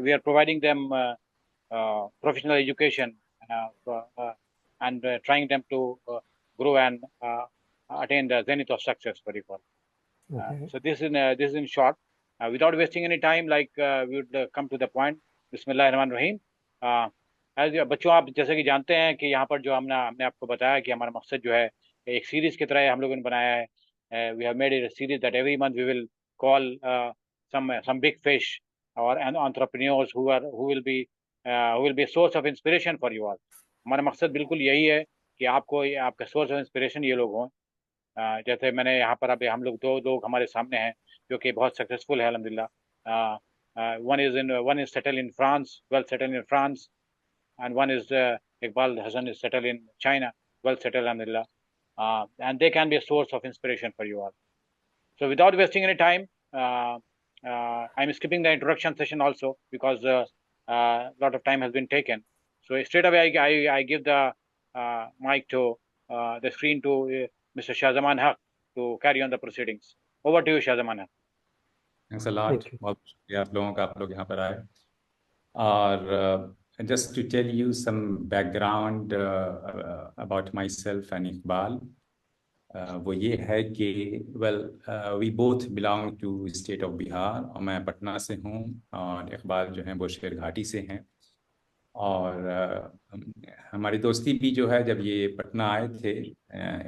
we are providing them professional education and trying them to grow and attain the zenith of success, what you call. Okay. So this is in short. Without wasting any time, we would come to the point. बिस्मिल्लाहिर्रहमानिर्रहीम. बच्चों, आप जैसे कि जानते हैं कि यहाँ पर जो हमने आपको बताया कि हमारा मकसद जो है एक सीरीज की तरह हम लोगों ने बनाया है. We have made it a series that every month we will call some big fish or entrepreneurs who will be a source of inspiration for you all. हमारा मकसद बिल्कुल यही है कि आपका सोर्स ऑफ इंस्पिरेशन ये लोग हों. जैसे मैंने यहाँ पर अभी हम लोग दो लोग हमारे सामने हैं जो कि बहुत सक्सेसफुल है अल्हम्दुलिल्लाह. one is settled in France, well settled in France, and one is Iqbal Hassan is settled in China, well settled alhamdulillah. And they can be a source of inspiration for you all. So without wasting any time, I'm skipping the introduction session also because a lot of time has been taken. So straight away I give the mic to the screen to Mr. Shahzaman Haq to carry on the proceedings. Over to you, Shahzaman Haq. Thanks a lot. बहुत शुक्रिया आप लोगों का, आप लोग यहाँ पर आए. और just to tell you some background about myself and Iqbal, वो ये है कि we both belong to state of Bihar, और मैं पटना से हूँ और इकबाल जो हैं वो शेरघाटी से हैं. और हमारी दोस्ती भी जो है, जब ये पटना आए थे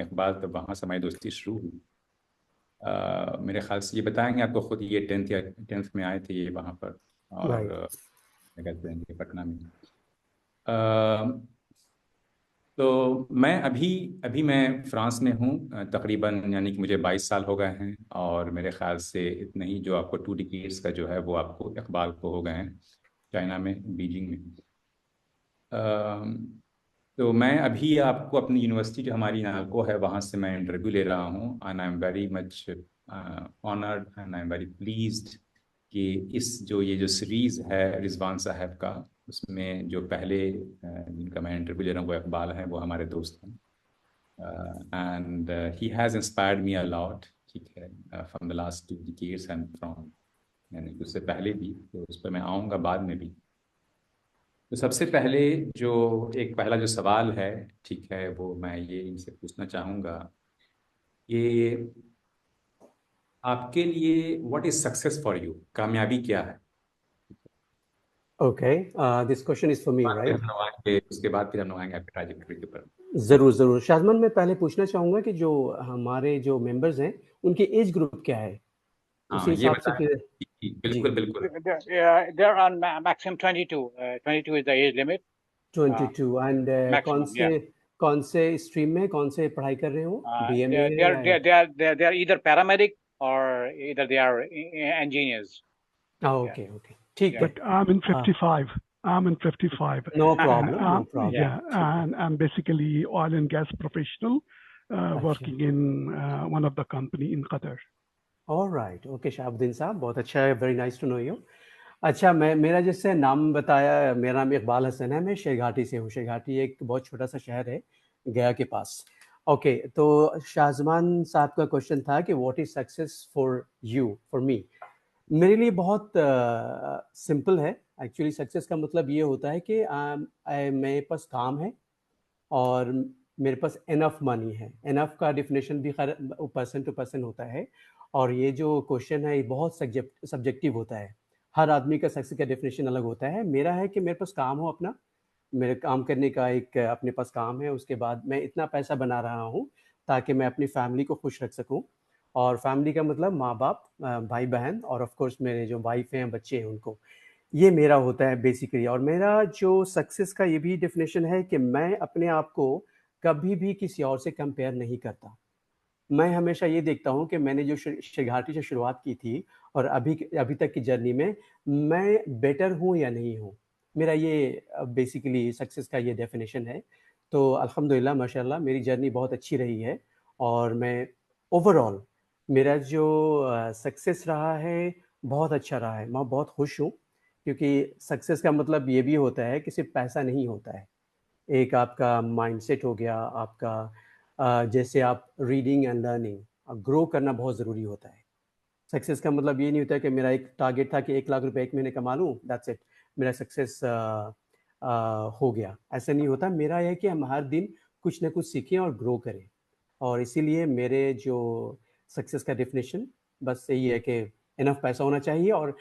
इकबाल, तो वहाँ से हमारी दोस्ती शुरू हुई. मेरे ख्याल से ये बताएंगे आपको खुद, ये 10th में आए थे ये वहाँ पर, और कहते हैं पटना में. तो मैं अभी मैं फ्रांस में हूँ तकरीबन, यानी कि मुझे 22 साल हो गए हैं. और मेरे ख्याल से इतने ही जो आपको 2 डिकेड्स का जो है वो आपको इकबाल को हो गए हैं चाइना में, बीजिंग में. तो मैं अभी आपको अपनी यूनिवर्सिटी जो हमारी नालको है वहाँ से मैं इंटरव्यू ले रहा हूँ. And I am very much honoured and I am very pleased कि ये जो सीरीज़ है रिजवान साहब का, उसमें जो पहले जिनका मैं इंटरव्यू ले रहा हूँ वो इकबाल हैं, वो हमारे दोस्त हैं. And he has inspired me a lot, ठीक है, from the last 2 decades and from, यानी उससे पहले भी. तो उस पर मैं आऊँगा बाद में भी. तो सबसे पहले पहला जो सवाल है, ठीक है, वो मैं ये इनसे पूछना चाहूँगा कि आपके लिए what is success for you, कामयाबी क्या है? Okay, this question is for me, right? उसके बाद फिर हम लोग आएंगे आपकी ट्रैजेक्टरी के ऊपर. जरूर. शाजमान, मैं पहले पूछना चाहूँगा कि जो हमारे जो मेंबर्स हैं उनके एज ग्रुप क्या है, उसी हिसाब से फिर. बिल्कुल. There are maximum 22. 22 is the age limit. 22. And कौन से स्ट्रीम में, कौन से पढ़ाई कर रहे हो? BMA? They are either paramedic or either they are engineers. Okay. ठीक है. But I'm in 55. No problem. Yeah, and I'm basically oil and gas professional, working in one of the company in Qatar. All right. Okay, Shahabuddin साहब, बहुत अच्छा है. Very nice to know you. अच्छा, मेरा जैसे नाम बताया, मेरा नाम इकबाल हसन है. मैं शेरघाटी से हूँ. शेरघाटी एक बहुत छोटा सा शहर है गया के पास. ओके, तो शाहजमान साहब का क्वेश्चन था कि what is success for you, for me. मेरे लिए बहुत सिंपल है. एक्चुअली सक्सेस का मतलब ये होता है कि मेरे पास काम है और मेरे पास इनफ मनी है. इनफ का डिफिनेशन भी पर्सन टू पर्सन होता है, और ये जो क्वेश्चन है ये बहुत सब्जेक्टिव होता है. हर आदमी का सक्सेस का डेफिनेशन अलग होता है. मेरा है कि मेरे पास काम हो अपना, मेरे काम करने का एक अपने पास काम है. उसके बाद मैं इतना पैसा बना रहा हूँ ताकि मैं अपनी फैमिली को खुश रख सकूँ. और फैमिली का मतलब माँ बाप, भाई बहन, और ऑफ कोर्स मेरे जो वाइफ हैं, बच्चे हैं, उनको. ये मेरा होता है बेसिकली. और मेरा जो सक्सेस का ये भी डेफिनेशन है कि मैं अपने आप को कभी भी किसी और से कंपेयर नहीं करता. मैं हमेशा ये देखता हूँ कि मैंने जो शेरघाटी से शुरुआत की थी और अभी तक की जर्नी में मैं बेटर हूँ या नहीं हूँ. मेरा ये बेसिकली सक्सेस का ये डेफिनेशन है. तो अल्हम्दुलिल्लाह माशाल्लाह मेरी जर्नी बहुत अच्छी रही है, और मैं ओवरऑल मेरा जो सक्सेस रहा है बहुत अच्छा रहा है. मैं बहुत खुश हूँ, क्योंकि सक्सेस का मतलब ये भी होता है कि सिर्फ पैसा नहीं होता है. एक आपका माइंडसेट हो गया, आपका जैसे आप रीडिंग एंड लर्निंग, ग्रो करना बहुत ज़रूरी होता है. सक्सेस का मतलब ये नहीं होता कि मेरा एक टारगेट था कि 1 लाख रुपए एक महीने कमा लूँ, दैट्स इट, मेरा सक्सेस हो गया। ऐसा नहीं होता। मेरा यह है कि हम हर दिन कुछ ना कुछ सीखें और ग्रो करें, और इसीलिए मेरे जो सक्सेस का डेफिनेशन बस यही है कि इनफ पैसा होना चाहिए, और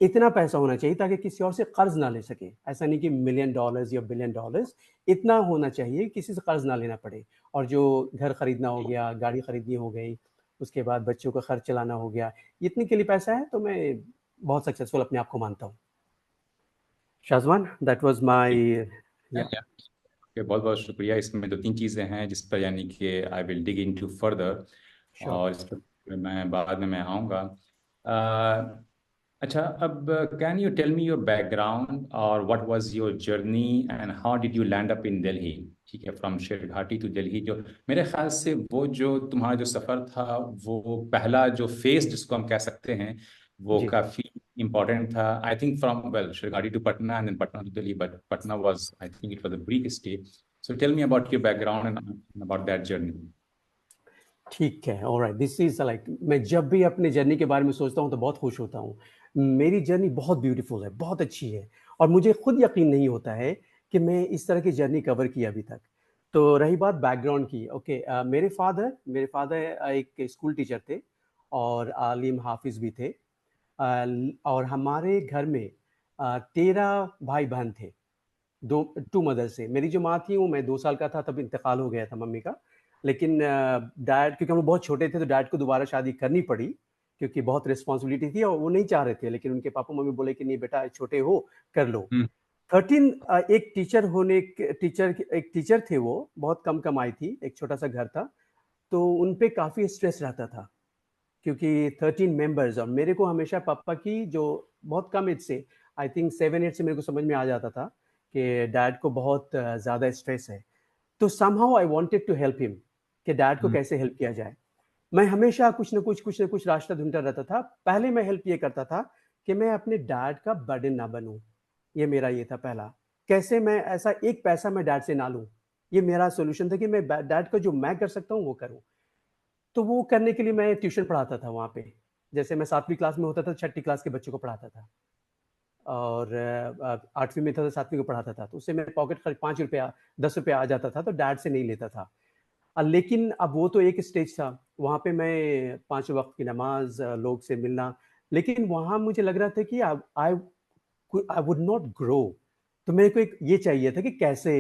इतना पैसा होना चाहिए ताकि किसी और से कर्ज ना ले सके। ऐसा नहीं कि $1 मिलियन या $1 बिलियन, इतना होना चाहिए किसी से कर्ज ना लेना पड़े। और जो घर खरीदना हो गया, गाड़ी खरीदनी हो गई, उसके बाद बच्चों का खर्च चलाना हो गया, इतने के लिए पैसा है तो मैं बहुत सक्सेसफुल अपने आप को मानता हूँ। शाज़वान, दैट वाज माय या बहुत बहुत शुक्रिया। इसमें 2-3 चीज़ें हैं जिस पर यानी कि I will dig into further, sure. और इस पर मैं बाद में आऊँगा। अच्छा, अब can you tell me your background और what was your journey and how did you land up in Delhi? ठीक है, फ्रॉम शेरघाटी टू दिल्ली। जो मेरे ख्याल से वो जो तुम्हारा जो सफ़र था, वो पहला जो फेज जिसको हम कह सकते हैं, वो जी। काफ़ी इम्पोर्टेंट था। I think from well Sherghati to Patna and then Patna to Delhi, but Patna was, I think it was a brief stay. So tell me about your background and about that journey. ठीक है, ऑलराइट, दिस इज लाइक, मैं जब भी अपने journey के बारे में सोचता हूँ तो बहुत खुश होता हूँ। मेरी जर्नी बहुत ब्यूटीफुल है, बहुत अच्छी है, और मुझे खुद यकीन नहीं होता है कि मैं इस तरह की जर्नी कवर की अभी तक। तो रही बात बैकग्राउंड की, ओके, मेरे फादर एक स्कूल टीचर थे और आलिम हाफिज भी थे। और हमारे घर में 13 भाई बहन थे, दो टू मदर से। मेरी जो माँ थी वो, मैं 2 साल का था तब इंतकाल हो गया था मम्मी का। लेकिन डैड, क्योंकि हम लोग बहुत छोटे थे तो डैड को दोबारा शादी करनी पड़ी, क्योंकि बहुत रिस्पॉन्सिबिलिटी थी और वो नहीं चाह रहे थे, लेकिन उनके पापा मम्मी बोले कि नहीं बेटा, छोटे हो, कर लो। 13 एक टीचर थे, वो बहुत कम कमाई थी, एक छोटा सा घर था, तो उन पे काफ़ी स्ट्रेस रहता था, क्योंकि 13 मेंबर्स। और मेरे को हमेशा पापा की जो बहुत कम एज से, आई थिंक 7-8 से मेरे को समझ में आ जाता था कि डैड को बहुत ज़्यादा स्ट्रेस है। तो somehow I wanted to help him, कि डैड को कैसे हेल्प किया जाए। मैं हमेशा कुछ ना कुछ रास्ता ढूंढता रहता था। पहले मैं हेल्प ये करता था कि मैं अपने डैड का बर्डन ना बनूं, ये मेरा ये था पहला। कैसे मैं ऐसा एक पैसा मैं डैड से ना लूं, ये मेरा सोल्यूशन था कि मैं डैड का जो मैं कर सकता हूँ वो करूँ। तो वो करने के लिए मैं ट्यूशन पढ़ाता था वहाँ पे। जैसे मैं 7वीं क्लास में होता था, 6ठी क्लास के बच्चों को पढ़ाता था, और 8वीं में था तो 7वीं को पढ़ाता था। तो उससे मेरे पॉकेट खर्च ₹5 ₹10 आ जाता था, तो डैड से नहीं लेता था। लेकिन अब वो तो एक स्टेज था, वहाँ पे मैं 5 वक्त की नमाज, लोग से मिलना, लेकिन वहाँ मुझे लग रहा था कि आई आई वुड नॉट ग्रो। तो मेरे को एक ये चाहिए था कि कैसे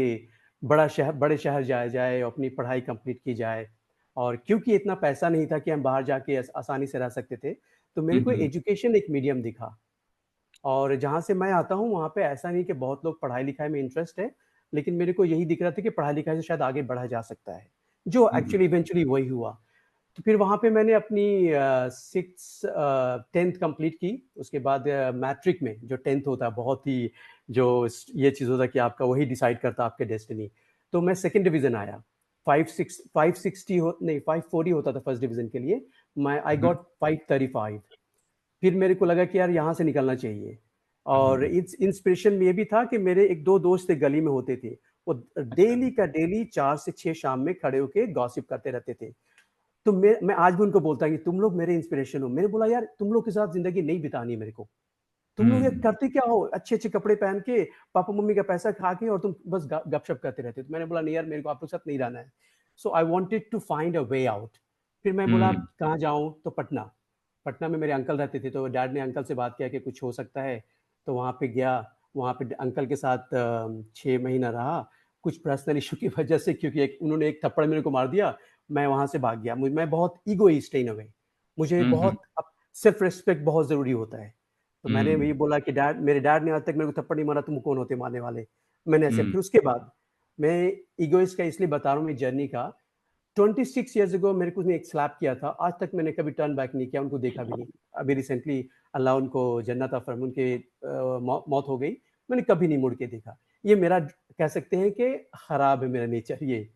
बड़े शहर जाया जाए और अपनी पढ़ाई कंप्लीट की जाए। और क्योंकि इतना पैसा नहीं था कि हम बाहर जाके आसानी से रह सकते थे, तो मेरे को एजुकेशन एक मीडियम दिखा। और जहाँ से मैं आता हूँ वहाँ पे ऐसा नहीं कि बहुत लोग पढ़ाई लिखाई में इंटरेस्ट है, लेकिन मेरे को यही दिख रहा था कि पढ़ाई लिखाई से शायद आगे बढ़ा जा सकता है, जो एक्चुअली इवेंचुअली वही हुआ। तो फिर वहाँ पे मैंने अपनी 10th कंप्लीट की। उसके बाद मैट्रिक में जो 10th होता है, बहुत ही जो ये चीज़ होता है कि आपका वही डिसाइड करता है आपके डेस्टिनी। तो मैं सेकंड डिवीज़न आया। 560 हो नहीं 540 होता था फर्स्ट डिवीज़न के लिए, मैं आई गॉट 535। फिर मेरे को लगा कि यार यहाँ से निकलना चाहिए। और इंस्पिरेशन में ये भी था कि मेरे एक दो दोस्त थे, गली में होते थे, वो डेली का डेली 4 से 6 शाम में खड़े होके गॉसिप करते रहते थे। तो मैं आज भी उनको बोलता हूँ कि तुम लोग मेरे इंस्पिरेशन हो। मैंने बोला यार तुम लोग के साथ जिंदगी नहीं बितानी मेरे को, तुम लोग ये करते क्या हो, अच्छे अच्छे कपड़े पहन के, पापा मम्मी का पैसा खा के, और तुम बस गपशप करते रहते हो। तो मैंने बोला नहीं यार, मेरे को आप लोग के साथ नहीं रहना है। So I wanted to find a way out. फिर मैं बोला कहाँ जाऊँ, तो पटना। पटना में मेरे अंकल रहते थे, तो डैड ने अंकल से बात किया कि कुछ हो सकता है। तो वहाँ पे गया, वहाँ पे अंकल के साथ 6 महीना रहा। कुछ पर्सनल इशू की वजह से, क्योंकि उन्होंने एक थप्पड़ मेरे को मार दिया, मैं वहाँ से भाग गया। मैं बहुत ईगोइस्ट इन अ वे, मुझे बहुत सेल्फ रिस्पेक्ट बहुत ज़रूरी होता है। तो मैंने ये बोला कि डैड, मेरे डैड ने आज तक मेरे को थप्पड़ नहीं मारा, तुम कौन होते मारने वाले। मैंने ऐसे, फिर उसके बाद मैं ईगोइस्ट का इसलिए बता रहा हूँ मेरी जर्नी का। 26 ईयर्स अगो मेरे को उसने एक स्लैप किया था, आज तक मैंने कभी टर्न बैक नहीं किया, उनको देखा भी नहीं। अभी रिसेंटली अल्लाह उनको जन्नत अता फरमाए, उनके मौत हो गई, मैंने कभी नहीं मुड़ के देखा। ये मेरा कह सकते हैं कि खराब है मेरा नेचर। ये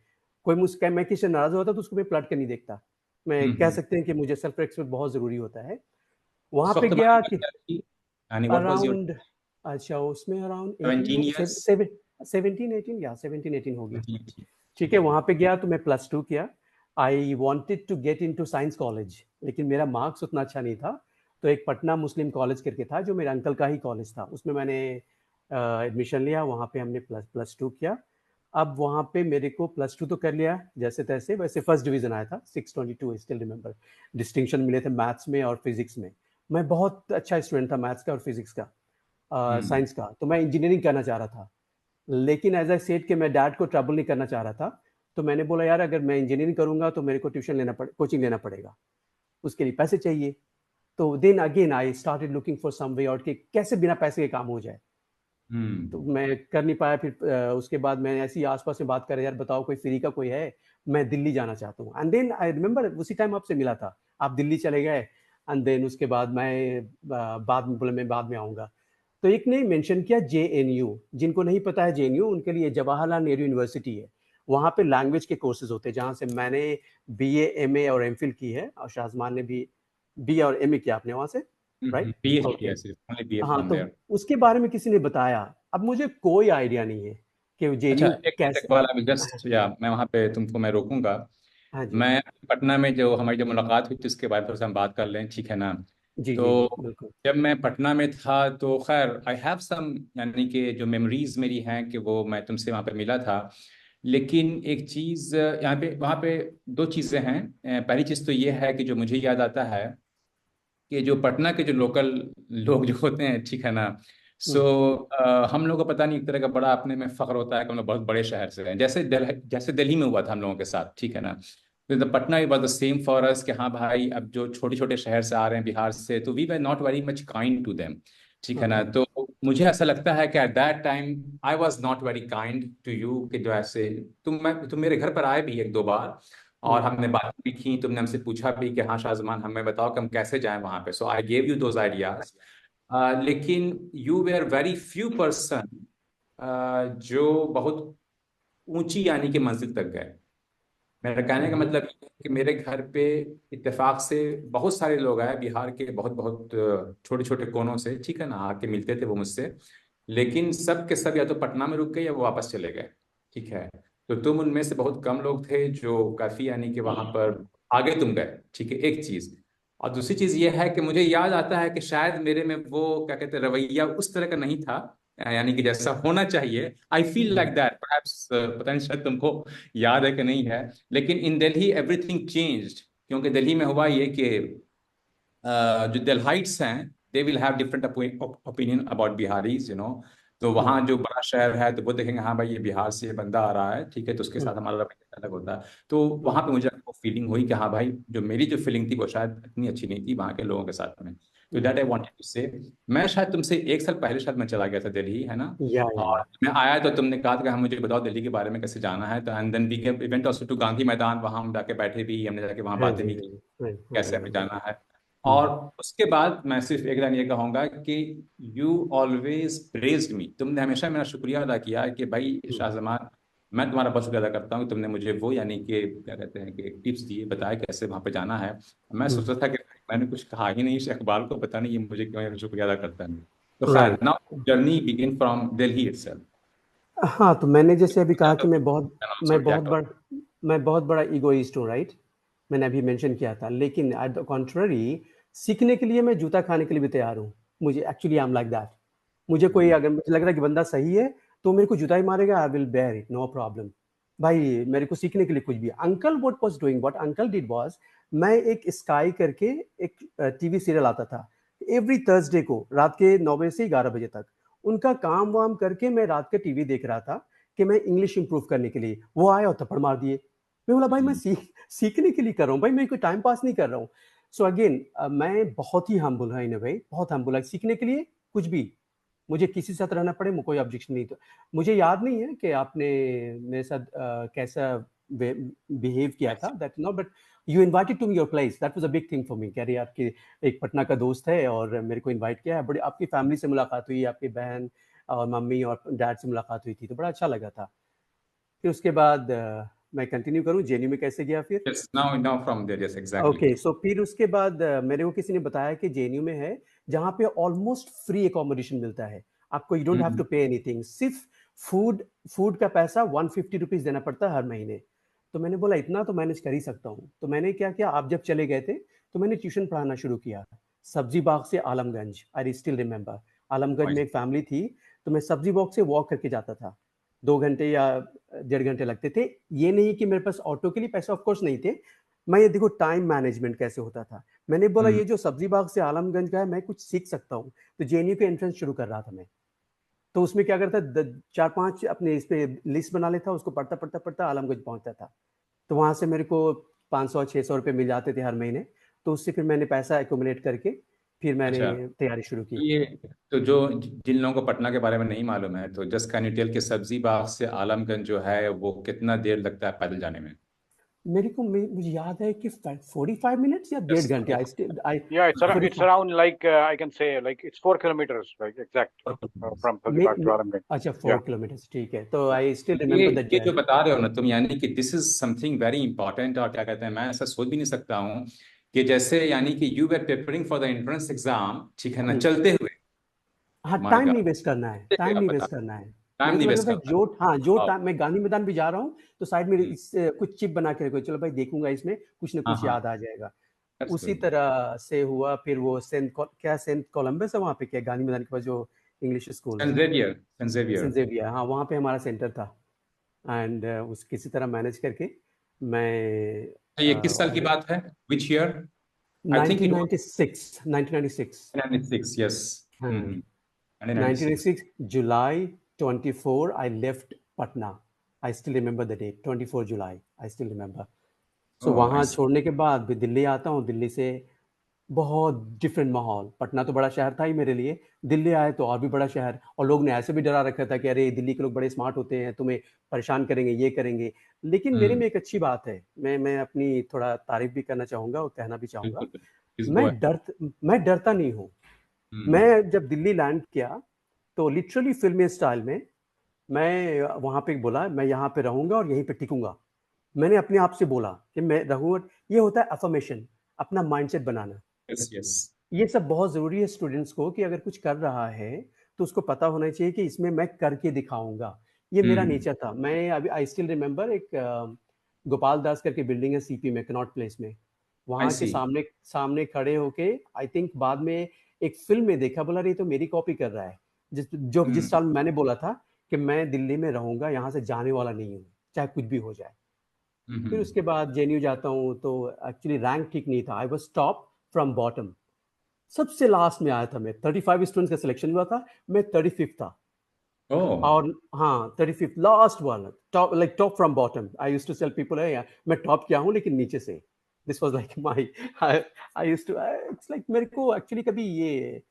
कोई मुझसे, मैं किसी से नाराज होता तो उसको मैं पलट कर नहीं देखता। मैं कह सकते हैं कि मुझे सेल्फ रिस्पेक्ट बहुत जरूरी होता है। वहां पे गया कि अराउंड, अच्छा उसमें अराउंड 17-18 या 17-18 होगी। ठीक है, वहां पे गया तो मैं +2 किया। I wanted to get into science college, लेकिन मेरा मार्क्स उतना अच्छा नहीं था। तो एक पटना मुस्लिम कॉलेज करके था, जो मेरे अंकल का ही कॉलेज था, उसमें मैंने एडमिशन लिया। वहाँ पे हमने +2 किया। अब वहाँ पे मेरे को +2 तो कर लिया जैसे तैसे, वैसे फर्स्ट डिवीज़न आया था, 622, आई स्टिल रिमेंबर। डिस्टिंक्शन मिले थे मैथ्स में और फिजिक्स में। मैं बहुत अच्छा स्टूडेंट था मैथ्स का और फिजिक्स का, साइंस का। तो मैं इंजीनियरिंग करना चाह रहा था, लेकिन एज आई सेड कि मैं डैड को ट्रबल नहीं करना चाह रहा था। तो मैंने बोला यार अगर मैं इंजीनियरिंग करूंगा तो मेरे को कोचिंग लेना पड़ेगा, उसके लिए पैसे चाहिए। तो then again I started looking for some way out कि कैसे बिना पैसे के काम हो जाए। तो मैं कर नहीं पाया। फिर उसके बाद मैं ऐसी आसपास में बात कर, यार बताओ कोई फ्री का कोई है, मैं दिल्ली जाना चाहता हूँ। एंड देन आई रिमेंबर उसी टाइम आपसे मिला था, आप दिल्ली चले गए। एंड देन उसके बाद मैं बाद में बोला मैं बाद में आऊँगा। तो एक ने मेंशन किया JNU। जिनको नहीं पता है JNU, उनके लिए जवाहरलाल नेहरू यूनिवर्सिटी है। वहाँ पे लैंग्वेज के कोर्सेज होते हैं, जहाँ से मैंने BA MA और MPhil की है, और शाहजमान ने भी BA और MA किया आपने वहाँ से, right? PhD, okay. yes, only BA हाँ, from तो there. उसके बारे में किसी ने बताया। अब मुझे कोई आइडिया नहीं है कि अच्छा, JNU एक एक कैसे। बार अभी जस्ट, या मैं वहाँ पे तुमको मैं रोकूंगा। हाँ जी, मैं पटना में जो हमारी जो मुलाकात हुई थी उसके बारे में थोड़ा सा हम बात कर लें, ठीक है ना? जी जी जी, तो बिल्कुल। जब मैं पटना में था तो खैर आई हैव सम, यानी कि जो मेमोरीज मेरी हैं कि वो मैं तुमसे वहाँ पे मिला था। लेकिन एक चीज़ यहाँ पे वहाँ पे दो चीज़ें हैं। पहली चीज़ तो ये है कि जो मुझे याद आता है कि जो पटना के जो लोकल लोग जो होते हैं, ठीक है ना? सो हम्म, हम लोगों को पता नहीं, एक तरह का बड़ा अपने में फख्र होता है कि हम लोग बहुत बड़े शहर से हैं। जैसे दिल्ली में हुआ था हम लोगों के साथ, ठीक है ना? तो the Patna was the same for us कि हाँ भाई, अब जो छोटे छोटे शहर से आ रहे हैं बिहार से, तो we were not very much kind to them, ठीक है ना? ओके। तो मुझे ऐसा लगता है कि at that time I was not very kind to you, कि जो ऐसे तुम मेरे घर पर आए भी एक दो बार और हम्म, हमने बात भी की, तुमने हमसे पूछा भी कि हाँ शाहजमान, हमें बताओ कि हम कैसे जाएं वहां पे। So I gave you those ideas. लेकिन you were very few person जो बहुत ऊंची यानी कि मंजिल तक गए। मेरा कहने का हम्म, मतलब ये है कि मेरे घर पे इत्तेफाक से बहुत सारे लोग आए बिहार के, बहुत बहुत छोटे छोटे कोनों से, ठीक है ना, आके मिलते थे वो मुझसे। लेकिन सब के सब या तो पटना में रुक गए या वो वापस चले गए, ठीक है? तो तुम उनमें से बहुत कम लोग थे जो काफी यानी कि वहां पर आगे तुम गए, ठीक है, एक चीज। और दूसरी चीज ये है कि मुझे याद आता है कि शायद मेरे में वो क्या कहते हैं रवैया उस तरह का नहीं था, यानी कि जैसा होना चाहिए। I feel like hmm, that perhaps, पता नहीं शायद तुमको याद है कि नहीं है। लेकिन इन दिल्ली एवरीथिंग चेंज्ड, क्योंकि दिल्ली में हुआ ये कि जो दिल्हाइट्स हैं, they will have different opinion about Bihari's, you know. तो हम्म, वहाँ जो बड़ा शहर है तो वो देखेंगे हाँ भाई ये बिहार से ये बंदा आ रहा है, ठीक है, तो उसके हम्म, साथ हमारा रवैया अलग होता है। तो हम्म, वहाँ पे मुझे वो फीलिंग हुई कि हाँ भाई, जो मेरी जो फीलिंग थी वो शायद इतनी अच्छी नहीं थी वहाँ के लोगों के साथ में। तो हम्म, दैट आई वांटेड टू से। मैं शायद तुमसे एक साल पहले शायद मैं चला गया था दिल्ली, है ना? या और मैं आया तो तुमने कहा था कि हाँ मुझे बताओ दिल्ली के बारे में कैसे जाना है। तो and then we went also to Gandhi Maidan, वहाँ हम जाके बैठे भी, हमने जाके वहाँ हाँ बातें जी, भी हाँ की जी, हाँ हाँ कैसे जी, हमें हाँ जी। जाना है। और हम्म, उसके बाद मैं सिर्फ एक लाइन ये कहूंगा कि यू ऑलवेज प्रेज्ड मी। तुमने हमेशा मेरा शुक्रिया अदा किया कि भाई हम्म, शाहजमान, मैं तुम्हारा बहुत शुक्रिया अदा करता हूँ कि तुमने मुझे वो यानी कि क्या कहते हैं कि टिप्स दिए, बताया कैसे वहां पे जाना है। मैं हम्म, सोचता था कि मैंने कुछ कहा ही नहीं इस इकबाल को, पता नहीं ये मुझे क्यों शुक्रिया अदा करता है। तो खैर, right. Now journey begin from Delhi itself. हाँ, तो मैंने जैसे अभी कहा कि तो क्या कहो? मैं बहुत बड़ा ईगोइस्ट हूँ, राइट? मैंने अभी मेंशन किया था, लेकिन एट द कॉन्ट्ररी सीखने के लिए मैं जूता खाने के लिए भी तैयार हूँ। मुझे actually I am like that. मुझे कोई अगर मुझे लग रहा है कि बंदा सही है, तो मेरे को जूता ही मारेगा, I will bear it, no problem. भाई मेरे को सीखने के लिए कुछ भी। Uncle what uncle did was, मैं एक स्काई करके एक टीवी सीरियल आता था एवरी थर्सडे को रात के 9 बजे से 11 बजे तक। उनका काम वाम करके मैं रात के टीवी देख रहा था कि मैं इंग्लिश इंप्रूव करने के लिए। वो आए और थप्पड़ मार दिए। मैं बोला भाई मैं सीखने के लिए कर रहा हूँ भाई, मैं कोई टाइम पास नहीं कर रहा हूँ। सो अगेन मैं बहुत ही हम्बल है इन भाई, बहुत हम्बल है सीखने के लिए कुछ भी। मुझे किसी के साथ रहना पड़े, मुझे कोई ऑब्जेक्शन नहीं। तो मुझे याद नहीं है कि आपने मेरे साथ कैसा बिहेव किया था, that no, but you invited to me your place, that was a big thing for me. कह रही आपके एक पटना का दोस्त है और मेरे को इनवाइट किया है। बड़ी आपकी फैमिली से मुलाकात हुई, आपकी बहन और मम्मी और डैड से मुलाकात हुई थी, तो बड़ा अच्छा लगा था। फिर उसके बाद मैं कंटिन्यू करूँ जेएनयू में कैसे गया फिर। Yes, now from there, yes exactly. Okay, so फिर उसके बाद मेरे को किसी ने बताया कि जेएनयू में है जहाँ पे ऑलमोस्ट फ्री एकोमोडेशन मिलता है। आपको you don't have to pay anything, सिर्फ फूड फूड का पैसा 150 रुपीज देना पड़ता है हर महीने। तो मैंने बोला इतना तो मैनेज कर ही सकता हूँ। तो मैंने क्या किया, आप जब चले गए थे तो मैंने ट्यूशन पढ़ाना शुरू किया। सब्जी बाग से Alamganj, I still remember. Alamganj में एक फैमिली थी, तो मैं सब्जी बाग से वॉक करके जाता था। 2 घंटे या 1.5 घंटे लगते थे। ये नहीं कि मेरे पास ऑटो के लिए पैसे ऑफ कोर्स नहीं थे। मैं ये देखो टाइम मैनेजमेंट कैसे होता था। मैंने बोला ये जो सब्जी बाग से आलमगंज का है, मैं कुछ सीख सकता हूँ। तो जेएनयू के एंट्रेंस शुरू कर रहा था मैं। तो उसमें क्या करता, 4-5 अपने इस पे लिस्ट बना लेता, उसको पढ़ता पढ़ता पढ़ता आलमगंज पहुंचता था। तो वहां से मेरे को 500-600 रुपये मिल जाते थे हर महीने। तो उससे फिर मैंने पैसा एक्यूमुलेट करके फिर मैंने अच्छा, तैयारी शुरू की। ये तो जो जिन लोगों को पटना के बारे में नहीं मालूम है, तो जस्ट कैन यू टेल कि सब्जी बाग से आलमगंज जो है वो कितना देर लगता है पैदल जाने में? मुझे याद है कि 45 मिनट्स या 1.5 घंटे। I still I Yeah, it's 45 around like I can say like it's 4 kilometers, like exact from may, Fazilbag to may, Alamganj. अच्छा Yeah. 4 किलोमीटर, ठीक है। तो आई स्टिल ये रिमेम्बर दैट ये जो जर्नी। बता रहे हो ना तुम, यानी कि this is something very important, और क्या कहते हैं, मैं ऐसा सोच भी नहीं सकता हूँ कि जैसे यानी कि you were preparing for the entrance exam, ठीक है ना, चलते हुए। हाँ, माय टाइम नहीं गॉड, वेस्ट करना है, टाइम आप नहीं बता, वेस्ट करना है। टाइम मेरे नहीं को लगता वेस्ट था करना। जो वाओ। टाइम मैं गांधी मैदान भी जा रहा हूँ, तो साइड में कुछ चिप बना के रखो, चलो भाई देखूंगा इसमें कुछ ना हाँ कुछ हाँ, याद आ जाएगा। दैट्स उसी गुड। तरह से हुआ। फिर वो सेंट कोलंबस है वहाँ पे, क्या गांधी मैदान के पास जो English school, Saint Xavier, Saint Xavier. Saint Xavier, हाँ वहाँ पे हमारा सेंटर था। एंड उस किसी तरह मैनेज करके मैं तो ये किस साल की बात है? Which year? I think it 1996, 1996, 1996, yes. हाँ, 1996। 1996 July 24 I left Patna. I still remember the date, 24 July, I still remember. So ओह आई वहाँ सी। छोड़ने के बाद भी दिल्ली आता हूँ। दिल्ली से बहुत डिफरेंट माहौल। पटना तो बड़ा शहर था ही मेरे लिए, दिल्ली आए तो और भी बड़ा शहर। और लोग ने ऐसे भी डरा रखा था कि अरे दिल्ली के लोग बड़े स्मार्ट होते हैं, तुम्हें परेशान करेंगे, ये करेंगे। लेकिन मेरे में एक अच्छी बात है, मैं अपनी थोड़ा तारीफ भी करना चाहूँगा और कहना भी चाहूँगा। बिल्कुल, प्लीज गो मैं अहेड। डर मैं डरता नहीं हूँ। मैं जब दिल्ली लैंड किया तो लिटरली फिल्मी स्टाइल में मैं वहाँ पे बोला मैं यहाँ पे रहूँगा और यहीं पे टिकूंगा। मैंने अपने आप से बोला कि मैं रहूँगा। ये होता है अफर्मेशन, अपना माइंडसेट बनाना। Yes yes. ये सब बहुत ज़रूरी है स्टूडेंट्स को कि अगर कुछ कर रहा है तो उसको पता होना चाहिए कि इसमें मैं करके दिखाऊंगा। ये मेरा नेचर था। मैं अभी आई स्टिल रिमेम्बर एक गोपाल दास करके बिल्डिंग है सीपी में, कनॉट प्लेस में। आई वहाँ के सी। सामने सामने खड़े होके आई थिंक बाद में एक फिल्म में देखा, बोला ये तो मेरी कॉपी कर रहा है। जिस साल मैंने बोला था कि मैं दिल्ली में रहूंगा, यहाँ से जाने वाला नहीं हूँ चाहे कुछ भी हो जाए। फिर उसके बाद जेएनयू जाता हूँ तो एक्चुअली रैंक ठीक नहीं था। I was top from bottom, सबसे लास्ट में आया था मैं। 35 स्टूडेंट्स का सिलेक्शन हुआ था, मैं 35th था। ओह। और हाँ, 35th लास्ट वाला, top like top from bottom. I used to tell people है मैं टॉप किया हूँ लेकिन नीचे से। This was like my I used to, it's like मेरे को एक्चुअली कभी ये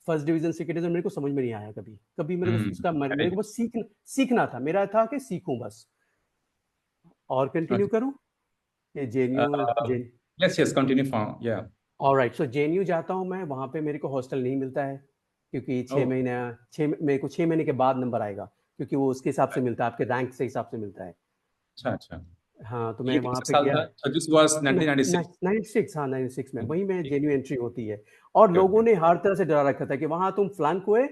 फर्स्ट डिवीजन सेकंड डिवीजन मेरे को समझ में नहीं आया कभी। कभी मेरे को उसका मेरे को बस सीखना था। मेरा था कि सीखूं बस। और कंटिन्यू करूं ये जेएनयू जेन यस यस, कंटिन्यू फॉर या। ऑलराइट। सो जेएनयू जाता हूँ मैं, वहाँ पे मेरे को हॉस्टल नहीं मिलता है क्योंकि ओह। मेरे को 6 महीने के बाद नंबर आएगा, क्योंकि वो उसके हिसाब से मिलता है, आपके रैंक से हिसाब से मिलता है। अच्छा अच्छा। हाँ, तो ये मैं कौन वहाँ सा पे साल गया। था? So this was 1996। 96, हाँ 96 में वही में ठीक जेन्यू एंट्री होती है। और है, लोगों ओके। ने हर तरह से डरा रखा था कि वहाँ तुम फ्लैंक हुए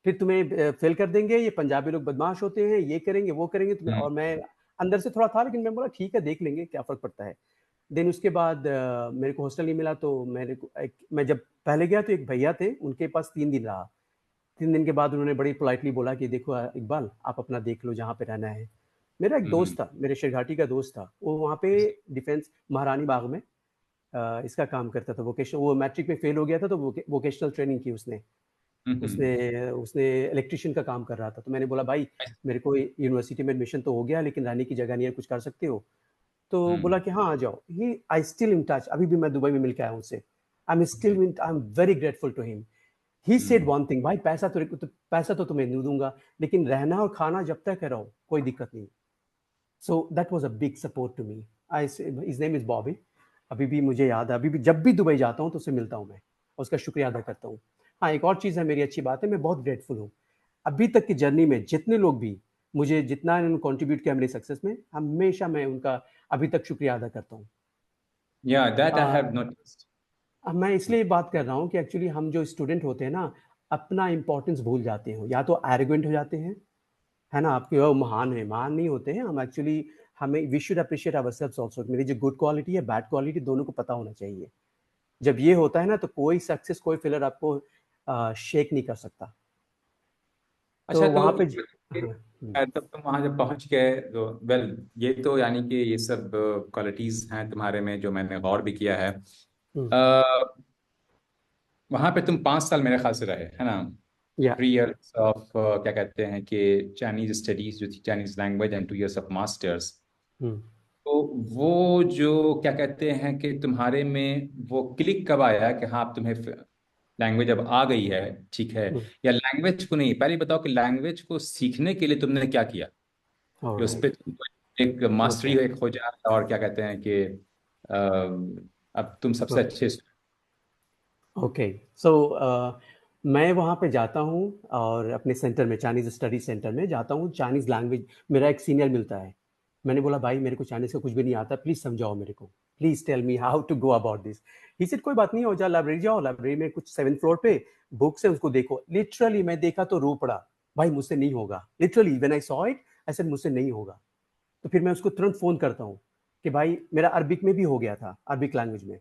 फिर तुम्हें फेल कर देंगे, ये पंजाबी लोग बदमाश होते हैं, ये करेंगे वो करेंगे तुम्हें। और मैं अंदर से थोड़ा था लेकिन मैं बोला ठीक है देख लेंगे क्या फर्क पड़ता है। देन उसके बाद मेरे को हॉस्टल नहीं मिला तो मैं जब पहले गया तो एक भैया थे, उनके पास 3 दिन रहा। 3 दिन के बाद उन्होंने बड़ी पोलाइटली बोला कि देखो इकबाल आप अपना देख लो जहाँ पे रहना है। मेरा एक दोस्त था, मेरे शेरघाटी का दोस्त था, वो वहाँ पे डिफेंस महारानी बाग में इसका काम करता था। वोकेशन, वो मैट्रिक में फेल हो गया था तो वोकेशनल ट्रेनिंग की उसने। उसने उसने इलेक्ट्रिशियन का काम कर रहा था। तो मैंने बोला भाई मेरे को यूनिवर्सिटी में एडमिशन तो हो गया लेकिन रहने की जगह नहीं है, कुछ कर सकते हो? तो बोला कि हाँ आ जाओ। ही आई स्टिल इन टच, अभी भी मैं दुबई में मिल के आया हूँ उससे। I am very grateful to him. He said one thing, भाई पैसा तो तुम्हें नहीं दूंगा लेकिन रहना और खाना जब तक है रहो कोई दिक्कत नहीं। So that was a big support to me. His name is Bobby. अभी भी मुझे याद है, अभी भी जब भी दुबई जाता हूँ तो उससे मिलता हूँ मैं, उसका शुक्रिया अदा करता हूँ। हाँ, एक और चीज़ है मेरी अच्छी बात है, मैं बहुत ग्रेटफुल हूँ। अभी तक की जर्नी में जितने लोग भी मुझे जितना इन्होंने कंट्रीब्यूट किया मेरी सक्सेस में, हमेशा मैं उनका अभी तक शुक्रिया अदा करता हूँ। या दैट आई हैव नोटिस्ड। अब मैं इसलिए बात कर रहा हूँ कि एक्चुअली हम जो स्टूडेंट होते हैं ना, अपना इंपॉर्टेंस भूल जाते हैं, या तो एरोगेंट हो जाते हैं, है ना, आपके वो महान है, महान नहीं होते हैं हम एक्चुअली। हमें we should appreciate ourselves also. मेरी जो गुड क्वालिटी है बैड क्वालिटी दोनों को पता होना चाहिए। जब ये होता है ना तो कोई सक्सेस, कोई फेलियर आपको शेक नहीं कर सकता। अच्छा तो तो वहाँ पे हाँ, तब तुम वहां जब पहुंच गए तो वेल, ये तो यानी कि ये सब क्वालिटीज हैं तुम्हारे में जो मैंने गौर भी किया है। हम्म, वहां पे तुम 5 साल मेरे ख्याल से रहे, है ना? या 3 years ऑफ क्या कहते हैं कि चाइनीज स्टडीज जो थी, Chinese language, and 2 years of masters. Hmm, तो वो जो क्या कहते हैं कि तुम्हारे में वो क्लिक कब आया कि हाँ अब तुम्हें लैंग्वेज अब आ गई है, ठीक है? हम्म, या लैंग्वेज को नहीं, पहले बताओ कि लैंग्वेज को सीखने के लिए तुमने क्या किया कि उस पर ऑलराइट, तुमको एक मास्टरी ओके, एक हो जाए, और क्या कहते हैं कि अब तुम सबसे हाँ, अच्छे। ओके। सो मैं वहाँ पे जाता हूँ और अपने सेंटर में, चाइनीज़ स्टडी सेंटर में जाता हूँ, चाइनीज़ लैंग्वेज, मेरा एक सीनियर मिलता है। मैंने बोला भाई मेरे को चाइनीज़ का कुछ भी नहीं आता, प्लीज़ समझाओ मेरे को, please tell me how to go about this. He said कोई बात नहीं, हो जाओ लाइब्रेरी जाओ, लाइब्रेरी में कुछ 7th फ्लोर पे बुक्स है, उसको देखो। लिटरली मैं देखा तो रो पड़ा, भाई मुझसे नहीं होगा। Literally when I saw it I said मुझसे नहीं होगा। तो फिर मैं उसको तुरंत फ़ोन करता हूँ कि भाई, मेरा अरबिक में भी हो गया था, अरबिक लैंग्वेज में।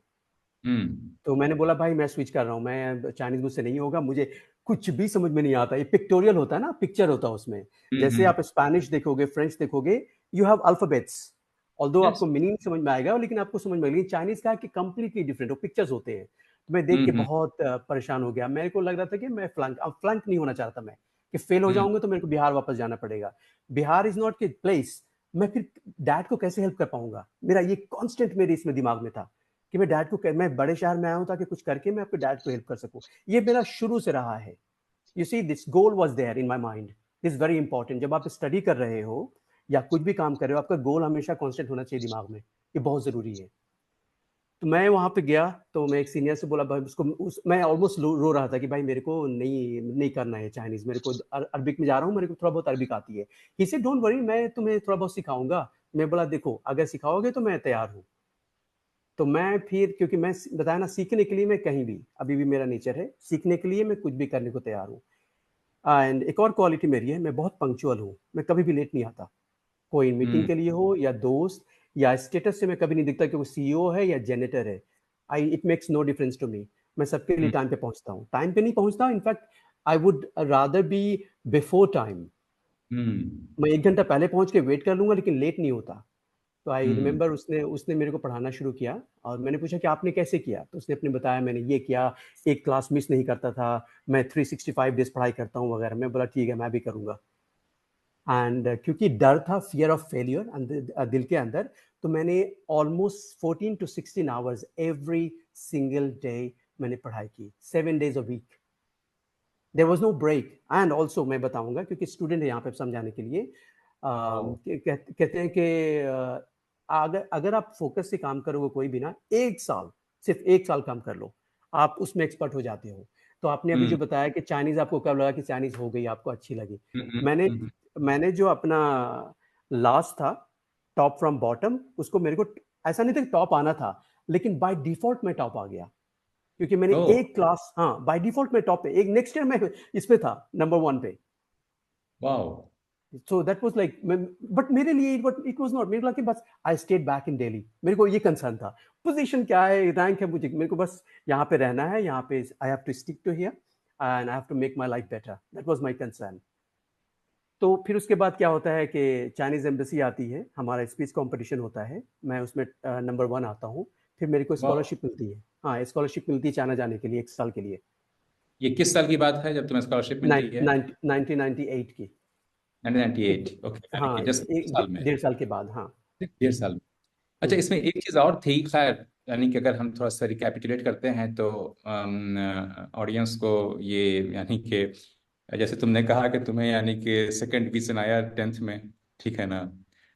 हम्म। तो मैंने बोला भाई मैं स्विच कर रहा हूँ, मैं चाइनीज मुझसे नहीं होगा, मुझे कुछ भी समझ में नहीं आता। ये पिक्टोरियल होता है ना, पिक्चर होता है उसमें। जैसे आप स्पेनिश देखोगे, फ्रेंच देखोगे, you have alphabets, although yes. आपको मीनिंग समझ में आएगा लेकिन आपको समझ में, लेकिन चाइनीज का है कि कंप्लीटली डिफरेंट, वो पिक्चर्स होते हैं। तो मैं देख के हम्म। बहुत परेशान हो गया। मेरे को लग रहा था कि मैं फ्लंक, अब फ्लंक नहीं होना चाहता मैं, कि फेल हो हम्म। जाऊंगा तो मेरे को बिहार वापस जाना पड़ेगा। बिहार इज नॉट के प्लेस। मैं फिर डैड को कैसे हेल्प कर पाऊंगा, मेरा ये कॉन्स्टेंट मेरे इसमें दिमाग में था कि मैं डैड को मैं बड़े शहर में आया हूँ ताकि कुछ करके मैं अपने डैड को हेल्प कर सकूं। ये मेरा शुरू से रहा है। You see this goal was there in my mind. This very important, जब आप स्टडी कर रहे हो या कुछ भी काम कर रहे हो, आपका गोल हमेशा कांस्टेंट होना चाहिए दिमाग में, ये बहुत जरूरी है। तो मैं वहां पे गया, तो मैं एक सीनियर से बोला भाई उसको, मैं ऑलमोस्ट रो रहा था कि भाई मेरे को नहीं नहीं करना है चाइनीज, मेरे को अरबिक में जा रहा हूँ, मेरे को थोड़ा बहुत अरबिक आती है। ही सेड डोंट वरी, मैं तुम्हें थोड़ा बहुत सिखाऊंगा। मैं बोला देखो अगर सिखाओगे तो मैं तैयार हूँ। तो मैं फिर, क्योंकि मैं बताया ना, सीखने के लिए मैं कहीं भी, अभी भी मेरा नेचर है, सीखने के लिए मैं कुछ भी करने को तैयार हूँ। एंड एक और क्वालिटी मेरी है, मैं बहुत पंक्चुअल हूँ, मैं कभी भी लेट नहीं आता। कोई मीटिंग हम्म। के लिए हो या दोस्त या स्टेटस से मैं कभी नहीं दिखता कि वो सीईओ है या जेनेटर है। I it makes no difference to me. मैं सबके लिए टाइम पे पहुंचता हूँ, टाइम पे नहीं पहुंचता, in fact I would rather be before time. Hmm. मैं 1 घंटा पहले पहुंच के वेट कर लूंगा लेकिन लेट नहीं होता। तो आई हम्म। रिमेंबर उसने उसने मेरे को पढ़ाना शुरू किया और मैंने पूछा कि आपने कैसे किया, तो उसने अपने बताया मैंने ये किया, एक क्लास मिस नहीं करता था, मैं 365 डेज पढ़ाई करता हूँ वगैरह। मैं बोला ठीक है मैं भी करूँगा। एंड क्योंकि डर था, फियर ऑफ फेलियर दिल के अंदर, तो मैंने almost 14 to 16 hours every single day मैंने पढ़ाई की, 7 days a week। There was no break. And also मैं बताऊंगा क्योंकि स्टूडेंट है यहाँ पे समझाने के लिए, कहते हैं कि अगर अगर आप फोकस से काम करोगे कोई भी ना, 1 साल, सिर्फ 1 साल काम कर लो, आप उसमें एक्सपर्ट हो जाते हो। तो आपने अभी जो हम्म। बताया कि चाइनीज आपको कब लगा कि चाइनीज हो गई, आपको अच्छी लगी। हम्म। मैंने हम्म। मैंने जो अपना लास्ट था, टॉप फ्रॉम बॉटम, उसको मेरे को ऐसा नहीं था कि टॉप आना था, लेकिन बाय डिफॉल्ट मैं टॉप आ गया क्योंकि मैंने ओह। एक क्लास, हाँ बाय डिफॉल्ट मैं टॉप पे, एक नेक्स्ट ईयर मैं इस पे था, नंबर 1 पे। Wow. So that was like, but मेरे लिए इट वाज नॉट, मेरे को लगा कि बस I stayed back in Delhi. मेरे को ये कंसर्न था, पोजीशन क्या है, रैंक है, मुझे मेरे को बस यहाँ पे रहना है, यहाँ पे I have to stick to here and I have to make my life better, that was my concern. तो फिर उसके बाद क्या होता है कि चाइनीज एम्बेसी आती है, हमारा स्पीच कंपटीशन होता है, मैं उसमें नंबर 1 आता हूँ। फिर मेरे को वाओ। स्कॉलरशिप मिलती है, हाँ स्कॉलरशिप मिलती है चाइना जाने के लिए 1 साल के लिए। ये किस साल की बात है जब तुम्हें स्कॉलरशिप मिलती है? 1998 की। 1998, ओके, यानी कि हाँ जस्ट साल में, 1.5 साल के बाद, हाँ। 1.5 साल में। अच्छा, हम्म, इसमें एक चीज़ और थी, खैर यानी कि अगर हम थोड़ा सा रिकैपिटुलेट करते हैं तो ऑडियंस को ये, यानी कि जैसे तुमने कहा कि तुम्हें यानी कि सेकंड डिवीजन आया 10th में, ठीक है ना?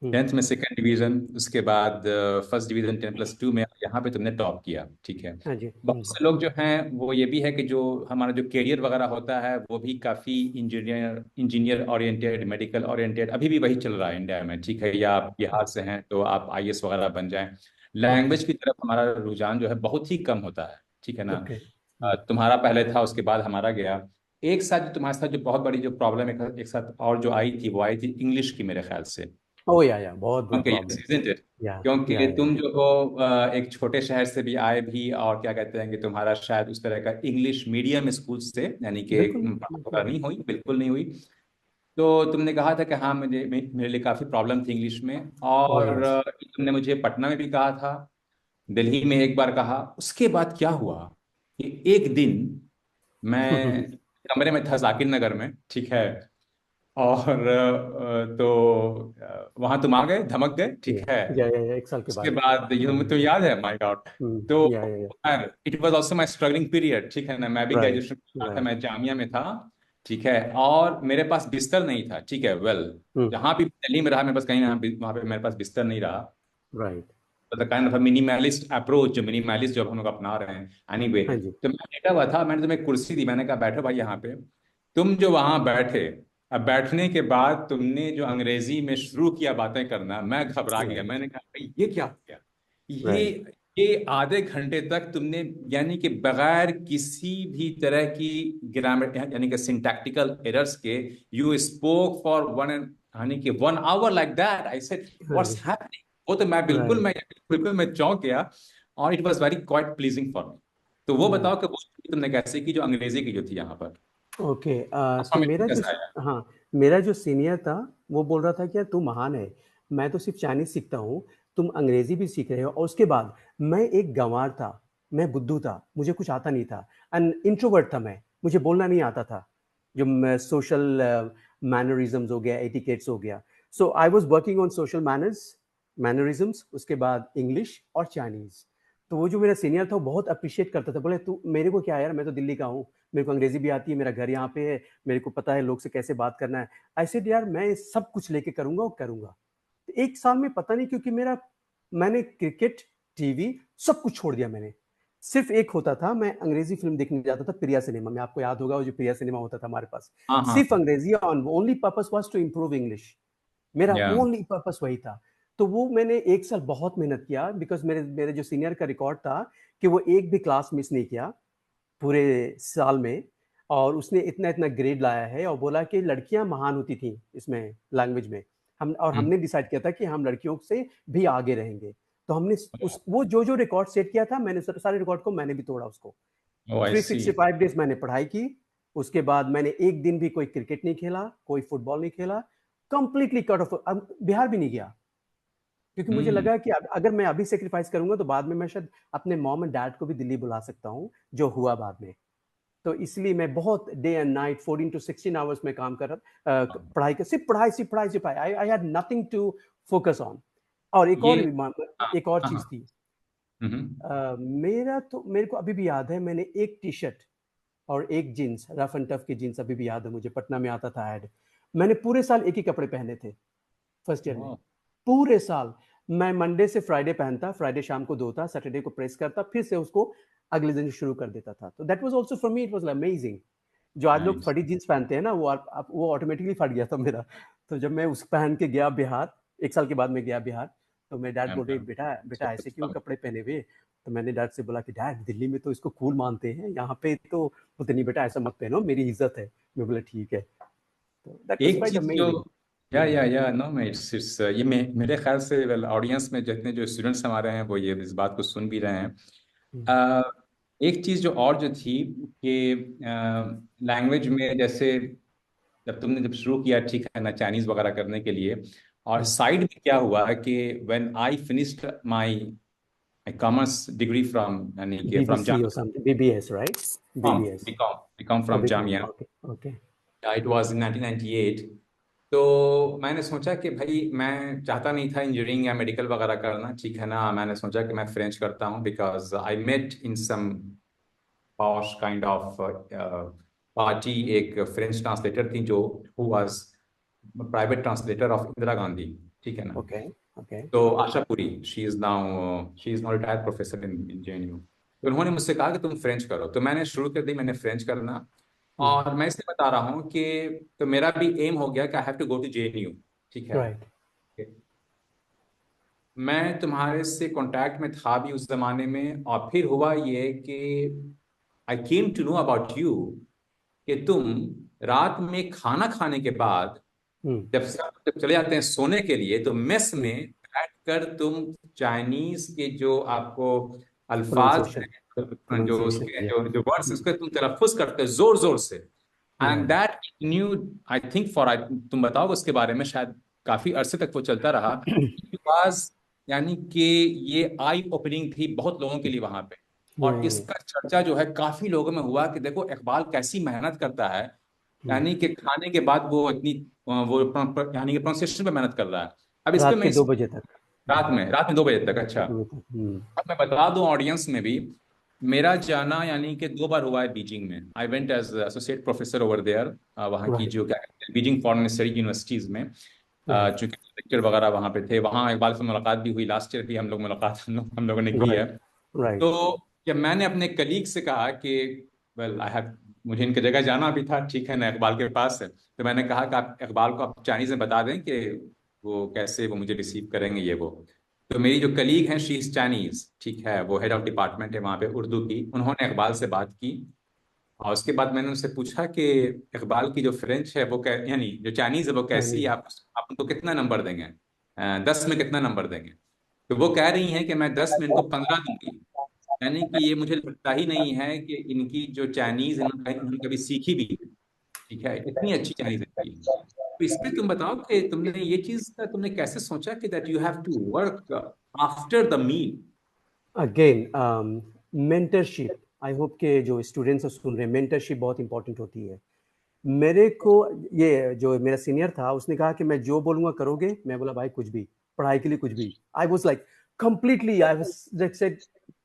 हम्म, 10th में सेकंड डिवीजन, उसके बाद फर्स्ट डिवीजन 10+2 में, यहाँ पे तुमने टॉप किया, ठीक है? हाँ जी, बहुत से लोग जो हैं वो ये भी है कि जो हमारा जो करियर वगैरह होता है वो भी काफ़ी engineer engineer oriented, medical oriented अभी भी वही चल रहा है इंडिया में, ठीक है? या आप बिहार से हैं तो आप आईएएस वगैरह बन जाएं। ओके, लैंग्वेज की तरफ हमारा रुझान जो है बहुत ही कम होता है, ठीक है ना? ओके, तुम्हारा पहले था, उसके बाद हमारा गया। एक साथ जो तुम्हारे साथ जो बहुत बड़ी जो प्रॉब्लम एक साथ और जो आई थी, वो आई थी इंग्लिश की, मेरे ख्याल से। ओह या बहुत बुरा okay, yes, problem. Isn't it? या क्योंकि या तुम जो हो एक छोटे शहर से भी आए भी, और क्या कहते हैं कि तुम्हारा शायद उस तरह का इंग्लिश मीडियम स्कूल से, यानी कि बिल्कुल पढ़ाई बिल्कुल। वगैरह नहीं हुई, बिल्कुल नहीं हुई। तो तुमने कहा था कि हाँ, मेरे लिए काफ़ी प्रॉब्लम थी इंग्लिश में। ओह और यस। तुमने मुझे पटना में भी कहा था, दिल्ली में एक बार कहा। उसके बाद क्या हुआ कि एक दिन मैं कमरे में था जाकिर नगर में, ठीक है, और तो वहां तुम आ गए, धमक गए, ठीक है। या 1 साल के उसके बाद। बाद तो याद है, माय गॉड। तो या it was also my struggling period, ठीक है ना, मैं भी राइट ग्रेजुएशन कर रहा था, राइट। मैं जामिया में था, ठीक है। और मेरे पास बिस्तर नहीं था, ठीक है, वेल, जहाँ भी दिल्ली में रहा मेरे पास कहीं ना वहाँ पे मेरे पास बिस्तर नहीं रहा। Right. The kind of minimalist approach, जो मिनिमलिस्ट जो हम लोग अपना रहे हैं, एनीवे। हाँ जी। तो मैं लेटा हुआ था, मैंने तुम्हें कुर्सी दी, मैंने कहा बैठो भाई यहाँ पे। तुम जो वहां बैठे, अब बैठने के बाद तुमने जो अंग्रेजी में शुरू किया बातें करना, मैं घबरा गया। राइट मैंने कहा भाई ये क्या हो गया, ये राइट ये आधे घंटे तक तुमने, यानी कि बगैर किसी भी तरह की ग्रामर, यानी कि सिंटैक्टिकल एरर्स के, यू स्पोक फॉर यानी कि 1 hour like that. I said हाँ जी। What's happening. वो तो राइट बिल्कुल मैं चौंक गया। और it was very quite pleasing for me. तो वो राइट। बताओ कि वो तुमने कैसे की, जो अंग्रेजी की जो थी यहाँ पर, ओके। तो ट्रांसफॉर्मेशन कैसा आया? हाँ, मेरा जो सीनियर था वो बोल रहा था कि यार तू महान है, मैं तो सिर्फ चाइनीज सीखता हूँ, तुम अंग्रेजी भी सीख रहे हो। और उसके बाद मैं एक गंवार था, मैं बुद्धू था, मुझे कुछ आता नहीं था, एंड इंट्रोवर्ट था मैं, मुझे बोलना नहीं आता था, जो सोशल मैनरिज्म्स हो गया, एटिकेट्स हो गया। So I was working on social mannerisms, उसके बाद इंग्लिश और चाइनीज। तो वो जो मेरा सीनियर था वो बहुत अप्रिशिएट करता था, बोले तू मेरे को क्या यार, मैं तो दिल्ली का हूँ, मेरे को अंग्रेजी भी आती है, मेरा घर यहाँ पे है, मेरे को पता है लोग से कैसे बात करना है। ऐसे यार मैं सब कुछ लेके करूंगा और करूंगा। तो 1 साल में पता नहीं क्योंकि मैंने क्रिकेट, टीवी सब कुछ छोड़ दिया मैंने। सिर्फ एक होता था, मैं अंग्रेजी फिल्म देखने जाता था प्रिया सिनेमा में, आपको याद होगा वो जो प्रिया सिनेमा होता था हमारे पास। हाँ हाँ सिर्फ अंग्रेजी, on only purpose was to improve English, मेरा या ओनली पर्पस वही था। तो वो मैंने 1 साल बहुत मेहनत किया, बिकॉज मेरे मेरे जो सीनियर का रिकॉर्ड था कि वो एक भी क्लास मिस नहीं किया पूरे साल में, और उसने इतना इतना ग्रेड लाया है, और बोला कि लड़कियां महान होती थी इसमें, लैंग्वेज में। हमने डिसाइड किया था कि हम लड़कियों से भी आगे रहेंगे। तो हमने उस वो जो रिकॉर्ड सेट किया था, मैंने सारे रिकॉर्ड को मैंने भी तोड़ा उसको। ओ आई सी। 365 डेज मैंने पढ़ाई की। उसके बाद मैंने एक दिन भी कोई क्रिकेट नहीं खेला, कोई फुटबॉल नहीं खेला, कंप्लीटली कट ऑफ, बिहार भी नहीं गया, क्योंकि मुझे हम्म। लगा कि अगर मैं अभी सेक्रीफाइस करूंगा तो बाद में मैं शायद अपने मॉम एंड डैड को भी दिल्ली बुला सकता हूँ, जो हुआ बाद में। तो इसलिए मैं बहुत day and night 14 to 16 hours में काम कर रहा, पढ़ाई कर, सिर्फ पढ़ाई। I had nothing to focus on. और ये हाँ एक और हाँ चीज हाँ, थी। हम्म। मेरे को अभी भी याद है, मैंने एक टी शर्ट और एक जीन्स, रफ एंड टफ की जीन्स अभी भी याद है मुझे, पटना में आता था ऐड, मैंने पूरे साल एक ही कपड़े पहने थे फर्स्ट ईयर में। वाह। पूरे साल मैं मंडे से फ्राइडे पहनता, फ्राइडे शाम को धोता, सैटरडे को प्रेस करता, फिर से उसको अगले दिन शुरू कर देता था। तो that was also for me, it was amazing. जो आज लोग नाइस। फटी जींस पहनते हैं ना, वो ऑटोमेटिकली फट गया था मेरा। तो जब मैं उस पहन के गया बिहार, 1 साल के बाद मैं गया बिहार, तो मेरे डैड बोल रहे बेटा बेटा ऐसे क्यों कपड़े पहने हुए। तो मैंने डैड से बोला कि डैड दिल्ली में तो इसको कूल मानते हैं, यहाँ पे तो बोलते नहीं बेटा ऐसा मत पहनो, मेरी इज्जत है। मैं बोला ठीक है। तो दैट वाज एक क्वाइट चीज जो, अमेजिंग। या नो मैं इट्स ये मेरे ख्याल से वेल, ऑडियंस में जितने जो स्टूडेंट्स हमारे हैं वो ये इस बात को सुन भी रहे हैं। एक चीज जो और जो थी कि लैंग्वेज में, जैसे जब शुरू किया, ठीक है ना, चाइनीज वगैरह करने के लिए, और साइड में क्या हुआ कि when I finished my commerce degree from, यानी कि from BBC or Jamia, something, BBS, right? BBS. BCom Oh, from BCom. Jamia, Okay, okay. It was in 1998। तो मैंने सोचा कि भाई मैं चाहता नहीं था इंजीनियरिंग या मेडिकल वगैरह करना, ठीक है ना, मैंने सोचा कि मैं फ्रेंच करता हूँ, because I met in some posh kind of party, एक फ्रेंच ट्रांसलेटर थी जो who was private translator of Indira Gandhi, ठीक है ना। Okay, okay. तो Asha Puri, she is now retired professor in JNU. तो उन्होंने मुझसे कहा कि तुम फ्रेंच करो, तो मैंने शुरू कर दी, मैंने फ्रेंच करना। Hmm. और मैं इसलिए बता रहा हूँ कि तो मेरा भी एम हो गया कि I have to go to JNU, ठीक है। Right. मैं तुम्हारे से कांटेक्ट में था भी उस जमाने में, और फिर हुआ ये कि I came to know about you कि तुम रात में खाना खाने के बाद जब चले जाते हैं सोने के लिए, तो मेस में बैठ कर तुम चाइनीज के जो आपको अल्फाज प्रोनाउंसिएशन, हैं, जो प्रोनाउंसिएशन, उसके या जो जो वर्ड्स उसके तुम तलफ्फुज करते हो जोर जोर से, एंड या that new, I think for, तुम बताओ उसके बारे में, शायद काफी अरसे तक वो चलता रहा, बिकॉज यानी कि ये आई ओपनिंग थी बहुत लोगों के लिए वहां पे। और इसका चर्चा जो है काफी लोगों में हुआ कि देखो इकबाल कैसी मेहनत करता है, यानी कि खाने के बाद वो इतनी वो यानी कि प्रोनाउंसिएशन पे मेहनत कर रहा है। अब इस पे रात मैं के 2 बजे तक। रात में 2 बजे तक, अच्छा। 2 बजे तक। अब मैं बता दूं ऑडियंस में भी, मेरा जाना यानी कि 2 बार हुआ है बीजिंग में। I went as associate professor over there, वहाँ की राइट, जो क्या कहते हैं बीजिंग फॉरेन स्टडी यूनिवर्सिटीज में, राइट, चूंकि लेक्चर वगैरह वहाँ पे थे, वहाँ इकबाल से मुलाकात भी हुई, लास्ट ईयर भी हम लोग मुलाकात हम लोगों ने की है। Right, right. तो जब मैंने अपने कलीग से कहा कि वेल आई हैव, मुझे इनकी जगह जाना भी था, ठीक है ना, इकबाल के पास है, तो मैंने कहा कि आप इकबाल को आप चाइनीज में बता दें कि वो कैसे वो मुझे रिसीव करेंगे ये वो। तो मेरी जो कलीग हैं शी इज चाइनीज, ठीक है, वो हेड ऑफ डिपार्टमेंट है वहाँ पे उर्दू की, उन्होंने इकबाल से बात की। और उसके बाद मैंने उनसे पूछा कि इकबाल की जो फ्रेंच है वो यानी जो चाइनीज है वो कैसी है, चाइनीज। आप उनको कितना नंबर देंगे, 10 में कितना नंबर देंगे। तो वो कह रही हैं कि मैं 10 में इनको 15 दूंगी, यानी कि ये मुझे लगता ही नहीं है कि इनकी जो चाइनीज इन्होंने कभी सीखी भी है, ठीक है, इतनी अच्छी चाइनीज इनकी है। तो इस पे तुम बताओ कि तुमने ये चीज का तुमने कैसे सोचा कि that you have to work after the meal. Again, mentorship. I hope के जो स्टूडेंट्स सुन रहे हैं, मेंटरशिप बहुत इंपॉर्टेंट होती है। मेरे को ये जो मेरा सीनियर था उसने कहा कि मैं जो बोलूंगा करोगे। मैं बोला भाई कुछ भी, पढ़ाई के लिए कुछ भी। I was like completely, I was said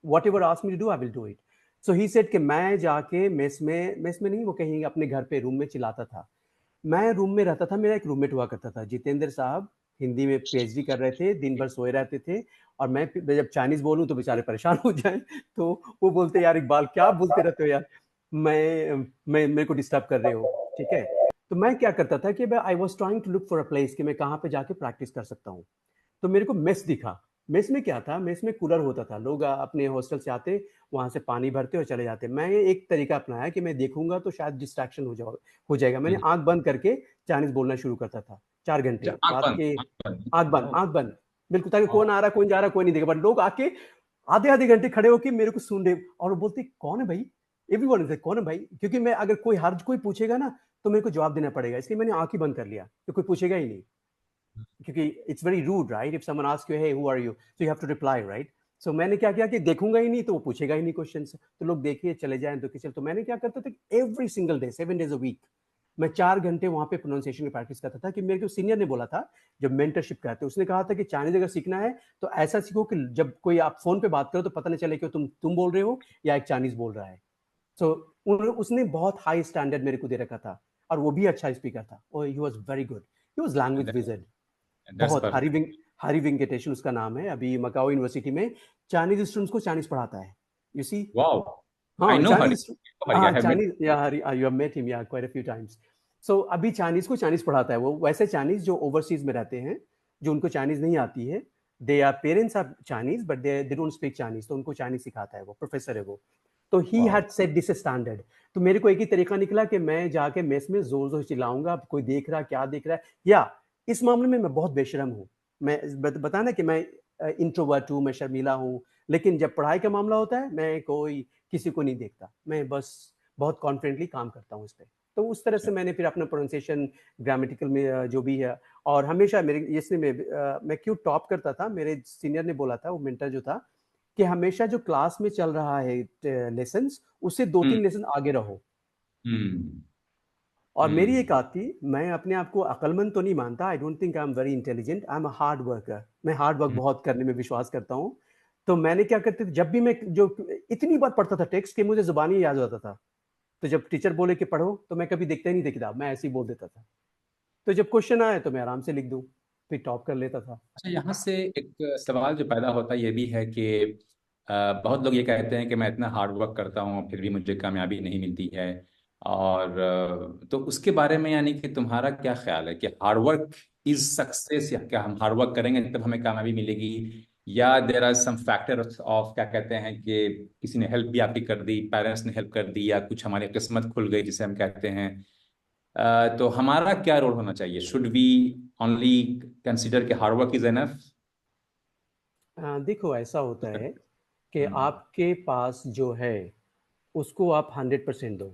whatever ask me to do I will do it. So he said कि मैं जाके मेस में नहीं, वो कहीं अपने घर पे रूम में चिल्लाता था। मैं रूम में रहता था, मेरा एक रूममेट हुआ करता था जितेंद्र साहब, हिंदी में पीएचडी कर रहे थे, दिन भर सोए रहते थे। और मैं जब चाइनीज बोलूं तो बेचारे परेशान हो जाएं, तो वो बोलते यार इकबाल क्या बोलते रहते हो यार, मैं मेरे को डिस्टर्ब कर रहे हो, ठीक है। तो मैं क्या करता था कि I was trying to look for a place कि मैं कहाँ पे जाके प्रैक्टिस कर सकता हूँ। तो मेरे को मेस दिखा। मेस में क्या था, मेस में कूलर होता था, लोग अपने हॉस्टल से आते, वहां से पानी भरते और चले जाते। मैं एक तरीका अपनाया कि मैं देखूंगा तो शायद डिस्ट्रैक्शन हो जाएगा। मैंने आंख बंद करके चाइनीज बोलना शुरू करता था 4 घंटे आंख रात बंद, के। आंख बंद। आंख बंद, आंख बंद, बिल्कुल, ताकि ओ, कौन आ रहा कौन जा रहा कोई नहीं देगा, बट लोग आके आधे आधे घंटे खड़े होके मेरे को सुन रहे और वो बोलते कौन है भाई। एवरीवन इज कौन है भाई, क्योंकि मैं अगर कोई हर कोई पूछेगा ना तो मेरे को जवाब देना पड़ेगा, इसलिए मैंने आंख ही बंद कर लिया तो कोई पूछेगा ही नहीं। क्योंकि it's very rude right, if someone ask you hey who are you so you have to reply right. So मैंने क्या किया कि देखूंगा ही नहीं तो वो पूछेगा ही नहीं क्वेश्चन, तो लोग देखिए चले जाएं तो किसी। तो मैंने क्या करता था, every single day 7 days a week मैं 4 घंटे वहां पे प्रोनाउंसिएशन की प्रैक्टिस करता था। कि मेरे को सीनियर ने बोला था, जब मेंटरशिप करते उसने कहा था कि चाइनीज अगर सीखना है तो ऐसा सीखो कि जब कोई आप फोन पे बात करो तो पता नहीं चले कि तुम बोल रहे हो या एक चाइनीज बोल रहा है। सो उसने बहुत हाई स्टैंडर्ड मेरे को दे रखा था। और वो भी अच्छा स्पीकर था, और he was very good, he was language wizard. That's बहुत परफेक्ट। हरी वेंकटेशन उसका नाम है, अभी मकाओ यूनिवर्सिटी में चाइनीज स्टूडेंट्स को चाइनीज पढ़ाता है। You C. वाओ, आई हाँ नो हरी, चाइनीज। हरी, हाँ आई हैव मेट। चाइनीज, या Hari, you have met him या क्वाइट अ फ्यू टाइम्स। सो अभी चाइनीज को चाइनीज पढ़ाता है वो। वैसे चाइनीज जो ओवरसीज में रहते हैं, जो उनको चाइनीज नहीं आती है, they are parents are Chinese but they don't speak Chinese, तो उनको चाइनीज सिखाता है, वो प्रोफेसर है वो। तो he wow, had set this standard. तो मेरे को एक ही तरीका निकला कि मैं जाके मेस में जोर जोर चिल्लाऊंगा, कोई देख रहा क्या देख रहा है। या इस मामले में मैं बहुत बेशरम हूँ। मैं बताना कि मैं इंट्रोवर्ट हूँ, मैं शर्मीला हूँ, लेकिन जब पढ़ाई का मामला होता है मैं कोई किसी को नहीं देखता, मैं बस बहुत कॉन्फिडेंटली काम करता हूँ इस पे। तो उस तरह से मैंने फिर अपना प्रोनाउंसिएशन ग्रामेटिकल में जो भी है। और हमेशा मेरे इसलिए मैं क्यों टॉप करता था, मेरे सीनियर ने बोला था, वो मेंटर जो था, कि हमेशा जो क्लास में चल रहा है लेसन्स, उससे 2-3 लेसन आगे रहो। हम्म, और मेरी एक हम्म, आदत थी, मैं अपने आप को अक्लमंद तो नहीं मानता, I don't think I am very intelligent, I am a hard worker. मैं हार्ड वर्क हम्म। बहुत करने में विश्वास करता हूँ। तो मैंने क्या करते थे, जब भी मैं जो इतनी बार पढ़ता था टेक्स्ट कि मुझे जुबानी याद हो जाता था। तो जब टीचर बोले कि पढ़ो तो मैं कभी देखता ही नहीं था किताब, मैं ऐसे ही बोल देता था। तो जब क्वेश्चन आए तो मैं आराम से लिख दूं, फिर टॉप कर लेता था। अच्छा, यहाँ से एक सवाल जो पैदा होता है ये भी है कि बहुत लोग ये कहते हैं कि मैं इतना हार्ड वर्क करता हूँ फिर भी मुझे कामयाबी नहीं मिलती है। और तो उसके बारे में यानी कि तुम्हारा क्या ख्याल है कि हार्ड वर्क इज सक्सेस, या क्या हम हार्ड वर्क करेंगे तब हमें कामयाबी मिलेगी, या there are some factor of क्या कहते हैं कि किसी ने हेल्प भी आपकी कर दी, पेरेंट्स ने हेल्प कर दी, या कुछ हमारी किस्मत खुल गई जिसे हम कहते हैं। तो हमारा क्या रोल होना चाहिए? शुड वी ओनली कंसिडर कि हार्ड वर्क इज एनफ? देखो ऐसा होता है कि आपके पास जो है उसको आप 100% दो।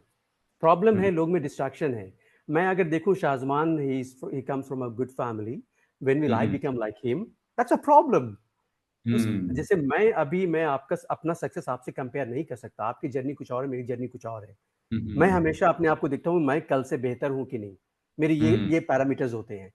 प्रॉब्लम है लोग में डिस्ट्रैक्शन है। मैं अगर देखूं Shahzaman, he comes from a good family, when will I become like him? That's a problem. उस जैसे मैं आपका अपना सक्सेस आपसे कंपेयर नहीं कर सकता। आपकी जर्नी कुछ और है, मेरी जर्नी कुछ और है। मैं हमेशा अपने आप को देखता हूँ मैं कल से बेहतर हूँ कि नहीं। मेरे ये पैरामीटर्स होते हैं।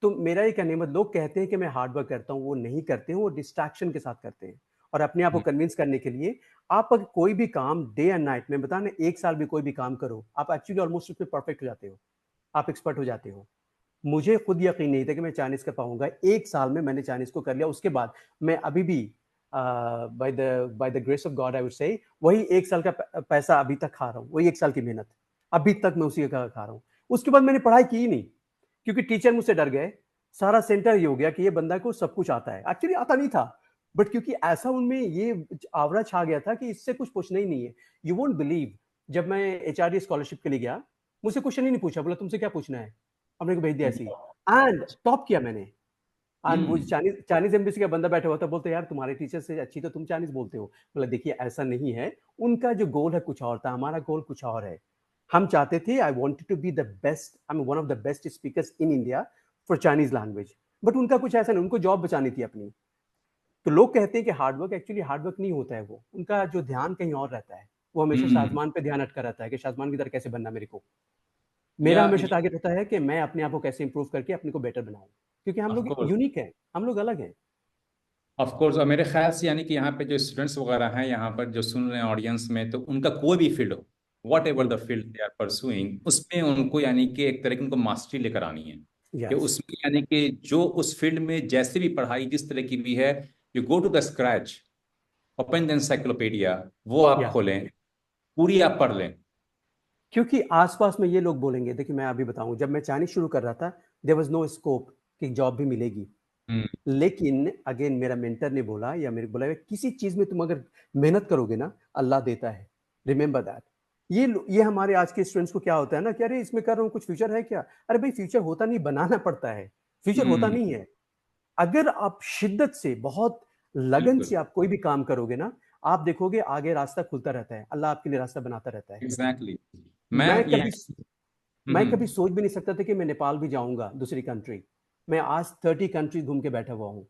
तो मेरा ये कहने मतलब लोग कहते हैं कि मैं हार्ड वर्क करता हूँ, वो नहीं करते हैं, वो डिस्ट्रैक्शन के साथ करते हैं। और अपने आप को कन्विंस करने के लिए आप अगर कोई भी काम डे एंड नाइट में बताना, 1 साल भी कोई भी काम करो, आप एक्चुअली ऑलमोस्ट उसमें परफेक्ट हो जाते हो, आप एक्सपर्ट हो जाते हो। मुझे खुद यकीन नहीं था कि मैं चाइनीज कर पाऊंगा। 1 साल में मैंने चाइनीज को कर लिया। उसके बाद मैं अभी भी by the grace of God I would से वही 1 साल का पैसा अभी तक खा रहा हूँ, वही 1 साल की मेहनत अभी तक मैं उसी का खा रहा हूँ। उसके बाद मैंने पढ़ाई की ही नहीं, क्योंकि टीचर मुझसे डर गए। सारा सेंटर ये हो गया कि ये बंदा को सब कुछ आता है। एक्चुअली आता नहीं था, बट क्योंकि ऐसा उनमें ये आवरा छा गया था कि इससे कुछ पूछना ही नहीं है। यू वोंट बिलीव, जब मैं एचआरडी स्कॉलरशिप के लिए गया, मुझसे क्वेश्चन ही नहीं पूछा, बोला तुमसे क्या पूछना है, हमने को भेज दिया ऐसे ही। एंड टॉप किया मैंने। एंड वो चाइनीज चाइनीज एम्बेसी का बंदा बैठा हुआ था, बोलते यार तुम्हारे टीचर से अच्छी तो तुम चाइनीज बोलते हो। बोला देखिए ऐसा नहीं है, उनका जो गोल है कुछ और था, हमारा गोल कुछ और है। हम चाहते थे, I wanted to be the best, I am one of the best speakers in India for Chinese language. But उनका कुछ ऐसा नहीं, उनको जॉब बचानी थी अपनी। तो लोग कहते हैं कि hard work, actually hard work नहीं होता है। वो उनका जो ध्यान कहीं और रहता है। वो हमेशा शाजमान पे ध्यान अटका रहता है कि शाजमान की तरह कैसे बनना मेरे को। मेरा या हमेशा टारगेट होता है कि मैं अपने आप को कैसे इंप्रूव करके अपने को बेटर बनाऊं, क्योंकि हम ऑफ लोग कोर्स, यूनिक हैं, हम लोग अलग हैं। Of course. और मेरे ख्याल से यानी कि यहाँ पे जो स्टूडेंट्स वगैरह हैं यहाँ पर जो सुन रहे हैं ऑडियंस में, तो उनका कोई भी फील्ड हो, whatever the field they are pursuing, उसमें उनको यानी कि एक तरह की उनको मास्टरी लेकर आनी है। कि यस। उसमें यानी कि जो उस फील्ड में जैसे भी पढ़ाई जिस तरह की भी है, you go to the scratch, open the encyclopedia, वो आप या खोलें, पूरी आप पढ़ लें। क्योंकि आसपास में ये लोग बोलेंगे, देखिए मैं अभी बताऊं, जब मैं चाइनीज शुरू कर रहा था, देयर वाज नो स्कोप कि जॉब भी मिलेगी। हम्म। लेकिन अगेन मेरा मेंटर ने बोला, या मेरे को बोला, किसी चीज में तुम अगर मेहनत करोगे ना, अल्लाह देता है, रिमेंबर दैट। ये हमारे आज के स्टूडेंट्स को क्या होता है ना कि अरे इसमें कर रहा हूँ, कुछ फ्यूचर है क्या? अरे भाई फ्यूचर होता नहीं, बनाना पड़ता है। फ्यूचर होता हम्म। नहीं है। अगर आप शिद्दत से, बहुत लगन बिल्कुल। से आप कोई भी काम करोगे ना, आप देखोगे आगे रास्ता खुलता रहता है, अल्लाह आपके लिए रास्ता बनाता रहता है। Exactly exactly. मैं मैं ये कभी मैं कभी हम्म। सोच भी नहीं सकता था कि मैं नेपाल भी जाऊंगा, दूसरी कंट्री। मैं आज 30 कंट्री घूम के बैठा हुआ हूँ।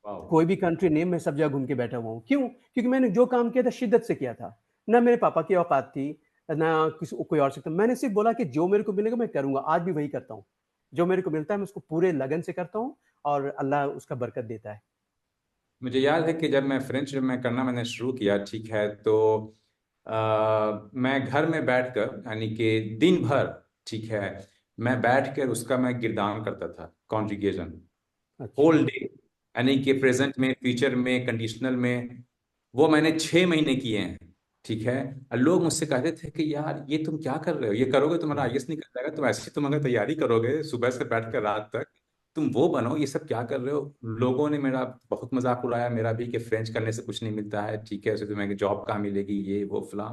वाओ। कोई भी कंट्री नेम, मैं सब जगह घूम के बैठा हुआ हूँ। क्यों? क्योंकि मैंने जो काम किया था शिद्दत से किया था। ना मेरे पापा की औकात थी, ना किसी कोई और सकता। मैंने सिर्फ बोला कि जो मेरे को मिलेगा मैं करूंगा। आज भी वही करता हूँ। जो मेरे को मिलता है मैं उसको पूरे लगन से करता हूँ, और अल्लाह उसका बरकत देता है। मुझे याद है कि जब मैं फ्रेंच जब मैं करना मैंने शुरू किया, ठीक है, तो मैं घर में बैठकर यानी कि दिन भर, ठीक है, मैं बैठकर उसका मैं गिरदान करता था, कॉन्जुगेशन, अच्छा। होल डे, यानी कि प्रेजेंट में, फ्यूचर में, कंडीशनल में। वो मैंने 6 महीने किए हैं, ठीक है। और लोग मुझसे कहते थे कि यार ये तुम क्या कर रहे हो, ये करोगे तुम्हारा आईएएस नहीं कर जाएगा, तुम ऐसे तुम अगर तैयारी करोगे सुबह से बैठ कर रात तक, तुम वो बनो, ये सब क्या कर रहे हो। लोगों ने मेरा बहुत मजाक उड़ाया, मेरा भी, कि फ्रेंच करने से कुछ नहीं मिलता है, ठीक है, उसे तुम्हें जॉब कहाँ मिलेगी, ये वो फला।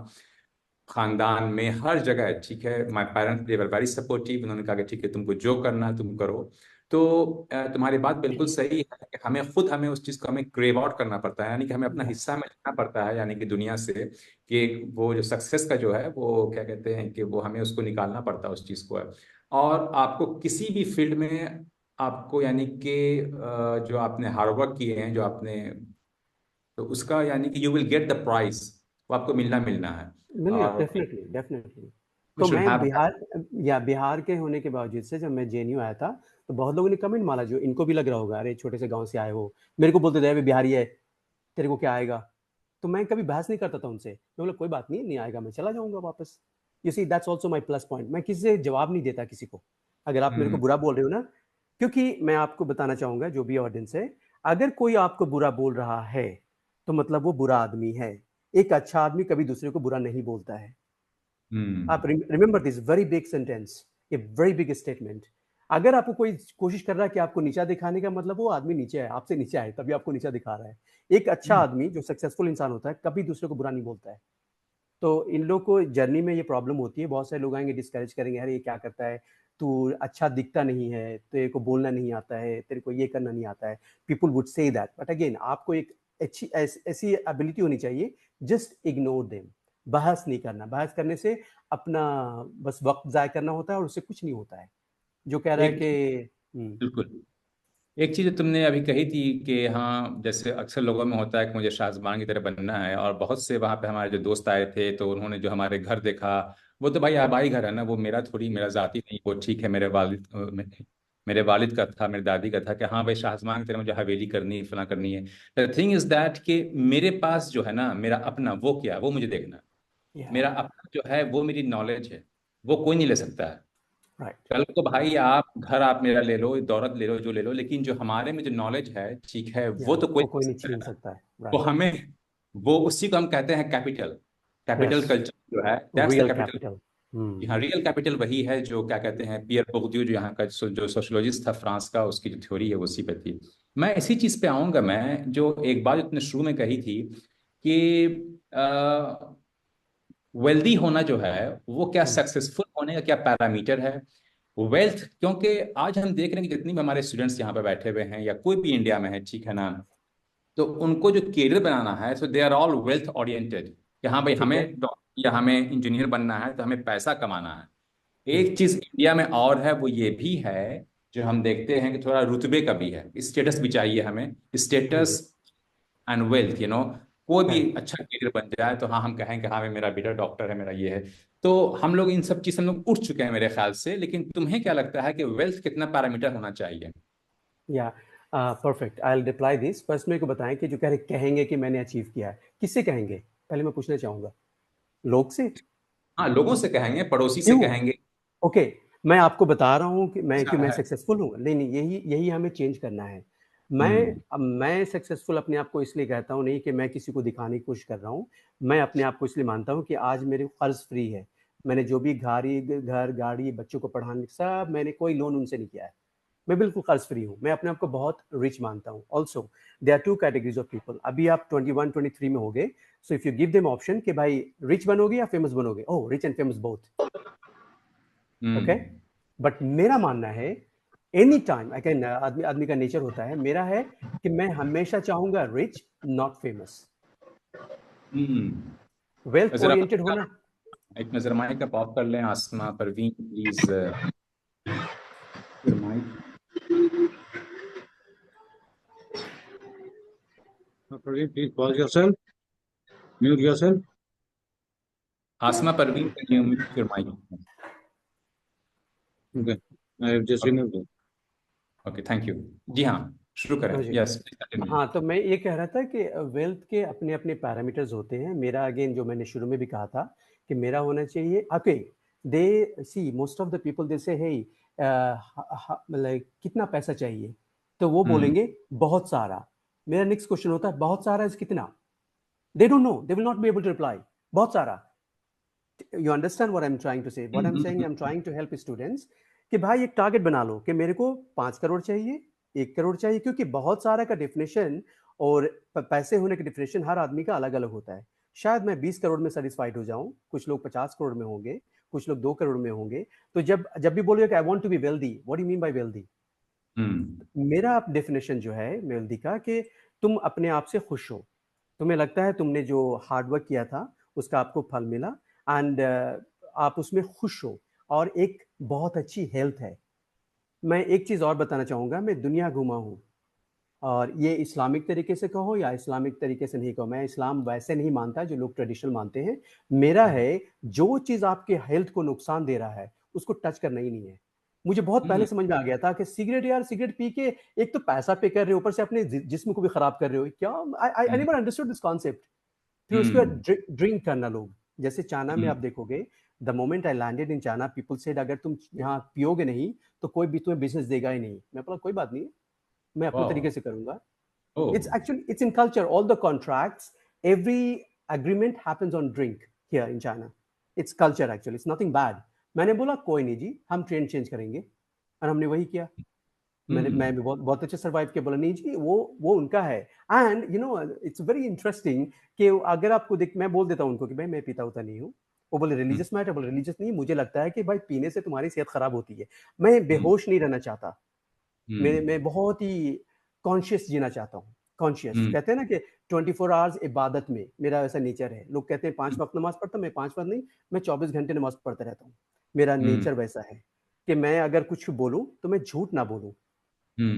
खानदान में हर जगह, ठीक है, my parents they were very supportive. उन्होंने कहा कि ठीक है, तुमको जो करना है तुम करो। तो तुम्हारी बात बिल्कुल सही है कि हमें उस चीज़ को हमें क्रेव आउट करना पड़ता है, यानी कि हमें अपना यस। हिस्सा में लेना पड़ता है, यानी कि दुनिया से, कि वो जो सक्सेस का जो है वो क्या कहते हैं कि वो हमें उसको निकालना पड़ता है, उस चीज़ को है। और आपको किसी भी फील्ड में आपको यानी कि जो आपने हार्डवर्क किए हैं, जो आपने, तो उसका यानी कि you will get the prize, वो आपको मिलना मिलना है। मिलेगा, और डेफिनेटली डेफिनेटली। वी तो शुड मैं हैव दैट। बिहार के होने के बावजूद से जब मैं जेएनयू आया था, तो बहुत लोगों ने कमेंट मारा, जो इनको भी लग रहा होगा, अरे छोटे से गांव से आए हो, मेरे को बोलते थे अबे बिहारी है, तेरे को क्या आएगा। तो मैं कभी बहस नहीं करता था उनसे। मैं बोला कोई बात नहीं, नहीं आएगा, मैं चला जाऊंगा वापस। You see that's also my plus point. मैं किसी से जवाब नहीं देता किसी को। अगर आप मेरे को हम्म। बुरा बोल रहे हो ना, क्योंकि मैं आपको बताना चाहूंगा, जो भी ऑडियंस है, अगर कोई आपको बुरा बोल रहा है तो मतलब वो बुरा आदमी है। एक अच्छा आदमी कभी दूसरे को बुरा नहीं बोलता है। आप hmm. Remember this very big sentence, ये वेरी बिग स्टेटमेंट। अगर आपको कोई कोशिश कर रहा है कि आपको नीचा दिखाने का, मतलब वो आदमी नीचे है, आपसे नीचे है, तभी आपको नीचा दिखा रहा है। एक अच्छा आदमी जो सक्सेसफुल इंसान होता है कभी दूसरे को बुरा नहीं बोलता है। तो इन लोग को जर्नी में ये प्रॉब्लम होती है। बहुत सारे लोग आएंगे, डिस्करेज करेंगे, अरे ये क्या करता है, तू अच्छा दिखता नहीं है, तेरे को बोलना नहीं आता है, तेरे को ये करना नहीं आता है। People would say that, but again आपको एक अच्छी ऐसी एबिलिटी होनी चाहिए, जस्ट इग्नोर देम। बहस नहीं करना, बहस करने से अपना बस वक्त ज़ाय करना होता है और उससे कुछ नहीं होता है। जो कह रहा है एक कि बिल्कुल एक चीज तुमने अभी कही थी कि हाँ, जैसे अक्सर लोगों में होता है कि मुझे शाहजमान की तरह बनना है, और बहुत से वहाँ पे हमारे जो दोस्त आए थे तो उन्होंने जो हमारे घर देखा, वो तो भाई आबाई घर है ना, वो मेरा थोड़ी, मेरा जाति नहीं, वो ठीक है मेरे वालिद का था, मेरे दादी का था कि हाँ भाई शाहजमान की तरह मुझे हवेली करनी है, फला करनी है। द थिंग इज दैट कि मेरे पास जो है ना, मेरा अपना वो क्या है, वो मुझे देखना है। या मेरा अपना जो है वो मेरी नॉलेज है, वो कोई नहीं ले सकता है। राइट, कल को भाई आप घर, आप मेरा ले लो, दौलत ले लो, जो ले लो, लेकिन जो हमारे में जो नॉलेज है, ठीक है, या वो तो कोई वो नहीं ले कोई नहीं सकता है छीन ना। सकता है। वो राइट, हमें, वो उसी को हम कहते हैं कैपिटल। यस, कैपिटल कल्चर जो है, that's the real capital. Capital. यहाँ रियल कैपिटल वही है जो क्या कहते हैं, पियर बोर्दियू, जो यहाँ का जो सोशोलॉजिस्ट था फ्रांस का, उसकी जो थ्योरी है वो उसी पे थी। मैं इसी चीज पे आऊंगा, मैं जो एक बात जो तुमने शुरू में कही थी कि वेल्दी होना जो है वो क्या, सक्सेसफुल होने का क्या पैरामीटर है, वेल्थ। क्योंकि आज हम देख रहे हैं कि जितनी भी हमारे स्टूडेंट्स यहाँ पे बैठे हुए हैं या कोई भी इंडिया में है, ठीक है ना, तो उनको जो करियर बनाना है, so they are all wealth oriented, कि हाँ भाई ठीक है। हमें डॉक्टर या हमें इंजीनियर बनना है तो हमें पैसा कमाना है। हम्म, एक चीज इंडिया में और है, वो ये भी है, जो हम देखते हैं कि थोड़ा रुतबे का भी है, स्टेटस भी चाहिए हमें, हम्म, स्टेटस एंड वेल्थ, कोई भी करेक्ट। अच्छा करियर बन जाए तो हाँ हम कहें कि हाँ भाई मेरा बेटा डॉक्टर है, मेरा ये है। तो हम लोग इन सब चीज से हम लोग उठ चुके हैं मेरे ख्याल से, लेकिन तुम्हें क्या लगता है कि वेल्थ कितना पैरामीटर होना चाहिए? या perfect, I will reply this. First मेरे को बताएं कि जो कह रहे कहेंगे कि मैंने अचीव किया है, किससे कहेंगे? पहले मैं पूछना चाहूंगा, लोग से? हाँ, लोगों से कहेंगे, पड़ोसी से क्यों? कहेंगे। ओके, मैं आपको बता रहा हूँ कि अच्छा मैं है। सक्सेसफुल हूँ। नहीं नहीं, यही यही हमें चेंज करना है। हम्म। मैं सक्सेसफुल अपने आप को इसलिए कहता हूँ नहीं कि मैं किसी को दिखाने की कोशिश कर रहा हूँ। मैं अपने आप को इसलिए मानता हूँ कि आज मेरे कर्ज फ्री है। मैंने जो भी घर गाड़ी बच्चों को पढ़ाने, सब मैंने कोई लोन उनसे नहीं किया है। मैं बिल्कुल कर्ज फ्री हूँ। मैं अपने आप को बहुत रिच मानता हूँ। Also there are two categories of people. अभी आप 21 23 में हो गए, so if you give them option कि भाई रिच बनोगे या फेमस बनोगे, oh rich and famous both. Okay, hmm. But मेरा मानना है एनी टाइम आई कैन, आदमी आदमी का नेचर होता है, मेरा है कि मैं हमेशा चाहूंगा rich, not famous. Hmm. Wealth जरा ओरिएंटेड होना। एक नजर माइक आप ऑफ कर लें, Asma Parveen please, your mic. Praveen, please pause yourself, mute yourself. Asma Parveen, can you mute your mic? Okay, I have just removed it. Okay, thank you. जी हाँ, शुरू करें, जी, यस कंटिन्यू। हाँ, तो मैं ये कह रहा था कि वेल्थ के अपने अपने पैरामीटर्स होते हैं। मेरा अगेन जो मैंने शुरू में भी कहा था कि मेरा होना चाहिए, okay, they see most of the people they say hey like कितना पैसा चाहिए, तो वो हम्म। बोलेंगे बहुत सारा। मेरा नेक्स्ट क्वेश्चन होता है बहुत सारा इज कितना? They don't know, they will not be able to reply बहुत सारा। You understand what I am trying to say? What I am saying, I am trying to help students कि भाई एक टारगेट बना लो कि मेरे को 5 करोड़ चाहिए, 1 करोड़ चाहिए, क्योंकि बहुत सारा का डेफिनेशन और पैसे होने का डेफिनेशन हर आदमी का अलग अलग होता है। शायद मैं 20 करोड़ में सेटिस्फाइड हो जाऊं, कुछ लोग 50 करोड़ में होंगे, कुछ लोग 2 करोड़ में होंगे। तो जब जब भी बोलोगे कि I want to be wealthy, what do you mean by wealthy? Hmm. मेरा डेफिनेशन जो है वेल्दी का कि तुम अपने आप से खुश हो, तुम्हें लगता है तुमने जो हार्ड वर्क किया था उसका आपको फल मिला, एंड आप उसमें खुश हो, और एक बहुत अच्छी हेल्थ है। मैं एक चीज़ और बताना चाहूँगा, मैं दुनिया घूमा हूँ, और ये इस्लामिक तरीके से कहो या इस्लामिक तरीके से नहीं कहो, मैं इस्लाम वैसे नहीं मानता जो लोग ट्रेडिशनल मानते हैं। मेरा है जो चीज़ आपके हेल्थ को नुकसान दे रहा है उसको टच करना ही नहीं है। मुझे बहुत पहले हम्म। समझ में आ गया था कि सिगरेट, यार सिगरेट पी के एक तो पैसा पे कर रहे हो, ऊपर से अपने जिस्म को भी खराब कर रहे हो। क्या, I hmm. Never understood this concept. फिर उसके बाद हम्म। ड्रिंक करना लोग, जैसे चाइना में आप हम्म। देखोगे, the moment I landed in China, people said अगर तुम यहाँ पियोगे नहीं तो कोई भी तुम्हें बिजनेस देगा ही नहीं। मैं बोला कोई बात नहीं, मैं अपने वाह। तरीके से करूंगा। ओ। It's in culture, all the contracts, every agreement happens on drink here in China. It's culture actually, it's nothing bad. मैंने बोला कोई नहीं जी, हम ट्रेंड चेंज करेंगे, और हमने वही किया। मैं भी बहुत बहुत अच्छे सर्वाइव किया। बोला नहीं जी, वो उनका है। एंड इट्स वेरी इंटरेस्टिंग कि अगर आपको देख, मैं बोल देता हूँ उनको कि भाई मैं पीता होता नहीं हूँ। वो बोले रिलीजियस मैटर, बोले रिलीजियस नहीं, मुझे लगता है कि भाई पीने से तुम्हारी सेहत खराब होती है। मैं बेहोश नहीं रहना चाहता। मैं बहुत ही कॉन्शियस जीना चाहता हूँ। कॉन्शियस कहते हैं ना कि 24 आवर्स इबादत में, मेरा ऐसा नेचर है। लोग कहते हैं 5 वक्त नमाज पढ़ता, मैं 5 वक्त नहीं, मैं 24 घंटे नमाज पढ़ता रहता हूँ। मेरा नेचर वैसा है कि मैं अगर कुछ बोलूँ तो मैं झूठ ना बोलूँ।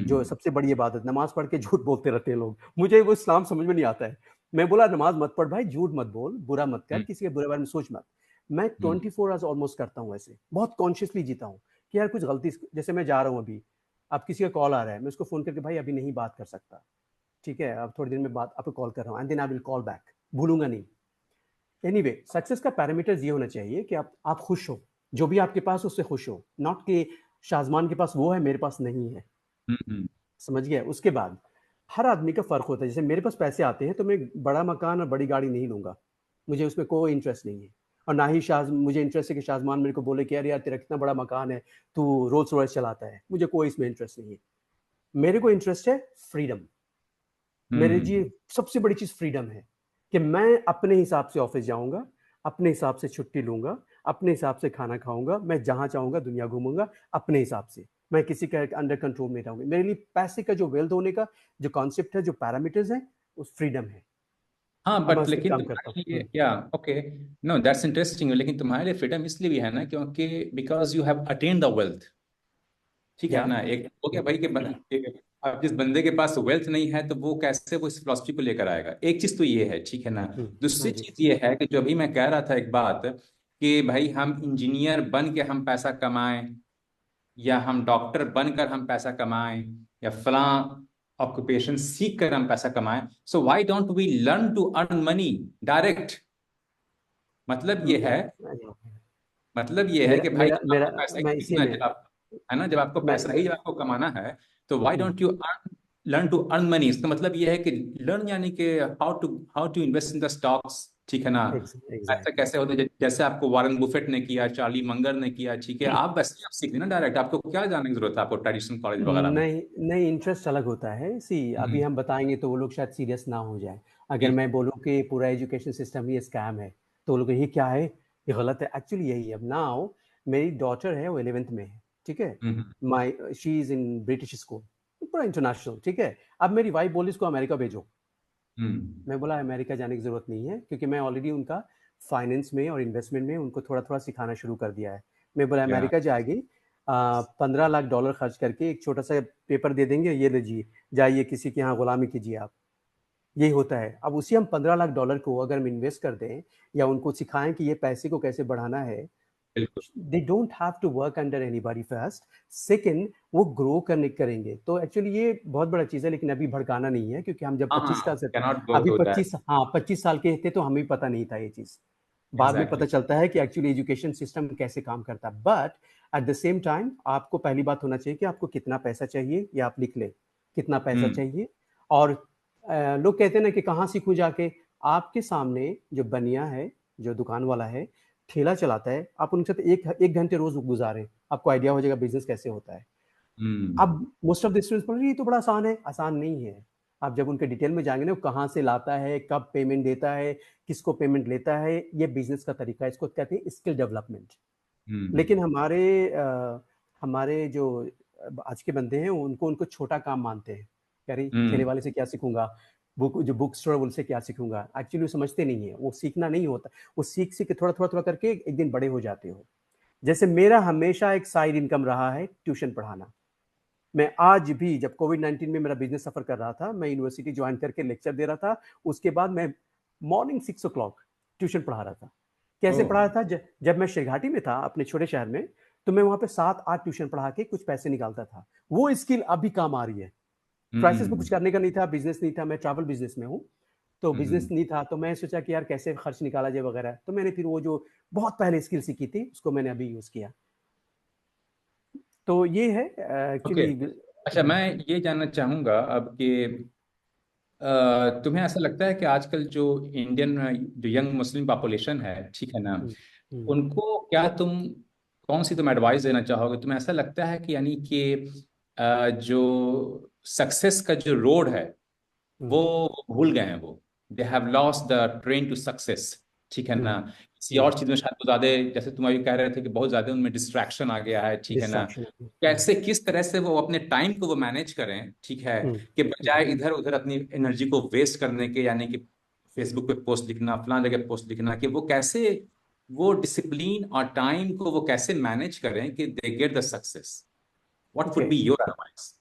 जो सबसे बड़ी इबादत, नमाज पढ़ के झूठ बोलते रहते हैं लोग, मुझे वो इस्लाम समझ में नहीं आता है। मैं बोला नमाज मत पढ़ भाई, झूठ मत बोल, बुरा मत कर, किसी के बुरे बारे में सोच मत। मैं 24 आवर्स ऑलमोस्ट करता हूँ ऐसे, बहुत कॉन्शियसली जीता हूँ कि यार कुछ गलती, जैसे मैं जा रहा हूँ अभी, अब किसी का कॉल आ रहा है, मैं उसको फोन करके भाई अभी नहीं बात कर सकता, ठीक है, अब थोड़ी देर में बात आपको कॉल कर रहा हूँ, and then I will call back, भूलूंगा नहीं। एनीवे, सक्सेस का पैरामीटर्स ये होना चाहिए कि आप खुश हो, जो भी आपके पास उससे खुश हो, नॉट कि शाहजमान के पास वो है मेरे पास नहीं है। समझ गया? उसके बाद हर आदमी का फर्क होता है। जैसे मेरे पास पैसे आते हैं तो मैं बड़ा मकान और बड़ी गाड़ी नहीं लूंगा, मुझे उसमें कोई इंटरेस्ट नहीं है। और ना ही मुझे इंटरेस्ट है कि शाहजमान मेरे को बोले कि यार तेरा कितना बड़ा मकान है, तू रोल्स रॉयस चलाता है, मुझे कोई इसमें इंटरेस्ट नहीं है। मेरे को इंटरेस्ट है फ्रीडम। मेरे जी सबसे बड़ी चीज फ्रीडम है कि मैं अपने हिसाब से ऑफिस जाऊंगा, अपने हिसाब से छुट्टी लूंगा, अपने हिसाब से खाना खाऊंगा, मैं जहां चाहूंगा दुनिया घूमूंगा अपने हिसाब से, मैं किसी के अंडर कंट्रोल में रहूंगा। मेरे लिए पैसे का जो वेल्थ होने का जो कॉन्सेप्ट है, जो पैरामीटर्स है, वो फ्रीडम है। हाँ, अब मैं बट उस पर लेकिन काम करता तुम्हारे हूँ। लिए, या ओके, नो दैट्स इंटरेस्टिंग, लेकिन तुम्हारे लिए फ्रीडम इसलिए भी है ना क्योंकि because you have attain the wealth. ठीक है या ना, एक हो गया भाई अब जिस बंदे के पास वेल्थ नहीं है तो वो कैसे वो इस फिलॉसफी को लेकर आएगा। एक चीज तो ये है, ठीक है ना। हाँ दूसरी जी। चीज ये है कि जो अभी मैं कह रहा था एक बात, कि भाई हम इंजीनियर बन के हम पैसा कमाएं, या हम डॉक्टर बनकर हम पैसा कमाएं, या फलां ऑक्यूपेशन सीख कर हम पैसा कमाएं, so why don't we learn to earn money direct. मतलब ये है, मतलब ये है मेरा कि भाई मेरा जब मेरा आपको पैसा ही मैं इसी सीखना है, में जब आप, है ना, जब आपको मैं पैसा ही जब आपको कमाना है, तो why don't you learn to earn money. इसका मतलब ये है कि लर्न यानी कि how to invest in the stocks, ठीक है ना। ऐसा एग्जैक्टली। कैसे होता है जैसे आपको वॉरेन बुफेट ने किया, चार्ली मंगर ने किया, ठीक है, आप वैसे ही आप सीख लेना डायरेक्ट। आपको क्या जानने की जरूरत है आपको ट्रेडिशनल कॉलेज वगैरह में। नहीं नहीं, इंटरेस्ट अलग होता है। सी अभी हम्म, हम बताएंगे तो वो लोग शायद सीरियस ना हो जाए। अगर मैं बिल्कुल। बोलूँ कि पूरा एजुकेशन सिस्टम ही स्कैम है तो वो लोग ये क्या है, ये गलत है। एक्चुअली यही है। अब नाउ मेरी डॉटर है, वो 11th में है, ठीक है। Hmm, my she is in British school, पूरा इंटरनेशनल, ठीक है। अब मेरी वाइफ बोली इसको अमेरिका भेजो। हम्म, मैं बोला अमेरिका जाने की ज़रूरत नहीं है, क्योंकि मैं ऑलरेडी उनका फाइनेंस में और इन्वेस्टमेंट में उनको थोड़ा थोड़ा सिखाना शुरू कर दिया है। मैं बोला या अमेरिका जाएगी, 15 लाख डॉलर खर्च करके एक छोटा सा पेपर दे देंगे, ये लीजिए जाइए किसी के यहाँ गुलामी कीजिए आप। यही होता है। अब उसी हम 15 लाख डॉलर को अगर हम इन्वेस्ट कर दें या उनको सिखाएं कि ये पैसे को कैसे बढ़ाना है, बिल्कुल। They don't have to work under anybody first. Second, वो ग्रो करने करेंगे तो एक्चुअली ये बहुत बड़ा चीज़ है। लेकिन अभी भड़काना नहीं है, क्योंकि हम जब हाँ 25 साल हाँ, से, कैनॉट गो अभी टू दैट। 25, हाँ 25 साल के थे तो हमें पता नहीं था ये चीज़। बाद में पता एग्जैक्टली। चलता है कि एक्चुअली एजुकेशन सिस्टम कैसे काम करता है। But at the same time आपको पहली बात होना चाहिए कि आपको कितना पैसा चाहिए, या आप लिख लें कितना पैसा हम्म, चाहिए। और लोग कहते हैं ना कि कहाँ सीखूं जाके, आपके सामने जो बनिया है, जो दुकान वाला है, ठेला चलाता है, आप उनके साथ एक एक घंटे रोज गुजारें, आपको आइडिया हो जाएगा बिजनेस कैसे होता है। हम्म, अब मोस्ट ऑफ द स्टूडेंट्स बोल रहे ये तो बड़ा आसान है। आसान नहीं है। आप जब उनके डिटेल में जाएंगे ना, वो कहाँ से लाता है, कब पेमेंट देता है, किसको पेमेंट लेता है, ये बिजनेस का तरीका है, इसको कहते हैं स्किल डेवलपमेंट। लेकिन हम्म, हमारे जो आज के बंदे हैं, उनको उनको छोटा काम मानते हैं। कह रही ठेले हम्म, वाले से क्या सीखूंगा, बुक स्टोर वाले से क्या सीखूंगा। एक्चुअली वो समझते नहीं है, वो सीखना नहीं होता। वो सीख सीख के थोड़ा थोड़ा थोड़ा करके एक दिन बड़े हो जाते हो। जैसे मेरा हमेशा एक साइड इनकम रहा है ट्यूशन पढ़ाना। मैं आज भी, जब कोविड-19 में मेरा बिजनेस सफर कर रहा था, मैं यूनिवर्सिटी ज्वाइन करके लेक्चर दे रहा था। उसके बाद मैं मॉर्निंग 6 ट्यूशन पढ़ा रहा था। कैसे ओह, पढ़ा रहा था? जब मैं शेरघाटी में था अपने छोटे शहर में, तो मैं वहां पे 7-8 ट्यूशन पढ़ा के कुछ पैसे निकालता था। वो स्किल अभी काम आ रही है। क्राइसिस में कुछ हम्म, करने का नहीं था, बिजनेस नहीं था, मैं ट्रैवल बिजनेस में हूँ। तो बिजनेस हम्म, नहीं था, तो मैं सोचा कि यार कैसे खर्च निकाला जाए वगैरह। तो मैंने फिर वो जो बहुत पहले स्किल सीखी थी, उसको मैंने अभी यूज किया। तो ये है ओके। एक्चुअली। अच्छा, मैं ये जानना चाहूंगा अब कि तुम्हें ऐसा लगता है कि आजकल जो इंडियन जो यंग मुस्लिम पॉपुलेशन है, ठीक है ना, उनको क्या तुम कौन सी तुम एडवाइस देना चाहोगे। तुम्हें ऐसा लगता है कि यानी कि जो सक्सेस का जो रोड है वो भूल गए हैं। वो they have lost the train to success, ठीक है ना। किसी और चीज में शायद वो ज्यादा, जैसे तुम अभी कह रहे थे कि बहुत ज्यादा उनमें डिस्ट्रैक्शन आ गया है, ठीक है ना। डिस्ट्रैक्शन। कैसे किस तरह से वो अपने टाइम को वो मैनेज करें, ठीक है, कि बजाय इधर उधर अपनी एनर्जी को वेस्ट करने के, यानी कि फेसबुक पे पोस्ट लिखना, फलां जगह पोस्ट लिखना, कि वो कैसे वो डिसिप्लिन और टाइम को वो कैसे मैनेज करें कि they get the success. What would okay, be your advice?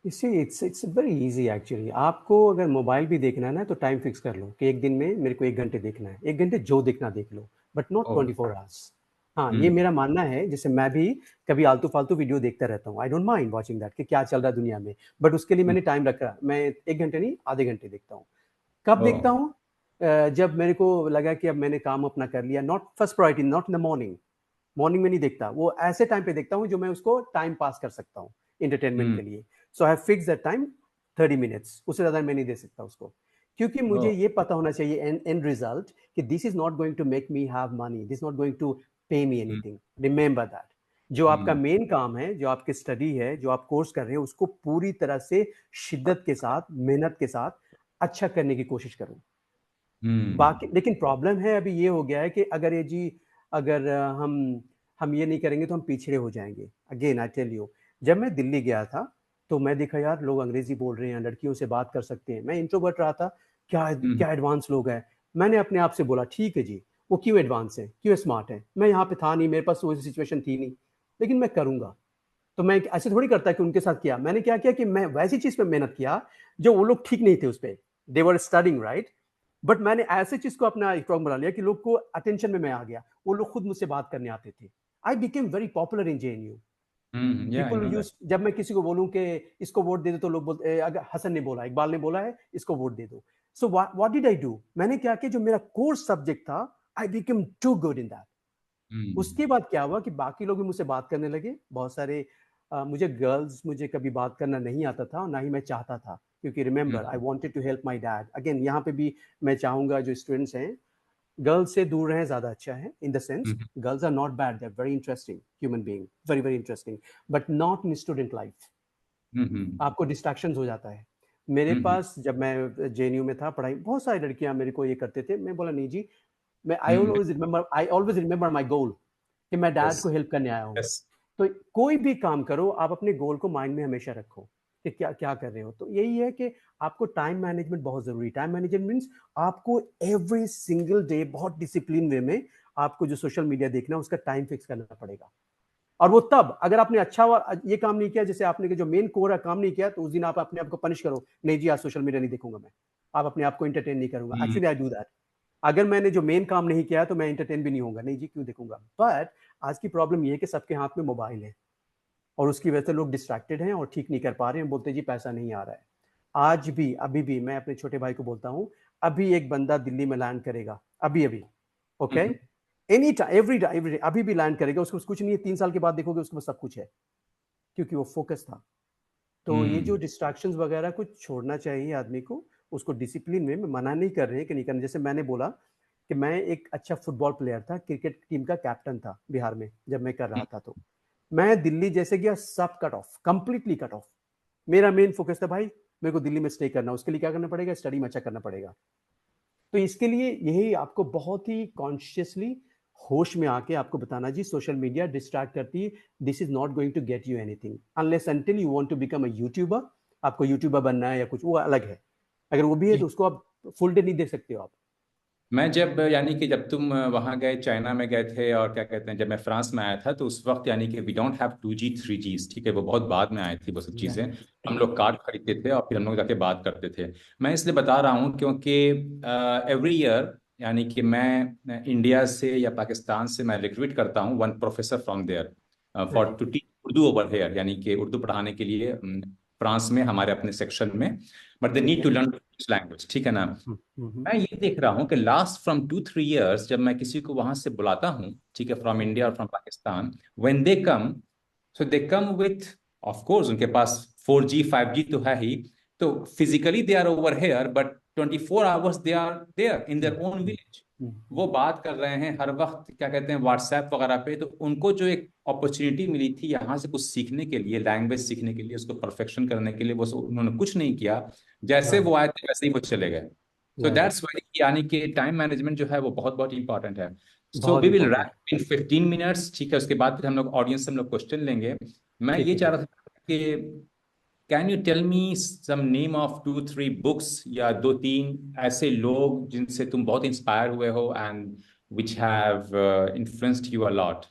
इसी इट्स वेरी इजी एक्चुअली। आपको अगर मोबाइल भी देखना है ना तो टाइम फिक्स कर लो कि एक दिन में मेरे को 1 घंटे देखना है, 1 घंटे जो देखना देख लो, बट नॉट ओह। 24 आवर्स। हाँ, ये हम्म। मेरा मानना है। जैसे मैं भी कभी आलतू फालतू वीडियो देखता रहता हूँ, I don't mind watching that कि क्या चल रहा है दुनिया में, बट उसके लिए मैंने टाइम रखा। मैं 1 घंटे नहीं, आधे घंटे देखता हूँ। कब ओह। देखता हूँ? जब मेरे को लगा कि अब मैंने काम अपना कर लिया। Not first priority, not in the morning. Morning में नहीं देखता, वो ऐसे टाइम पे देखता हूँ जो मैं उसको टाइम पास कर सकता हूँ इंटरटेनमेंट हम्म। के लिए। So I fix that time 30 minutes, उससे ज्यादा मैं नहीं दे सकता उसको, क्योंकि मुझे ओह। ये पता होना चाहिए एंड रिजल्ट कि this is not going to make me have money, this not going to pay me hmm. Anything. Remember that. जो आपका हम्म। मेन काम है, जो आपकी स्टडी है, जो आप कोर्स कर रहे हैं, उसको पूरी तरह से शिद्दत के साथ, मेहनत के साथ अच्छा करने की कोशिश करो। बाकी हम्म। लेकिन प्रॉब्लम है अभी ये हो गया है कि अगर ये जी, अगर हम ये नहीं करेंगे तो हम पिछड़े हो जाएंगे। अगेन आई टेल यू, जब मैं दिल्ली गया था तो मैं देखा यार लोग अंग्रेजी बोल रहे हैं, लड़कियों से बात कर सकते हैं। मैं इंट्रोवर्ट रहा था, क्या हम्म। क्या एडवांस लोग हैं। मैंने अपने आप से बोला ठीक है जी, वो क्यों एडवांस है, क्यों स्मार्ट है, मैं यहाँ पे था नहीं, मेरे पास वो सिचुएशन थी नहीं, लेकिन मैं करूंगा। तो मैं ऐसे थोड़ी करता कि उनके साथ किया। मैंने क्या किया कि मैं वैसी चीज पे मेहनत किया जो वो लोग ठीक नहीं थे उस पर। दे वर स्टडिंग राइट, बट मैंने ऐसे चीज को अपना स्ट्रॉन्ग बना लिया कि लोग को अटेंशन में मैं आ गया, वो लोग खुद मुझसे बात करने आते थे। I became very popular in JNU। या I people know that. Use, जब मैं किसी को बोलूं कि इसको वोट दे दो तो लोग बोलते, अगर हसन ने बोला, इकबाल ने बोला है इसको वोट दे दो। So what did I do, मैंने क्या किया, जो मेरा कोर्स सब्जेक्ट था, I became too good in that. Hmm. उसके बाद क्या हुआ कि बाकी लोग भी मुझसे बात करने लगे, बहुत सारे। मुझे गर्ल्स, मुझे कभी बात करना नहीं आता था और ना ही मैं चाहता था, क्योंकि remember I wanted to help my dad. Again यहाँ पे भी मैं चाहूंगा जो स्टूडेंट्स हैं, गर्ल्स से दूर रहें, ज्यादा अच्छा है। In the sense, hmm. Girls are not bad, they are very interesting human being, very very interesting, but not in student life. Hmm. आपको डिस्ट्रैक्शन हो जाता है। मेरे हम्म। पास जब मैं JNU में था, पढ़ाई, बहुत सारी लड़कियां मेरे को ये करते थे। मैं बोला नहीं जी, मैं हम्म। आई ऑलवेज रिमेंबर माई गोल, कि मैं डैड यस। को हेल्प करने आया हूँ। यस। तो कोई भी काम करो, आप अपने गोल को माइंड में हमेशा रखो कि क्या क्या कर रहे हो। तो यही है कि आपको टाइम मैनेजमेंट बहुत जरूरी। टाइम मैनेजमेंट मीन्स आपको एवरी सिंगल डे बहुत डिसिप्लिन वे में आपको जो सोशल मीडिया देखना है उसका टाइम फिक्स करना पड़ेगा। और वो तब, अगर आपने ये काम नहीं किया, जैसे आपने जो मेन कोर है काम नहीं किया, तो उस दिन आप अपने आप को पनिश करो, नहीं जी आज सोशल मीडिया नहीं देखूंगा मैं, आप अपने आप को एंटरटेन नहीं करूंगा। Hmm. Actually I do that. अगर मैंने जो मेन काम नहीं किया तो मैं एंटरटेन भी नहीं होऊंगा, नहीं जी क्यों देखूंगा। बट आज की प्रॉब्लम ये है कि सबके हाथ में मोबाइल है और उसकी वजह से लोग डिस्ट्रैक्टेड हैं और ठीक नहीं कर पा रहे हैं, बोलते जी पैसा नहीं आ रहा है। आज भी, अभी भी मैं अपने छोटे भाई को बोलता हूँ, अभी एक बंदा दिल्ली में लैंड करेगा, अभी अभी, ओके, हम्म। एनी टाइम, एवरी डे, अभी भी लैंड करेगा, उसको कुछ नहीं है। 3 साल के बाद देखोगे उसको सब कुछ है, क्योंकि वो फोकस था। तो ये जो हम्म। डिस्ट्रैक्शंस वगैरह कुछ छोड़ना चाहिए आदमी को, उसको डिसिप्लिन में। मैं मना नहीं कर रहे हैं कि नहीं करना। जैसे मैंने बोला कि मैं एक अच्छा फुटबॉल प्लेयर था, क्रिकेट टीम का कैप्टन था बिहार में जब मैं कर रहा था। तो मैं दिल्ली जैसे गया, सब cut off, completely cut off. मेरा मेन फोकस था भाई, मेरे को दिल्ली में स्टे करना, उसके लिए क्या करना पड़ेगा, स्टडी में अच्छा करना पड़ेगा। तो इसके लिए यही आपको बहुत ही कॉन्शियसली होश में आके आपको बताना जी, सोशल मीडिया डिस्ट्रैक्ट करती है, this is not going to get you anything unless until you want to become a YouTuber. आपको यूट्यूबर बनना है या कुछ, वो अलग है। अगर वो भी है तो उसको आप फुल डे नहीं दे सकते हो आप। मैं जब, यानी कि जब तुम वहाँ गए, चाइना में गए थे, और क्या कहते हैं, जब मैं फ्रांस में आया था, तो उस वक्त यानी कि we don't have 2G 3G, ठीक है, वो बहुत बाद में आई थी वो सब चीज़ें। हम लोग कार्ड खरीदते थे और फिर हम लोग जाके बात करते थे। मैं इसलिए बता रहा हूँ क्योंकि एवरी ईयर, यानी कि मैं इंडिया से या पाकिस्तान से मैं रिक्रूट करता हूँ वन प्रोफेसर फ्रॉम देयर हाँ फॉर जी। To teach Urdu over here, यानी कि उर्दू पढ़ाने के लिए फ्रांस में हमारे अपने सेक्शन में। But they need okay. To learn language, ठीक है ना। मैं ये देख रहा हूँ कि लास्ट फ्रॉम 2-3 years जब मैं किसी को वहां से बुलाता हूँ, ठीक है, फ्रॉम इंडिया और from Pakistan, when they come, so they come with, of course उनके पास 4G 5G तो है ही, तो physically they are over here, but 24 hours they are there in their own village. वो बात कर रहे हैं हर वक्त, क्या कहते हैं, व्हाट्सएप वगैरह पे। तो उनको जो एक अपॉर्चुनिटी मिली थी यहाँ से कुछ सीखने के लिए, लैंग्वेज सीखने के लिए, उसको परफेक्शन करने के लिए, वो उन्होंने कुछ नहीं किया। जैसे राइट वो आए थे वैसे ही वो चले गए। सो राइट दैट्स वाई, यानी कि टाइम मैनेजमेंट जो है वो बहुत बहुत इंपॉर्टेंट है। सो बहुत we will important. Wrap in 15 minutes, ठीक है। उसके बाद फिर हम लोग ऑडियंस से हम लोग क्वेश्चन लेंगे। मैं ठीक ये है चाह ठीक रहा था कि can you tell me some name of 2 3 books, या 2 3 ऐसे लोग जिनसे तुम बहुत इंस्पायर हुए हो and which have influenced you a lot.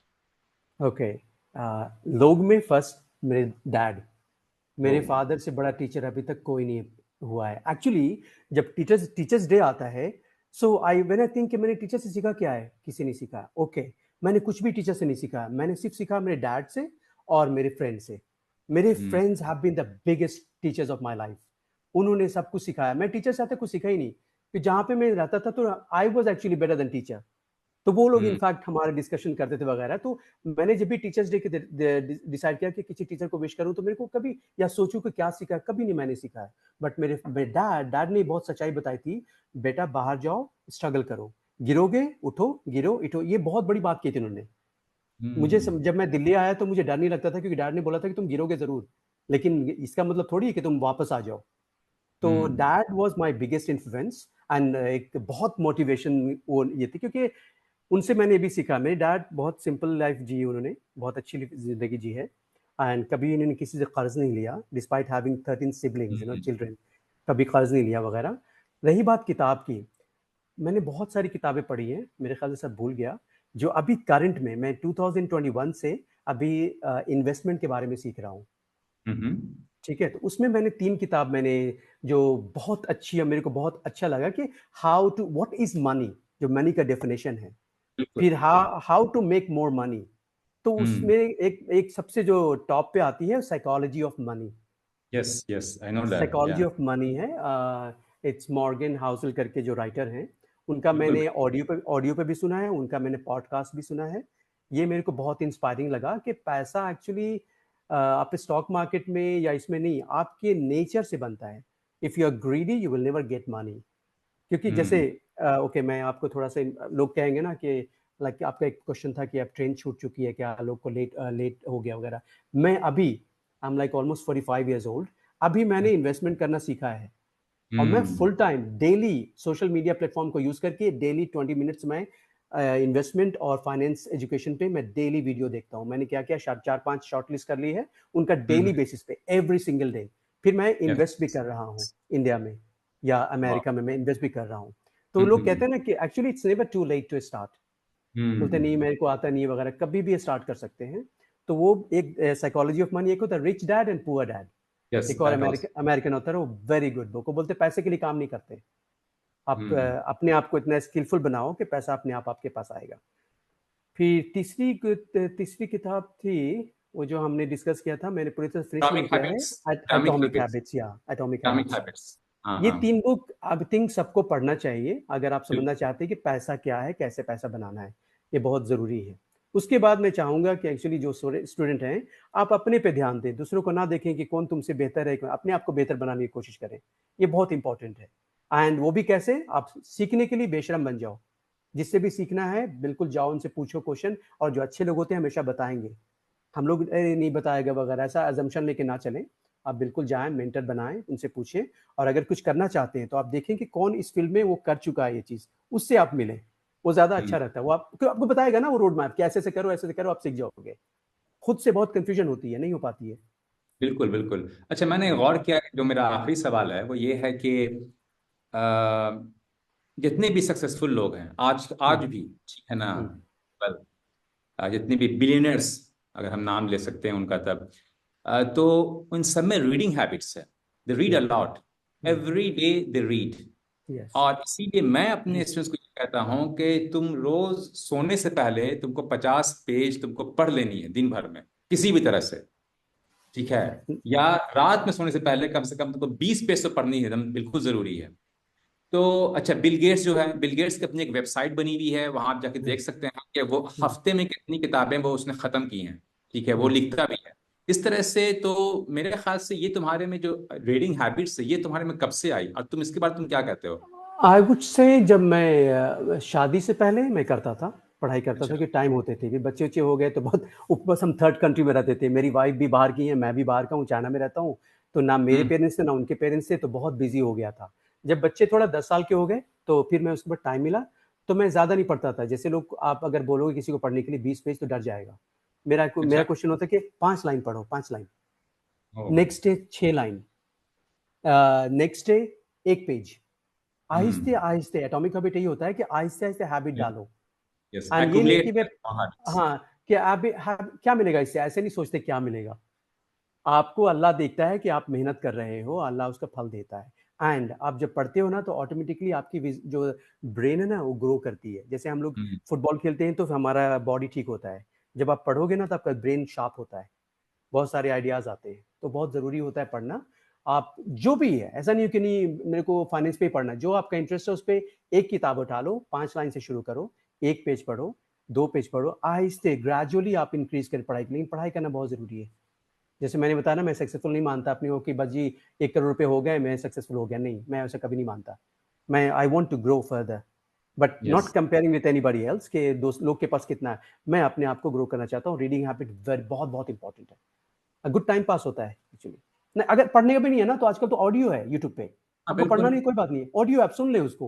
Okay. लोग में फर्स्ट मेरे डैड, ओ। मेरे फादर से बड़ा टीचर अभी तक कोई नहीं हुआ है एक्चुअली। जब टीचर्स डे आता है, so I when I think कि मैंने टीचर से सीखा क्या है, किसी ने सीखा ओके, मैंने कुछ भी टीचर से नहीं सीखा, मैंने सिर्फ सीखा मेरे डैड से और मेरे फ्रेंड से। मेरे friends have been the biggest teachers of my life. उन्होंने सब कुछ सिखाया, मैं टीचर से आते कुछ सीखा ही नहीं। कि जहाँ पे मैं रहता था तो I was actually better than teacher. तो वो लोग इनफैक्ट हमारे डिस्कशन करते थे वगैरह। तो मैंने जब भी टीचर्स डे के डिसाइड किया कि किसी टीचर को विश करूं, तो मेरे को कभी या सोचूं कि क्या सीखा है, कभी नहीं मैंने सीखा है। बट मेरे डैड ने बहुत सच्चाई बताई थी, बेटा बाहर जाओ, स्ट्रगल करो, गिरोगे उठो, गिरो उठो, ये बहुत बड़ी बात की थी उन्होंने। जब मैं दिल्ली आया तो मुझे डर नहीं लगता था, क्योंकि डैड ने बोला था कि तुम गिरोगे जरूर, लेकिन इसका मतलब थोड़ी है कि तुम वापस आ जाओ। तो dad was my biggest influence and एक बहुत मोटिवेशन वो ये थी, क्योंकि उनसे मैंने भी सीखा। मेरे डैड बहुत सिंपल लाइफ जी, उन्होंने बहुत अच्छी जिंदगी जी है। एंड कभी इन्होंने किसी से कर्ज नहीं लिया, डिस्पाइट हैविंग 13 सिबलिंग्स चिल्ड्रन, कभी कर्ज नहीं लिया वगैरह। रही बात किताब की, मैंने बहुत सारी किताबें पढ़ी हैं, मेरे ख्याल से सब भूल गया। जो अभी करंट में मैं 2021 से अभी इन्वेस्टमेंट के बारे में सीख रहा हूँ। ठीक है, तो उसमें मैंने 3 किताब मैंने जो बहुत अच्छी है, मेरे को बहुत अच्छा लगा कि how to what is money, जो मनी का डेफिनेशन है। फिर how to make more money, तो उसमें एक सबसे जो टॉप पे आती है psychology of money. Yes yes, I know that, psychology या। ऑफ मनी है, इट्स मॉर्गन हाउसल करके जो राइटर हैं, उनका बिल्कुल। मैंने ऑडियो पे भी सुना है, उनका मैंने पॉडकास्ट भी सुना है। ये मेरे को बहुत इंस्पायरिंग लगा कि पैसा एक्चुअली आप स्टॉक मार्केट में या इसमें नहीं, आपके नेचर से बनता है। If you are greedy you will never get money. क्योंकि जैसे ओके, मैं आपको थोड़ा सा, लोग कहेंगे ना कि लाइक आपका एक क्वेश्चन था कि अब ट्रेन छूट चुकी है क्या, लोग को लेट हो गया वगैरह। मैं अभी I am like almost 45 years old, अभी मैंने इन्वेस्टमेंट करना सीखा है। और मैं full time daily social media platform को यूज करके डेली 20 मिनट्स में इन्वेस्टमेंट और फाइनेंस एजुकेशन पे मैं डेली वीडियो देखता हूँ। मैंने क्या क्या 4-5 शॉर्ट लिस्ट कर ली है, उनका डेली बेसिस पे एवरी सिंगल डे। फिर मैं इन्वेस्ट भी कर रहा हूँ इंडिया में या अमेरिका में, मैं इन्वेस्ट भी कर रहा हूँ। तो लोग कहते हैं ना कि actually it's never too late to start, बोलते नहीं मेरे को आता नहीं वगैरह, कभी भी स्टार्ट कर सकते हैं। तो वो एक साइकोलॉजी ऑफ मनी, एक होता है rich dad and poor dad, एक और अमेरिकन होता है, वो वेरी गुड बुक। वो बोलते पैसे के लिए काम नहीं करते, आप अपने आप को इतना स्किलफुल बनाओ कि पैसा अपने आप आपके पास आएगा। फिर तीसरी किताब थी वो जो हमने डिस्कस किया था, मैंने पूरी तरह फिनिश नहीं किया है, एटॉमिक हैबिट्स, या एटॉमिक हैबिट्स। ये 3 बुक आई थिंक सबको पढ़ना चाहिए अगर आप समझना चाहते हैं कि पैसा क्या है, कैसे पैसा बनाना है, ये बहुत ज़रूरी है। उसके बाद मैं चाहूँगा कि एक्चुअली जो स्टूडेंट हैं, आप अपने पे ध्यान दें, दूसरों को ना देखें कि कौन तुमसे बेहतर है, अपने आप को बेहतर बनाने की कोशिश करें, ये बहुत इंपॉर्टेंट है। एंड वो भी कैसे, आप सीखने के लिए बेशरम बन जाओ, जिससे भी सीखना है बिल्कुल जाओ, उनसे पूछो क्वेश्चन, और जो अच्छे लोग होते हैं हमेशा बताएंगे। हम लोग नहीं बताएगा वगैरह ऐसा अजम्पशन लेके ना चलें, आप बिल्कुल जाएं, मेंटर बनाएं, उनसे पूछें। और अगर कुछ करना चाहते हैं तो आप देखें कि कौन इस फील्ड में वो कर चुका है ये चीज़, उससे आप मिलें, वो ज़्यादा अच्छा रहता है। वो आपको बताएगा ना वो रोड मैप कि ऐसे से करो, ऐसे से करो, आप सीख जाओगे। खुद से बहुत कंफ्यूजन होती है, नहीं हो पाती है। बिल्कुल बिल्कुल। अच्छा, मैंने गौर किया, जो मेरा आखिरी सवाल है वो ये है कि जितने भी सक्सेसफुल लोग हैं आज भी, ठीक है ना, जितने भी बिलियनर्स, अगर हम नाम ले सकते हैं उनका, तब तो उन सब में रीडिंग हैबिट्स है। They read a lot, every day they read. और इसीलिए मैं अपने स्टूडेंट्स को ये कहता हूं कि तुम रोज सोने से पहले तुमको 50 पेज तुमको पढ़ लेनी है दिन भर में, किसी भी तरह से, ठीक है। या रात में सोने से पहले कम से कम तुमको 20 पेज तो पढ़नी है, एकदम बिल्कुल जरूरी है। तो अच्छा, बिल गेट्स जो है, बिल गेट्स की अपनी एक वेबसाइट बनी हुई है, वहां आप जाके देख सकते हैं कि वो हफ्ते में कितनी किताबें वो उसने खत्म की हैं, ठीक है, वो लिखता भी है इस तरह से। तो मेरे ख्याल से ये तुम्हारे में जो रीडिंग हैबिट्स है, ये तुम्हारे में कब से आई, और तुम इसके बारे में तुम क्या कहते हो? आई वुड से जब मैं शादी से पहले मैं करता था, पढ़ाई करता था अच्छा। कि टाइम होते थे, फिर बच्चे हो गए तो बहुत बस हम थर्ड कंट्री में रहते थे। मेरी वाइफ भी बाहर की है, मैं भी बाहर का हूँ, चाइना में रहता हूँ, तो ना मेरे हम्म। पेरेंट्स थे ना उनके पेरेंट्स थे, तो बहुत बिजी हो गया था। जब बच्चे थोड़ा 10 साल के हो गए तो फिर मैं उसके बाद टाइम मिला, तो मैं ज़्यादा नहीं पढ़ता था। जैसे लोग, आप अगर बोलोगे किसी को पढ़ने के लिए 20 पेज तो डर जाएगा। मेरा अच्छा। क्वेश्चन होता है कि 5 लाइन पढ़ो, 5 line. Oh. Next day 6 line, next day 1 page. आहिस्ते हम्म। आहिस्ते एटॉमिक हैबिट यही होता है कि आहिस्ते आहिस्ते हैबिट डालो। यस, एंड ये नहीं कि एक्यूमुलेट मैं, थॉट्स। हाँ, कि आप क्या मिलेगा इससे, ऐसे नहीं सोचते क्या मिलेगा। आपको अल्लाह देखता है कि आप मेहनत कर रहे हो, अल्लाह उसका फल देता है। एंड आप जब पढ़ते हो ना तो ऑटोमेटिकली आपकी जो ब्रेन है ना वो ग्रो करती है। जैसे हम लोग हम्म। फुटबॉल खेलते हैं तो हमारा बॉडी ठीक होता है, जब आप पढ़ोगे ना तो आपका ब्रेन शार्प होता है, बहुत सारे आइडियाज आते हैं। तो बहुत ज़रूरी होता है पढ़ना। आप जो भी है, ऐसा नहीं है कि नहीं मेरे को फाइनेंस पे ही पढ़ना है, जो आपका इंटरेस्ट है उस पर एक किताब उठा लो, 5 लाइन से शुरू करो, 1 पेज पढ़ो, 2 पेज पढ़ो, आहिस्ते ग्रेजुअली आप इंक्रीज करें पढ़ाई के लिए। लेकिन पढ़ाई करना बहुत ज़रूरी है। जैसे मैंने बताया ना, मैं सक्सेसफुल नहीं मानता अपने को कि बस जी 1 करोड़ रुपए हो गए मैं सक्सेसफुल हो गया, नहीं, मैं ऐसा कभी नहीं मानता। मैं I want to grow further, but yes. Not comparing with anybody else के दोस्त लोग के पास कितना है। मैं अपने आप को ग्रो करना चाहता हूँ। रीडिंग हैबिट बहुत बहुत इंपॉर्टेंट है। गुड टाइम पास होता है एक्चुअली। नहीं, अगर पढ़ने का भी नहीं है ना तो आजकल तो ऑडियो है यूट्यूब पे, हाँ आपको पढ़ना बिल्कुल। नहीं कोई बात नहीं है, ऑडियो आप सुन ले उसको।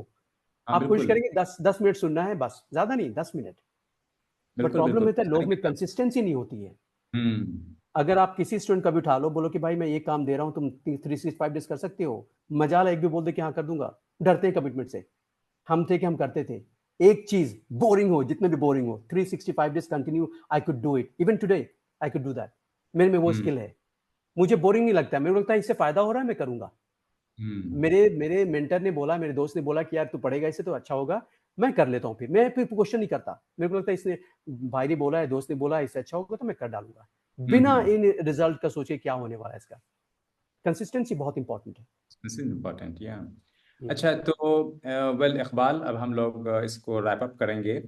हाँ आप कोशिश बिल्कुल। करेंगे 10 10 मिनट सुनना है, बस, ज्यादा नहीं, 10 मिनट। बट बिल्कुल प्रॉब्लम बिल्कुल, होता है सारी लोग में किताब। कंसिस्टेंसी नहीं होती है। हम्म। अगर आप किसी स्टूडेंट का भी उठा लो, बोलो कि भाई मैं ये काम दे रहा हूँ, तुम 365 डेज कर सकते हो, मजाल एक भी बोल दे कि हाँ कर दूंगा, डरते हैं कमिटमेंट से। हम थे कि हम करते थे। एक चीज बोरिंग हो, जितने भी बोरिंग हो, 365 days continue, I could do it, even today I could do that. मेरे में वो हम्म। स्किल है। मुझे बोरिंग नहीं लगता, मेरे को लगता है इससे फायदा हो रहा है, मैं करूंगा। हम्म। मेरे मेरे मेंटर ने बोला, मेरे दोस्त ने बोला कि यार तू पढ़ेगा इससे तो अच्छा होगा, मैं कर लेता हूँ। फिर मैं फिर क्वेश्चन नहीं करता, मेरे को लगता है इसने, भाई ने बोला है, दोस्त ने बोला है, इससे अच्छा होगा तो मैं कर डालूंगा, बिना हम्म। इन रिजल्ट का सोचे क्या होने वाला है इसका। कंसिस्टेंसी बहुत इंपॉर्टेंट है। दिस इज इम्पोर्टेंट, या। हम्म, अच्छा, तो वेल इकबाल, अब हम लोग इसको रैप अप करेंगे।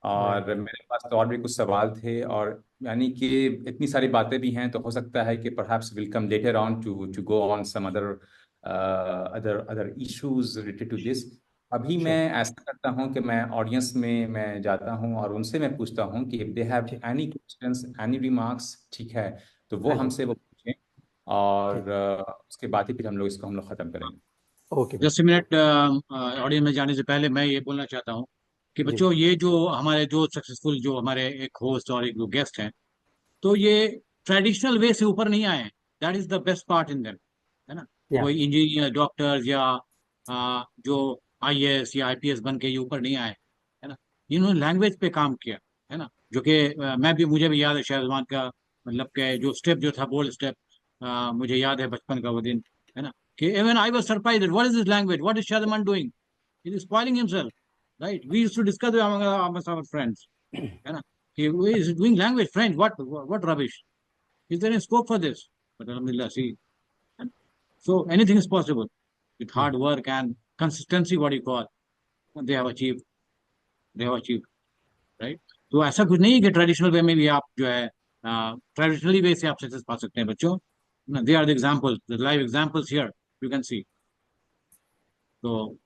और राइट। मेरे पास तो और भी कुछ सवाल थे, और यानी कि इतनी सारी बातें भी हैं, तो हो सकता है कि perhaps will come later on to go on some other issues related to this. अभी मैं श्योर। ऐसा करता हूं कि मैं ऑडियंस में मैं जाता हूं और उनसे मैं पूछता हूं कि इफ दे हैव ठीक। एनी क्वेश्चंस, एनी रिमार्क्स, ठीक है, तो वो हाँ जी। हमसे वो पूछें। और ठीक। उसके बाद ही फिर हम लोग खत्म करेंगे। ओके भाई। जस्ट ए मिनट, ऑडियंस में जाने से पहले मैं ये बोलना चाहता हूँ कि जी। बच्चों, ये जो हमारे जो सक्सेसफुल जो हमारे एक होस्ट और एक जो गेस्ट हैं, तो ये ट्रेडिशनल वे से ऊपर नहीं आए हैं। That is the best part in them, है ना। या। कोई इंजीनियर, डॉक्टर्स या जो आईएएस या आईपीएस बन के ये ऊपर नहीं आए, है ना। इन्होंने लैंग्वेज पे काम किया, है ना। जो कि मैं भी, मुझे भी याद है शाहजमान का, मतलब के जो स्टेप जो था, बोल्ड स्टेप, मुझे याद है बचपन का वो दिन, है ना। कि even I was surprised, what is this language, what is Shahzaman doing, he is spoiling himself, right. We used to discuss amongst our friends, है ना, कि he is doing language French, what rubbish, is there any scope for this? But alhamdulillah, see, so anything is possible with hard work and consistency, what you call, they have achieved, they have achieved, right? तो ऐसा कुछ नहीं है कि traditional way में भी आप जो है, ट्रेडिशनली वे से आप सक्सेस पा सकते हैं बच्चों। They are the example, the live examples here, you can see. तो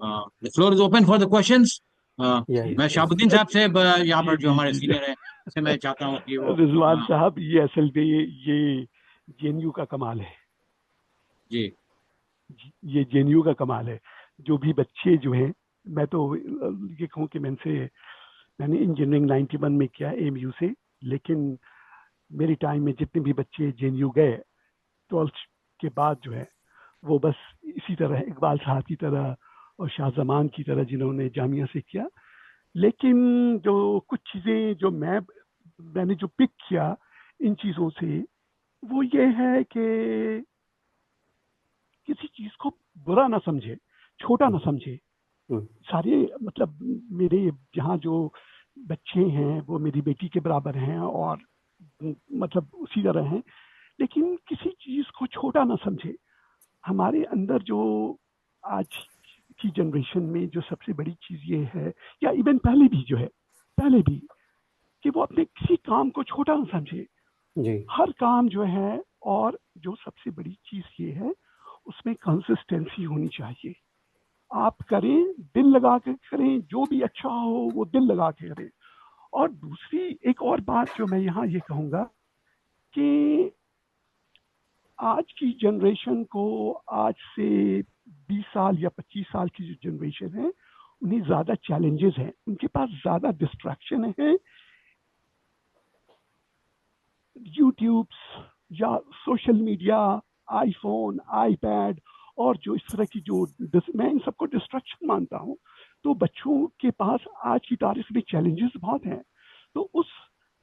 the floor is open for the questions. या मैं शहाबुद्दीन साहब से यहाँ जी पर जो जी हमारे जी सीनियर है, से मैं चाहता हूँ कि वो रिजवान साहब, ये असल में ये जेएनयू का कमाल है। जी ये जेएनयू का कमाल है। जो भी बच्चे जो हैं, मैं तो ये कहूँ कि मैंने इंजीनियरिंग 91 में किया एमयू से, लेकिन मेरी टाइम में जितने भी बच्चे जेएनयू गए 12th के बाद जो है, वो बस इसी तरह इकबाल साहब की तरह और शाहजमान की तरह जिन्होंने जामिया से किया। लेकिन जो कुछ चीज़ें जो मैंने जो पिक किया इन चीज़ों से, वो ये है कि किसी चीज़ को बुरा ना समझे, छोटा ना समझे। सारे मतलब मेरे यहाँ जो बच्चे हैं वो मेरी बेटी के बराबर हैं और मतलब उसी तरह हैं, लेकिन किसी चीज़ को छोटा ना समझे। हमारे अंदर जो आज की जनरेशन में जो सबसे बड़ी चीज़ ये है, या इवन पहले भी जो है, पहले भी, कि वो अपने किसी काम को छोटा ना समझे। जी। हर काम जो है, और जो सबसे बड़ी चीज़ ये है, उसमें कंसिस्टेंसी होनी चाहिए। आप करें, दिल लगा के करें, जो भी अच्छा हो वो दिल लगा के करें। और दूसरी एक और बात जो मैं यहाँ ये कहूँगा कि आज की जनरेशन को, आज से 20 साल या 25 साल की जो जनरेशन है, उन्हें ज़्यादा चैलेंजेस हैं, उनके पास ज़्यादा डिस्ट्रैक्शन है, यूट्यूब या सोशल मीडिया, आईफोन, आईपैड और जो इस तरह की जो मैं इन सबको डिस्ट्रैक्शन मानता हूँ। तो बच्चों के पास आज की तारीख में चैलेंजेस बहुत हैं, तो उस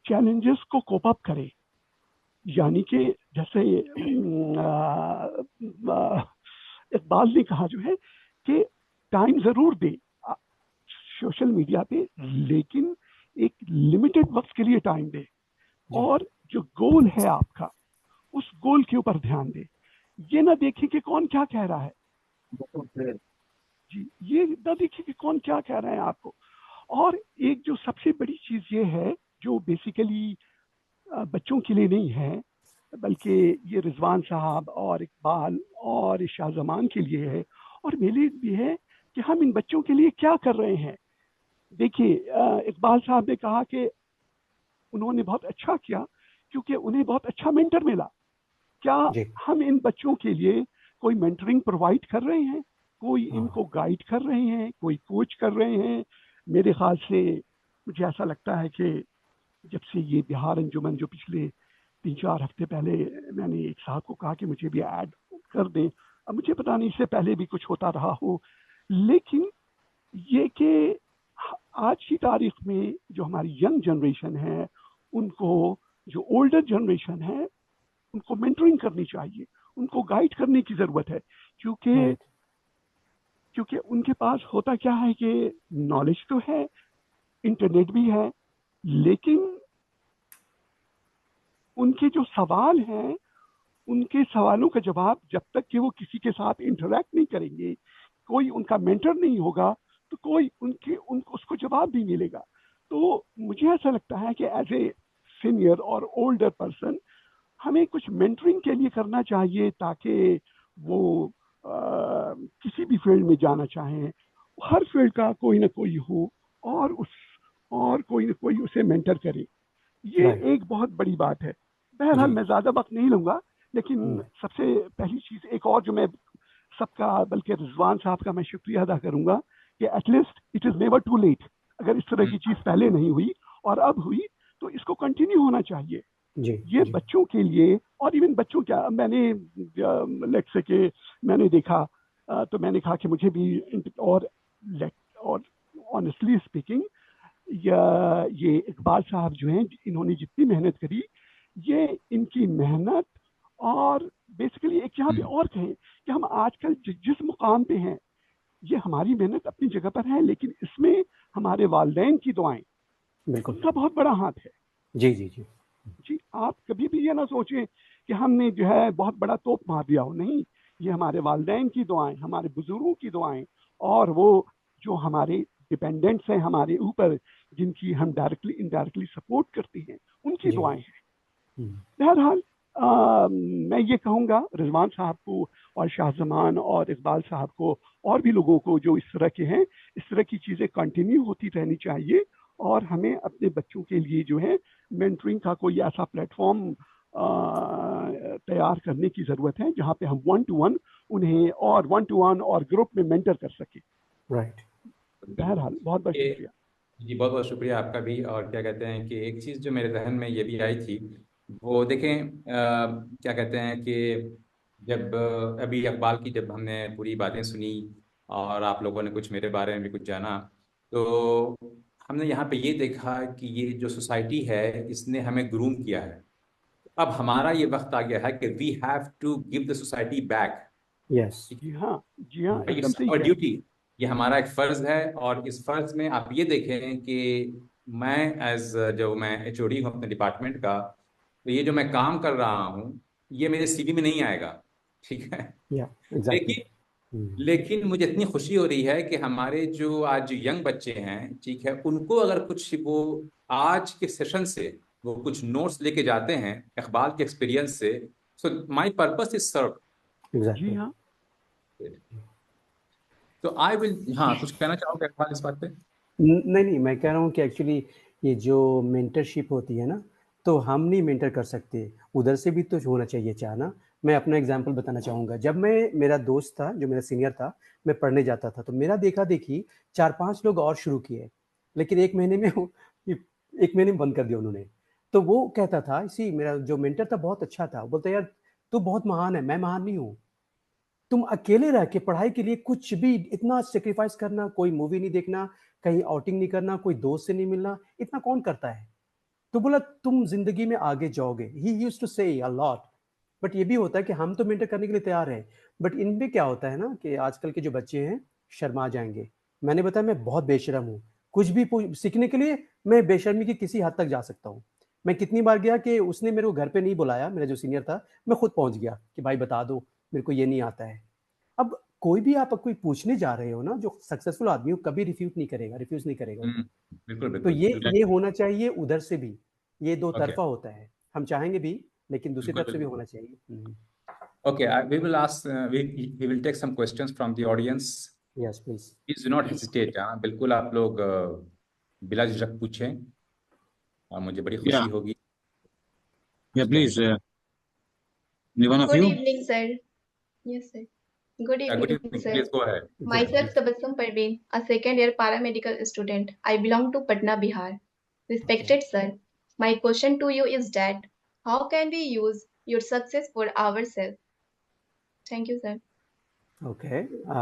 चैलेंजेस को कोप अप करें। यानी कि जैसे इकबाल ने कहा जो है कि टाइम जरूर दे सोशल मीडिया पे, लेकिन एक लिमिटेड वक्त के लिए टाइम दे, और जो गोल है आपका उस गोल के ऊपर ध्यान दे। ये ना देखें कि कौन क्या कह रहा है जी, ये ना देखें कि कौन क्या कह रहा है आपको। और एक जो सबसे बड़ी चीज ये है जो बेसिकली बच्चों के लिए नहीं है, बल्कि ये रिजवान साहब और इकबाल और शाहजमान के लिए है, और मेरे लिए भी है कि हम इन बच्चों के लिए क्या कर रहे हैं। देखिए, इकबाल साहब ने कहा कि उन्होंने बहुत अच्छा किया क्योंकि उन्हें बहुत अच्छा मेंटर मिला। क्या हम इन बच्चों के लिए कोई मेंटरिंग प्रोवाइड कर रहे हैं? कोई इनको गाइड कर रहे हैं? कोई कोच कर रहे हैं? मेरे ख्याल से मुझे ऐसा लगता है कि जब से ये बिहार अंजुमन जो पिछले 3-4 हफ्ते पहले मैंने एक साहब को कहा कि मुझे भी ऐड कर दें, अब मुझे पता नहीं इससे पहले भी कुछ होता रहा हो, लेकिन ये कि आज की तारीख में जो हमारी यंग जनरेशन है, उनको, जो ओल्डर जनरेशन है, उनको मेंटरिंग करनी चाहिए, उनको गाइड करने की जरूरत है। क्योंकि उनके पास होता क्या है कि नॉलेज तो है, इंटरनेट भी है, लेकिन उनके जो सवाल हैं, उनके सवालों का जवाब जब तक कि वो किसी के साथ इंटरेक्ट नहीं करेंगे, कोई उनका मेंटर नहीं होगा, तो कोई उनको उसको जवाब नहीं मिलेगा। तो मुझे ऐसा लगता है कि एज ए सीनियर और ओल्डर पर्सन हमें कुछ मेंटरिंग के लिए करना चाहिए, ताकि वो किसी भी फील्ड में जाना चाहें, हर फील्ड का कोई ना कोई हो, और कोई ना कोई उसे मेंटर करे। ये एक बहुत बड़ी बात है। बहरहाल मैं ज्यादा वक्त नहीं लूंगा, लेकिन सबसे पहली चीज एक और जो मैं सबका, बल्कि रिजवान साहब का मैं शुक्रिया अदा करूंगा कि at least it is never too late. अगर इस तरह की चीज पहले नहीं हुई और अब हुई, तो इसको कंटिन्यू होना चाहिए। ये बच्चों के लिए, और इवन बच्चों क्या, मैंने लेट्स से कि मैंने देखा, तो मैंने कहा कि मुझे भी, और ऑनेस्टली स्पीकिंग, ये इकबाल साहब जो हैं, इन्होंने जितनी मेहनत करी, ये इनकी मेहनत, और बेसिकली एक यहाँ पे और कहें कि हम आजकल जिस मुकाम पे हैं, ये हमारी मेहनत अपनी जगह पर है, लेकिन इसमें हमारे वालिदैन की दुआएं, उनका बहुत बड़ा हाथ है। जी, आप कभी भी ये ना सोचें कि हमने जो है बहुत बड़ा तोप मार दिया हो, नहीं, ये हमारे वालिदैन की दुआएं, हमारे बुजुर्गों की दुआएं, और वो जो हमारे डिपेंडेंट्स हैं हमारे ऊपर, जिनकी हम डायरेक्टली इनडायरेक्टली सपोर्ट करते हैं, उनकी दुआएं हैं। बहरहाल मैं ये कहूँगा रिजवान साहब को और शाहजमान और इकबाल साहब को और भी लोगों को जो इस तरह के हैं, इस तरह की चीज़ें कंटिन्यू होती रहनी चाहिए, और हमें अपने बच्चों के लिए जो है मेंटरिंग का कोई ऐसा प्लेटफॉर्म तैयार करने की ज़रूरत है जहाँ पे हम 1-to-1 उन्हें, और 1-to-1 और ग्रुप में मेंटर कर सके। बहरहाल बहुत बहुत शुक्रिया जी, बहुत बहुत शुक्रिया आपका भी। और क्या कहते हैं कि एक चीज़ जो मेरे जहन में ये भी आई थी, वो देखें, क्या कहते हैं कि जब अभी इकबाल की जब हमने पूरी बातें सुनी और आप लोगों ने कुछ मेरे बारे में भी कुछ जाना, तो हमने यहाँ पे ये देखा कि ये जो सोसाइटी है इसने हमें ग्रूम किया है। अब हमारा ये वक्त आ गया है कि we have to give the society back. जी हाँ, एकदम सही है ड्यूटी, ये हमारा एक फर्ज है। और इस फर्ज में आप ये देखें कि मैं एज जो मैं HOD हूँ अपने डिपार्टमेंट का, तो ये जो मैं काम कर रहा हूँ ये मेरे CV में नहीं आएगा, ठीक है। लेकिन मुझे इतनी खुशी हो रही है कि हमारे जो आज यंग बच्चे हैं, ठीक है, उनको अगर कुछ वो आज के सेशन से वो कुछ नोट्स लेके जाते हैं इकबाल के एक्सपीरियंस से, सो माय पर्पस इज सर्व। जी हाँ। तो आई विल, हाँ कुछ कहना चाहोगे इकबाल इस बात पे? नहीं नहीं, मैं कह रहा हूँ कि एक्चुअली ये जो मेंटरशिप होती है ना, तो हम नहीं मेंटर कर सकते, उधर से भी तो होना चाहिए चाहना। मैं अपना एग्जांपल बताना चाहूँगा। जब मैं, मेरा दोस्त था जो मेरा सीनियर था, मैं पढ़ने जाता था, तो मेरा देखा देखी 4-5 लोग और शुरू किए, लेकिन 1 महीने में 1 महीने में बंद कर दिया उन्होंने। तो वो कहता था, इसी मेरा जो मेंटर था बहुत अच्छा था, वो बोलता यार तू बहुत महान है, मैं महान नहीं हूँ। तुम अकेले रह के पढ़ाई के लिए कुछ भी इतना सेक्रीफाइस करना, कोई मूवी नहीं देखना, कहीं आउटिंग नहीं करना, कोई दोस्त से नहीं मिलना, इतना कौन करता है? तो बोला तुम जिंदगी में आगे जाओगे। ही यूज्ड टू से अ लॉट। बट ये भी होता है कि हम तो मेंटर करने के लिए तैयार हैं, बट इनमें क्या होता है ना कि आजकल के जो बच्चे हैं शर्मा जाएंगे। मैंने बताया मैं बहुत बेशर्म हूँ, कुछ भी सीखने के लिए मैं बेशर्मी की किसी हद तक जा सकता हूँ। मैं कितनी बार गया कि उसने मेरे को घर पे नहीं बुलाया, मेरा जो सीनियर था, मैं खुद पहुंच गया कि भाई बता दो मेरे को ये नहीं आता है। अब कोई भी आप कोई पूछने जा रहे हो ना, जो सक्सेसफुल आदमी हो कभी रिफ्यूज नहीं करेगा वो। बिल्कुल तो बिल्कुल ये होना चाहिए उधर से भी, ये दो ओके तरफा होता है, हम चाहेंगे भी लेकिन दूसरी बिल्कुल तरफ से भी बिल्कुल होना चाहिए। Okay we will ask we will take some questions from the audience. Yes please. Please do not hesitate, हाँ बिल्कुल आप लोग बिला झिझक पूछें और मुझे बड़ी या खुशी होगी। या कुछ कहने प्लीज, के लिए। One of Good you. evening, sir. Yes, sir. Good good evening, evening, sir. Please go ahead. Myself, Tabassum Parveen, a second-year paramedical student. I belong to Patna, Bihar. Respected sir, my question to you is that how can we use your success for ourselves? Thank you, sir. ओके,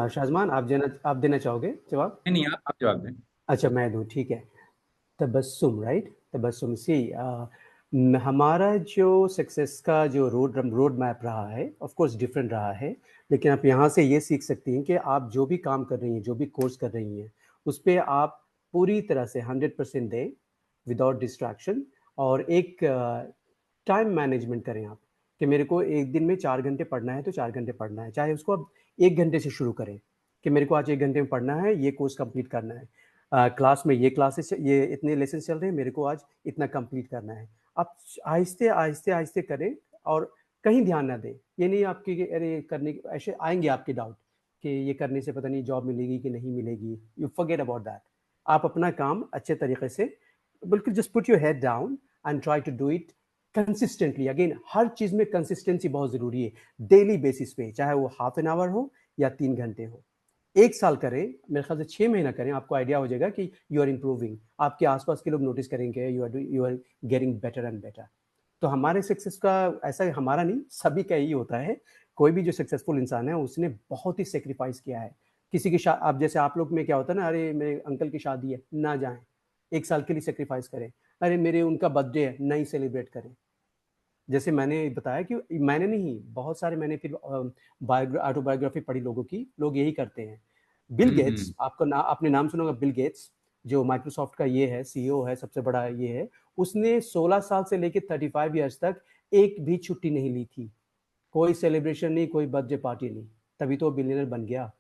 शाजमान आप देना चाहोगे जवाब? नहीं नहीं, आप जवाब दें। अच्छा मैं दूँ, ठीक है। तबस्सुम, राइट, तबस्सुम सी हमारा जो सक्सेस का जो रोड मैप रहा है, ऑफ कोर्स डिफरेंट रहा है, लेकिन आप यहाँ से ये सीख सकती हैं कि आप जो भी काम कर रही हैं, जो भी कोर्स कर रही हैं, उस पर आप पूरी तरह से 100% दें विदाउट डिस्ट्रैक्शन। और एक टाइम मैनेजमेंट करें आप कि मेरे को एक दिन में 4 घंटे पढ़ना है तो 4 घंटे पढ़ना है, चाहे उसको आप 1 घंटे से शुरू करें कि मेरे को आज 1 घंटे में पढ़ना है, ये कोर्स कंप्लीट करना है। क्लास में ये क्लासेस, ये इतने लेसन चल रहे हैं, मेरे को आज इतना कंप्लीट करना है। आप आहिस्ते आहिस्ते आहिस्ते करें और कहीं ध्यान ना दें। ये नहीं आपकी कि अरे करने ऐसे आएंगे आपके डाउट कि ये करने से पता नहीं जॉब मिलेगी कि नहीं मिलेगी, यू फॉरगेट अबाउट दैट। आप अपना काम अच्छे तरीके से बिल्कुल just put your head down and try to do it consistently. Again हर चीज़ में कंसिस्टेंसी बहुत ज़रूरी है, डेली बेसिस पे, चाहे वो हाफ एन आवर हो या 3 घंटे हो। 1 साल करें, मेरे ख्याल से 6 महीना करें, आपको आइडिया हो जाएगा कि यू आर इम्प्रूविंग। आपके आसपास के लोग नोटिस करेंगे you are getting better and better. तो हमारे सक्सेस का ऐसा हमारा नहीं, सभी का यही होता है। कोई भी जो सक्सेसफुल इंसान है उसने बहुत ही सेक्रीफाइस किया है। किसी की आप जैसे आप लोग में क्या होता है ना, अरे मेरे अंकल की शादी है ना जाएं, 1 साल के लिए सेक्रीफाइस करें। अरे मेरे उनका बर्थडे है, नहीं सेलिब्रेट करें। जैसे मैंने बताया कि मैंने नहीं, बहुत सारे मैंने फिर ऑटोबायोग्राफी पढ़ी लोगों की, लोग यही करते हैं। बिल गेट्स, आपने नाम सुना होगा, बिल गेट्स जो माइक्रोसॉफ्ट का ये है सीईओ है, सबसे बड़ा ये है, उसने 16 साल से लेकर 35 ईयर्स तक एक भी छुट्टी नहीं ली थी, कोई सेलिब्रेशन नहीं, कोई बर्थडे पार्टी नहीं, तभी तो बिलियनर बन गया।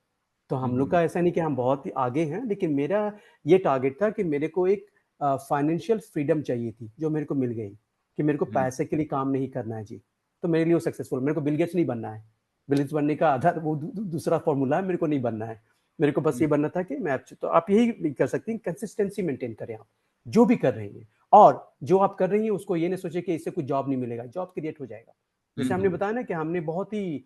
तो हम लोग का ऐसा नहीं कि हम बहुत ही आगे हैं, लेकिन मेरा ये टारगेट था कि मेरे को एक फाइनेंशियल फ्रीडम चाहिए थी, जो मेरे को मिल गई कि मेरे को पैसे के लिए काम नहीं करना है जी। तो मेरे लिए वो सक्सेसफुल, मेरे को बिल गेट्स नहीं बनना है। बिल गेट्स बनने का आधार वो दूसरा फॉर्मूला है, मेरे को नहीं बनना है। मेरे को बस ये बनना था कि मैं तो आप यही कर सकती हैं, कंसिस्टेंसी मेंटेन करें आप जो भी कर रही हैं, और जो आप कर रही हैं उसको ये नहीं सोचे कि इससे कुछ जॉब नहीं मिलेगा, जॉब क्रिएट हो जाएगा। जैसे हमने बताया ना कि हमने बहुत ही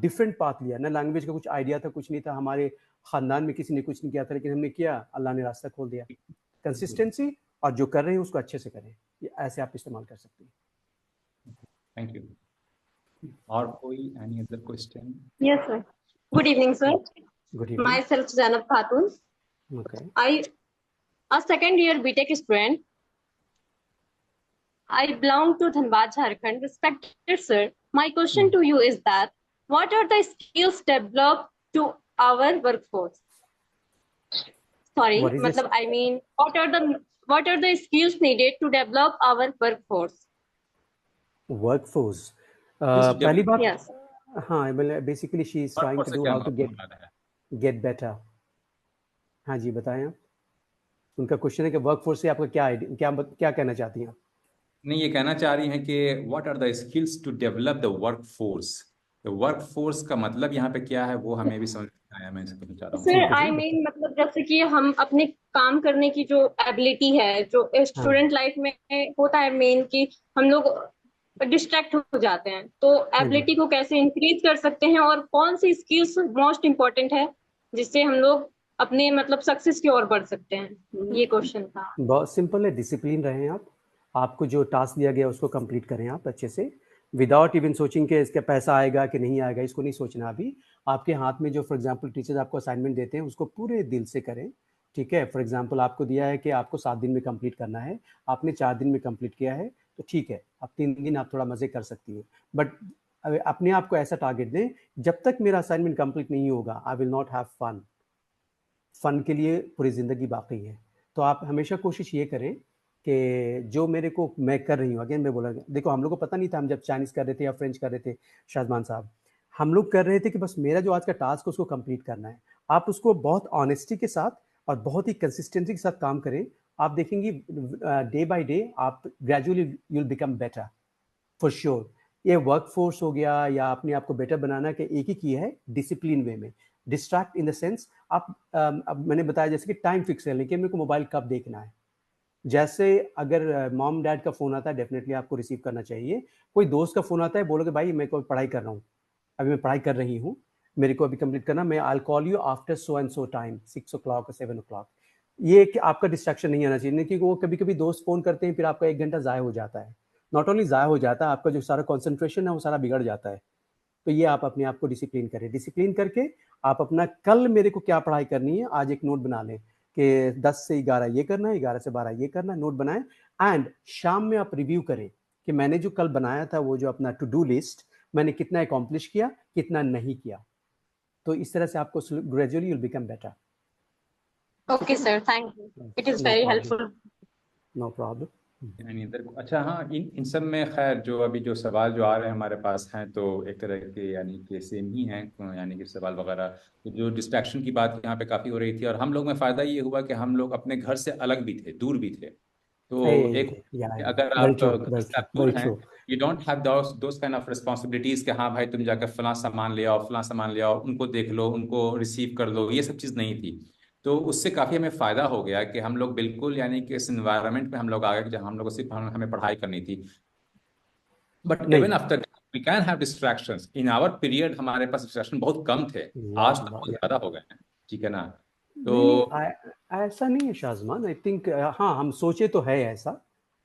डिफरेंट पाथ लिया ना, लैंग्वेज का कुछ आइडिया था, कुछ नहीं था, हमारे खानदान में किसी ने कुछ नहीं किया था, लेकिन हमने किया, अल्लाह ने रास्ता खोल दिया। कंसिस्टेंसी और जो कर रहे हैं उसको अच्छे से करें, ये ऐसे आप इस्तेमाल कर सकते हैं। Thank you. और कोई any other question? Yes, sir. Good evening, sir. Good evening. Myself, Janab Khatun. Okay, A second year BTech student. I belong to Dhanbad, Jharkhand. Respected sir, my question to you is that what are the skills developed to our workforce? Sorry, What is this? matlab, I mean, what are the skills needed to develop our workforce? Workforce, पहली बात, Yes. हाँ basically she is trying to do how to get better. हाँ जी बताएं आप, उनका question है कि वर्कफोर्स से आपका क्या आइडिया, क्या कहना चाहती हैं आप? नहीं, ये कहना चाह रही हैं कि what are the skills to develop the workforce. तो वर्क फोर्स का मतलब यहाँ पे क्या है वो हमें भी समझ नहीं आया, मैं इसको कहना चाह रहा हूँ। सर आई मीन मतलब जैसे कि हम अपने काम करने की जो एबिलिटी है, जो स्टूडेंट लाइफ में होता है मेन, कि हम लोग डिस्ट्रैक्ट हो जाते हैं, तो एबिलिटी को कैसे इंक्रीज कर सकते हैं और कौन सी स्किल्स मोस्ट इम्पोर्टेंट है जिससे हम लोग अपने मतलब सक्सेस की ओर बढ़ सकते हैं, ये क्वेश्चन था। बहुत सिंपल है, डिसिप्लिन रहें आप। आपको जो टास्क दिया गया उसको कंप्लीट करें आप अच्छे से, विदाउट इवन सोचिंग कि इसका पैसा आएगा कि नहीं आएगा, इसको नहीं सोचना अभी। आपके हाथ में जो फॉर एग्जांपल टीचर्स आपको असाइनमेंट देते हैं उसको पूरे दिल से करें, ठीक है। फॉर एग्जांपल आपको दिया है कि आपको 7 दिन में कंप्लीट करना है, आपने 4 दिन में कंप्लीट किया है तो ठीक है, अब 3 दिन आप थोड़ा मज़े कर सकती हैं। बट अपने आप को ऐसा टारगेट दें, जब तक मेरा असाइनमेंट कंप्लीट नहीं होगा I will not have fun. Fun के लिए पूरी ज़िंदगी बाकी है। तो आप हमेशा कोशिश ये करें कि जो मेरे को मैं कर रही हूँ, अगेन मैं बोला, देखो हम लोग को पता नहीं था, हम जब चाइनीज़ कर रहे थे या फ्रेंच कर रहे थे शाजमान साहब, हम लोग कर रहे थे कि बस मेरा जो आज का टास्क है उसको कंप्लीट करना है। आप उसको बहुत ऑनेस्टी के साथ और बहुत ही कंसिस्टेंसी के साथ काम करें, आप देखेंगी डे बाय डे आप gradually you will become better for sure. ये वर्क फोर्स हो गया या अपने आप को बेटर बनाना के एक ही की है, डिसिप्लिन वे में। डिस्ट्रैक्ट इन द सेंस आप अब मैंने बताया जैसे कि टाइम फिक्स है, लेकिन मेरे को मोबाइल कब देखना है। जैसे अगर मॉम डैड का फ़ोन आता है डेफिनेटली आपको रिसीव करना चाहिए। कोई दोस्त का फ़ोन आता है, बोलोगे भाई मैं को पढ़ाई कर रहा हूँ, अभी मैं पढ़ाई कर रही हूँ, मेरे को अभी कंप्लीट करना, मैं I call you after so and so time 6 o'clock और 7 o'clock। ये कि आपका डिस्ट्रैक्शन नहीं आना चाहिए, क्योंकि वो कभी कभी दोस्त फ़ोन करते हैं, फिर आपका 1 घंटा ज़ाया हो जाता है। नॉट ओनली ज़ाया हो जाता है, आपका जो सारा कॉन्सेंट्रेशन है वो सारा बिगड़ जाता है। तो ये आप अपने आप को डिसिप्लिन करें। डिसिप्लिन करके आप अपना कल मेरे को क्या पढ़ाई करनी है, आज एक नोट बना लें कि 10 से 11 ये करना है, 11 से 12 ये करना है, नोट बनाएं। एंड शाम में आप रिव्यू करें कि मैंने जो कल बनाया था वो जो अपना टू डू लिस्ट, मैंने कितना अकॉम्प्लिश किया, कितना नहीं किया। तो इस तरह से आपको gradually you will become better. Okay sir, thank you, it is very helpful. No problem. यानी इधर अच्छा, हाँ, इन सब में खैर जो अभी जो सवाल जो आ रहे हैं हमारे पास हैं तो एक तरह के यानी कि सेम ही हैं, यानी कि सवाल वगैरह। तो जो डिस्ट्रैक्शन की बात यहाँ पे काफ़ी हो रही थी, और हम लोग में फ़ायदा ये हुआ कि हम लोग अपने घर से अलग भी थे, दूर भी थे। तो एक अगर आप घर से आप दूर हैं, you don't have those kind of responsibilities कि हाँ भाई तुम जाकर फलां सामान ले आओ, फलां सामान ले आओ, उनको देख लो, उनको रिसीव कर लो, ये सब चीज़ नहीं थी। तो उससे काफ़ी हमें फ़ायदा हो गया कि हम लोग बिल्कुल यानी कि इस इन्वायरमेंट में हम लोग आ गए जहाँ हम लोग को सिर्फ हमें पढ़ाई करनी थी। But even after we can have distractions in our period, हमारे पास डिस्ट्रैक्शन बहुत कम थे, आज तो बहुत ज़्यादा हो गए हैं, ठीक है ना। तो ऐसा नहीं है शाजमान, आई थिंक हाँ हम सोचे तो है ऐसा,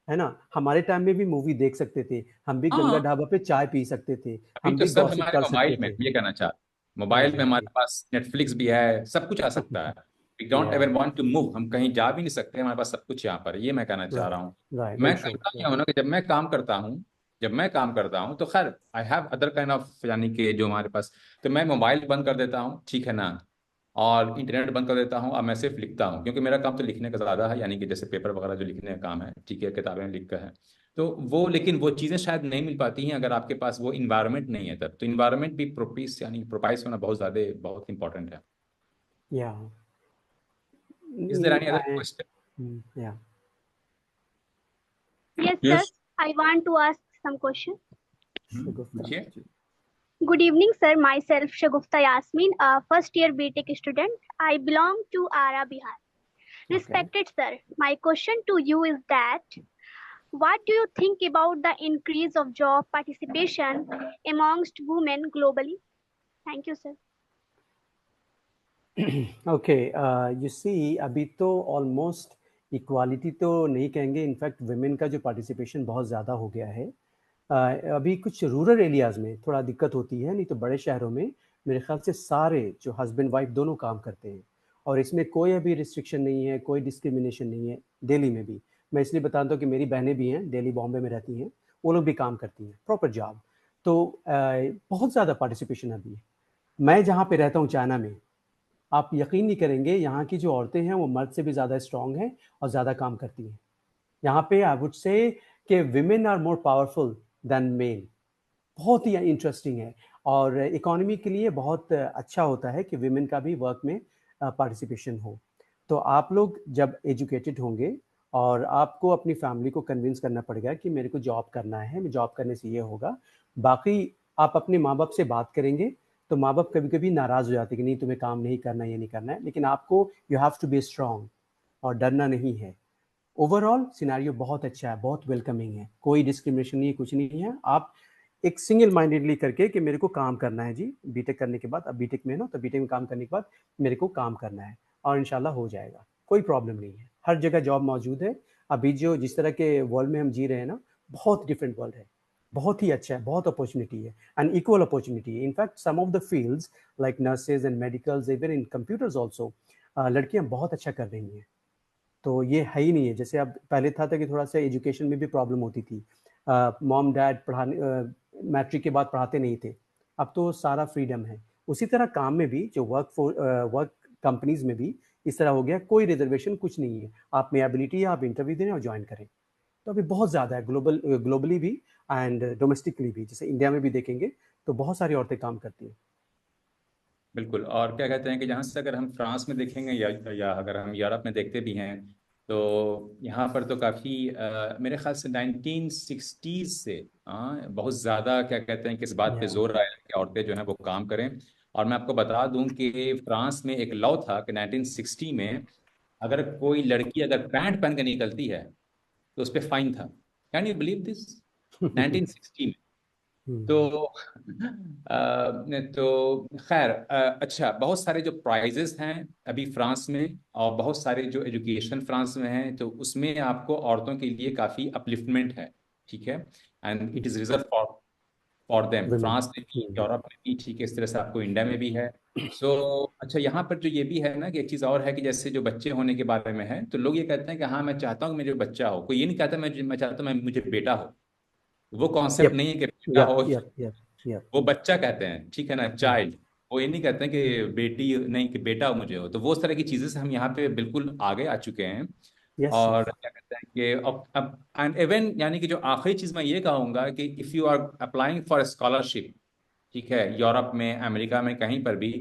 है ना। हमारे टाइम में भी मूवी देख सकते थे, हम भी गंगा ढाबा पे चाय पी सकते थे, अभी हम तो भी सब गॉसिप हमारे कर मोबाइल सकते में, थे। ये कहना चाह, मोबाइल में हमारे पास नेटफ्लिक्स भी है, सब कुछ आ सकता है। We don't ever want to move, हम कहीं जा भी नहीं सकते, हमारे पास सब कुछ यहाँ पर, ये मैं कहना चाह रहा हूँ। मैं करता क्या हूँ ना कि जब मैं काम करता हूँ तो खैर I have other kind of यानी कि जो हमारे पास, तो मैं मोबाइल बंद कर देता हूँ, ठीक है ना, और इंटरनेट बंद कर देता हूँ। अब मैं सिर्फ लिखता हूँ, क्योंकि मेरा काम तो लिखने का ज़्यादा है, यानी कि जैसे पेपर वगैरह जो लिखने का काम है, ठीक है, किताबें लिख कर है तो वो, लेकिन वो चीज़ें शायद नहीं मिल पाती हैं अगर आपके पास वो इन्वायरमेंट नहीं है तब। तो इन्वायरमेंट भी प्रोपीस यानी प्रोपाइस होना बहुत ज़्यादा बहुत इंपॉर्टेंट है। Is there any other question? Yes, sir. I want to ask some question. Good evening, sir. Myself, Shagufta Yasmin, a first year BTech student. I belong to Ara, Bihar. Respected sir, my question to you is that what do you think about the increase of job participation amongst women globally? Thank you, sir. Okay, you see, अभी तो almost equality तो नहीं कहेंगे, in fact women का जो participation बहुत ज़्यादा हो गया है। अभी कुछ रूरल एरियाज़ में थोड़ा दिक्कत होती है, नहीं तो बड़े शहरों में मेरे ख्याल से सारे जो हस्बैंड वाइफ दोनों काम करते हैं, और इसमें कोई अभी रिस्ट्रिक्शन नहीं है, कोई डिस्क्रिमिनेशन नहीं है। दिल्ली में भी मैं इसलिए बताता हूँ कि मेरी बहनें भी हैं, दिल्ली बॉम्बे में रहती हैं, वो लोग भी काम करती हैं, प्रॉपर जॉब। तो बहुत ज़्यादा पार्टिसिपेशन अभी है। मैं जहाँ पे रहता हूँ चाइना में, आप यकीन नहीं करेंगे, यहाँ की जो औरतें हैं वो मर्द से भी ज़्यादा स्ट्रॉन्ग हैं और ज़्यादा काम करती हैं। यहाँ पे आई वुड से कि women are more powerful than male. बहुत ही इंटरेस्टिंग है, और इकोनॉमी के लिए बहुत अच्छा होता है कि विमेन का भी वर्क में पार्टिसिपेशन हो। तो आप लोग जब एजुकेटेड होंगे और आपको अपनी फैमिली को कन्विंस करना पड़ेगा कि मेरे को जॉब करना है, मैं जॉब करने से ये होगा, बाकी आप अपने माँ बाप से बात करेंगे तो माँ बाप कभी कभी नाराज हो जाते हैं कि नहीं तुम्हें काम नहीं करना, ये नहीं करना है, लेकिन आपको you have to be strong और डरना नहीं है। ओवरऑल सिनेरियो बहुत अच्छा है, बहुत वेलकमिंग है, कोई डिस्क्रिमिनेशन नहीं है, कुछ नहीं है। आप एक सिंगल माइंडेडली करके कि मेरे को काम करना है जी, बीटेक करने के बाद, अब बीटेक में है ना, तो बीटेक में काम करने के बाद मेरे को काम करना है और इंशाल्लाह हो जाएगा, कोई प्रॉब्लम नहीं है। हर जगह जॉब मौजूद है। अभी जो जिस तरह के वर्ल्ड में हम जी रहे हैं ना, बहुत डिफरेंट वर्ल्ड है, बहुत ही अच्छा है, बहुत अपॉर्चुनिटी है एंड इक्वल अपॉर्चुनिटी है। In fact some of the fields like nurses and medicals, even in computers also, लड़कियां बहुत अच्छा कर रही हैं। तो ये है ही नहीं है जैसे अब पहले था कि थोड़ा सा एजुकेशन में भी प्रॉब्लम होती थी, मॉम डैड पढ़ाने मैट्रिक के बाद पढ़ाते नहीं थे, अब तो सारा फ्रीडम है। उसी तरह काम में भी जो वर्क कंपनीज में भी इस तरह हो गया, कोई रिजर्वेशन कुछ नहीं है, आप में एबिलिटी है, आप इंटरव्यू दें और ज्वाइन करें। तो अभी बहुत ज़्यादा है, ग्लोबली भी एंड डोमेस्टिकली भी। जैसे इंडिया में भी देखेंगे तो बहुत सारी औरतें काम करती हैं। बिल्कुल। और क्या कहते हैं कि जहाँ से अगर हम फ्रांस में देखेंगे या अगर हम यूरोप में देखते भी हैं, तो यहाँ पर तो काफ़ी मेरे ख्याल से 1960s से बहुत ज़्यादा क्या कहते हैं कि इस बात पे जोर आया कि औरतें जो हैं वो काम करें। और मैं आपको बता दूं कि फ्रांस में एक लॉ था कि 1960 में अगर कोई लड़की अगर पैंट पहन के निकलती है तो उस पर फाइन था। Can you believe this? 1960 में। तो तो खैर, अच्छा, बहुत सारे जो प्राइजेस हैं अभी फ्रांस में और बहुत सारे जो एजुकेशन फ्रांस में हैं, तो उसमें आपको औरतों के लिए काफ़ी अपलिफ्टमेंट है, ठीक है। And it is reserve for them, France में भी, यूरोप में भी, ठीक है, इस तरह से आपको इंडिया में भी है। सो अच्छा, यहाँ पर जो ये भी है ना कि एक चीज़ और है कि जैसे जो बच्चे होने के बारे में है, तो लोग ये कहते हैं कि हाँ मैं चाहता हूँ कि मेरे बच्चा हो। कोई ये नहीं कहता मैं चाहता हूँ मैं मुझे बेटा हो। वो कॉन्सेप्ट नहीं है कि बेटा हो, वो बच्चा कहते हैं, ठीक है ना, चाइल्ड। वो ये नहीं कहते हैं कि बेटी नहीं, कि बेटा मुझे हो। तो वो उस तरह की चीजें से हम यहाँ पे बिल्कुल आगे आ चुके हैं। और क्या कहते हैं कि अब एंड इवन, यानी कि जो आखिरी चीज मैं ये कहूंगा कि if you are applying for scholarship, ठीक है, यूरोप में, अमेरिका में, कहीं पर भी,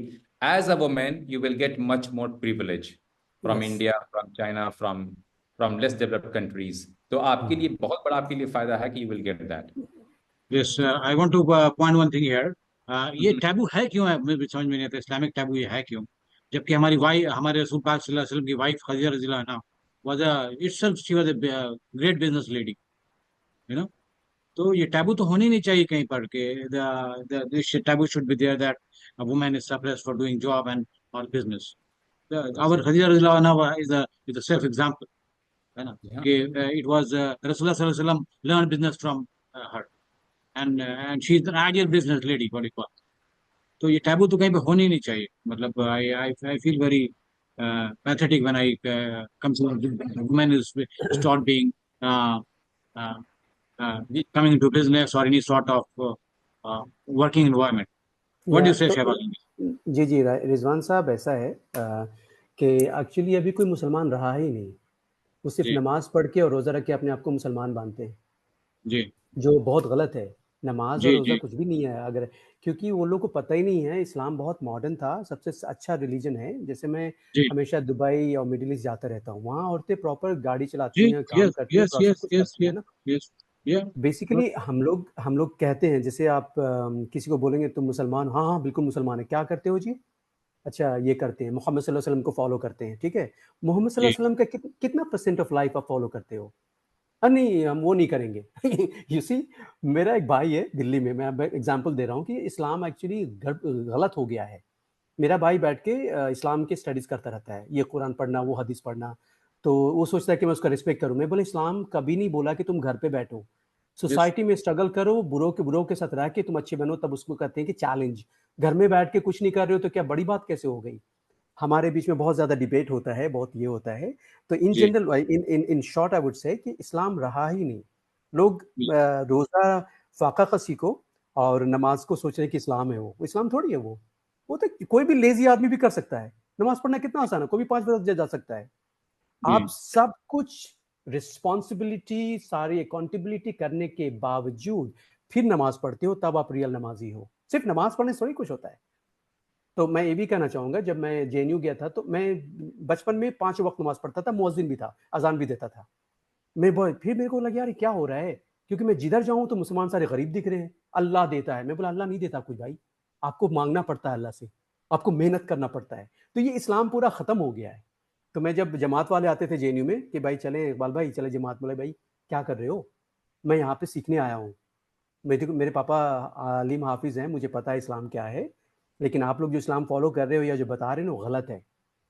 as a women you will get much more privilege from India, from China, from less developed countries. तो आपके लिए बहुत बड़ा, आपके लिए फायदा है कि you will get that. Yes, I want to point one thing here. ये टैबू है क्यों है, मुझे समझ में नहीं आता। इस्लामिक टैबू ये है क्यों, जबकि हमारी हमारे रसूल पाक सल्लल्लाहु अलैहि वसल्लम की वाइफ खदीजा रज़ियल्लाहु अन्हा was a itself, she was a great business lady, you know. तो ये टैबू तो होनी नहीं चाहिए कहीं पर के this taboo should be there that a woman is suppressed for doing job and or business. Our Khadija रज़ियल्लाहु अन्हा is a self example, है ना, कि it was Rasulullah सल्लल्लाहु अलैहि वसल्लम learned business from her, and she is an ideal business lady, what it was. तो ये टैबू तो कहीं पे होनी नहीं चाहिए। मतलब I feel very pathetic when I come to women is start being uh, uh, coming into business or any sort of working environment. What do you say, Shehbaz? जी जी रिजवान साहब, ऐसा है कि एक्चुअली अभी कोई मुसलमान रहा ही नहीं, वो सिर्फ नमाज पढ़ के और रोज़ा रख के अपने आप को मुसलमान मानते हैं जी, जो बहुत गलत है। नमाज और जी रोज़ा जी कुछ भी नहीं है, अगर क्योंकि वो लोग को पता ही नहीं है इस्लाम बहुत मॉडर्न था, सबसे अच्छा रिलीजन है। जैसे मैं जी हमेशा दुबई और मिडिल ईस्ट जाता रहता हूँ, वहाँ औरतें प्रॉपर गाड़ी जी, चलाती हैं, काम yes करती हैं, yes सब yes कुछ yes करती हैं, है yes ना। yes yeah बेसिकली हम लोग कहते हैं, जैसे आप किसी को बोलेंगे तुम मुसलमान, हाँ हाँ बिल्कुल मुसलमान है, क्या करते हो जी? अच्छा ये करते हैं, मोहम्मद सल्लल्लाहु अलैहि वसल्लम को फॉलो करते हैं, ठीक है। मोहम्मद जी सल्लल्लाहु अलैहि वसल्लम का कितना परसेंट ऑफ लाइफ आप फॉलो करते हो? नहीं हम वो नहीं करेंगे। यू सी, मेरा एक भाई है दिल्ली में, मैं एग्जांपल दे रहा हूँ कि इस्लाम एक्चुअली गलत हो गया है। मेरा भाई बैठ के इस्लाम की स्टडीज करता रहता है, ये कुरान पढ़ना, वो हदीस पढ़ना, तो वो सोचता है कि मैं उसका रिस्पेक्ट करूँ। मैं बोले इस्लाम कभी नहीं बोला कि तुम घर पे बैठो, yes सोसाइटी में स्ट्रगल करो, बुरों के साथ रह के तुम अच्छे बनो, तब उसको कहते हैं कि चैलेंज। घर में बैठ के कुछ नहीं कर रहे हो तो क्या बड़ी बात कैसे हो गई? हमारे बीच में बहुत ज़्यादा डिबेट होता है, बहुत ये होता है। तो इन जी general, in short I would say कि इस्लाम रहा ही नहीं। लोग जी रोज़ा फ़ाक़ा कसी को और नमाज को सोच रहे हैं कि इस्लाम है, वो इस्लाम थोड़ी है वो तो कोई भी लेज़ी आदमी भी कर सकता है। नमाज पढ़ना कितना आसान है, कोई भी 5 बजे जा सकता है। आप जी सब कुछ रिस्पॉन्सिबिलिटी, सारी अकाउंटेबिलिटी करने के बावजूद फिर नमाज पढ़ते हो, तब आप रियल नमाजी हो। सिर्फ नमाज पढ़ने से थोड़ी कुछ होता है। तो मैं ये भी कहना चाहूँगा, जब मैं जेएनयू गया था तो मैं बचपन में 5 वक्त नमाज पढ़ता था, मुअज्जिन भी था, अज़ान भी देता था। फिर मेरे को लगा यार क्या हो रहा है? क्योंकि मैं जिधर जाऊँ तो मुसलमान सारे गरीब दिख रहे हैं, अल्लाह देता है। मैं बोला अल्लाह नहीं देता कुछ भाई, आपको मांगना पड़ता है अल्लाह से, आपको मेहनत करना पड़ता है। तो ये इस्लाम पूरा ख़त्म हो गया है। तो मैं जब जमात वाले आते थे जेएनयू में कि भाई चले इकबाल भाई चले जमात, बोले भाई क्या कर रहे हो? मैं यहाँ पे सीखने आया हूँ, मेरे पापा आलिम हाफिज़ हैं, मुझे पता है इस्लाम क्या है, लेकिन आप लोग जो इस्लाम फॉलो कर रहे हो या जो बता रहे हो वो गलत है।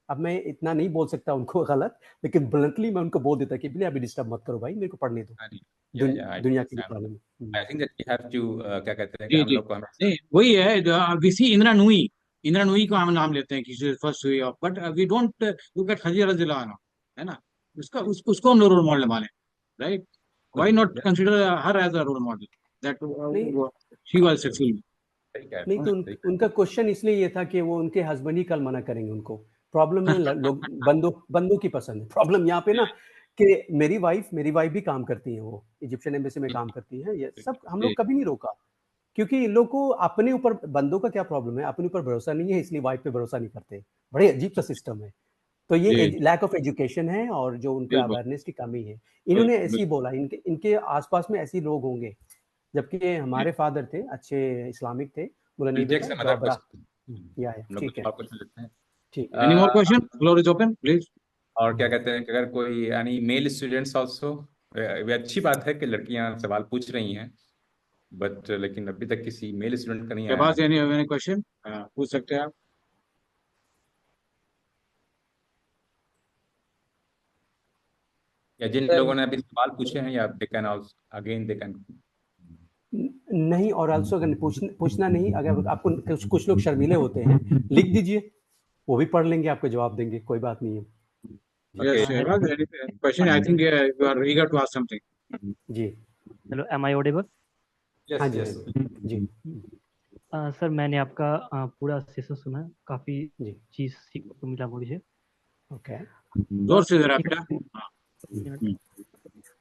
अब मैं इतना नहीं बोल सकता उनको गलत, लेकिन ब्लंटली मैं उनको बोल देता कि प्लीज अभी डिस्टर्ब मत करो भाई, मेरे को पढ़ने दो, दुनिया की प्रॉब्लम है। I think that we have to क्या कहते हैं कि जी हम जी, लोग को नहीं वही है, वी सी इंदिरा नूई, इंदिरा नूई को हम नाम लेते हैं कि फर्स्ट हुई of, but we don't look at Khadija रज़ियल्लाहु अन्हा, है ना, उसको हम रोल मॉडल माने, right? Why not consider her as a role model that नहीं शी वाज सक्सेसफुल। नहीं तो उनका क्वेश्चन इसलिए ये था कि वो उनके हस्बैंड ही कल मना करेंगे उनको। प्रॉब्लम नहीं लोग बंदों की पसंद है। प्रॉब्लम यहाँ पे ना कि मेरी वाइफ भी काम करती है, वो इजिप्शियन एम्बेसी में काम करती है। ये सब हम लोग कभी नहीं रोका, क्योंकि इन लोग को अपने ऊपर, बंदों का क्या प्रॉब्लम है, अपने ऊपर भरोसा नहीं है, इसलिए वाइफ पे भरोसा नहीं करते। बड़े अजीब सा सिस्टम है। तो ये लैक ऑफ एजुकेशन है और जो उनका अवेयरनेस की कमी है। इन्होंने ऐसे ही बोला, इनके आसपास में ऐसे लोग होंगे, जबकि हमारे फादर थे अच्छे इस्लामिक थे, बोला नहीं बेटा जॉब रहा। ठीक है, ठीक है। Any more question? Floor is open please. और क्या कहते हैं कि अगर कोई यानी मेल स्टूडेंट्स आल्सो, वे अच्छी बात है कि लड़कियां सवाल पूछ रही हैं, बट लेकिन अभी तक किसी मेल स्टूडेंट का नहीं आया पास है। एनी क्वेश्चन पूछ सकते हैं आप। या जिन लोगों ने अभी सवाल पूछे हैं, या they can again they can. नहीं, और आल्सो अगर पूछना नहीं, अगर आपको कुछ लोग शर्मीले होते हैं, लिख दीजिए, वो भी पढ़ लेंगे, आपको जवाब देंगे, कोई बात नहीं है। Yes, Shehbaz, any question? I think you are eager to ask something. जी, हेलो, एम आई ऑडिबल? हाँ जी जी। सर मैंने आपका पूरा सेशन सुना, काफ़ी जी चीज़ सीखने को मिला मुझे। ओके, जोर से जरा बेटा।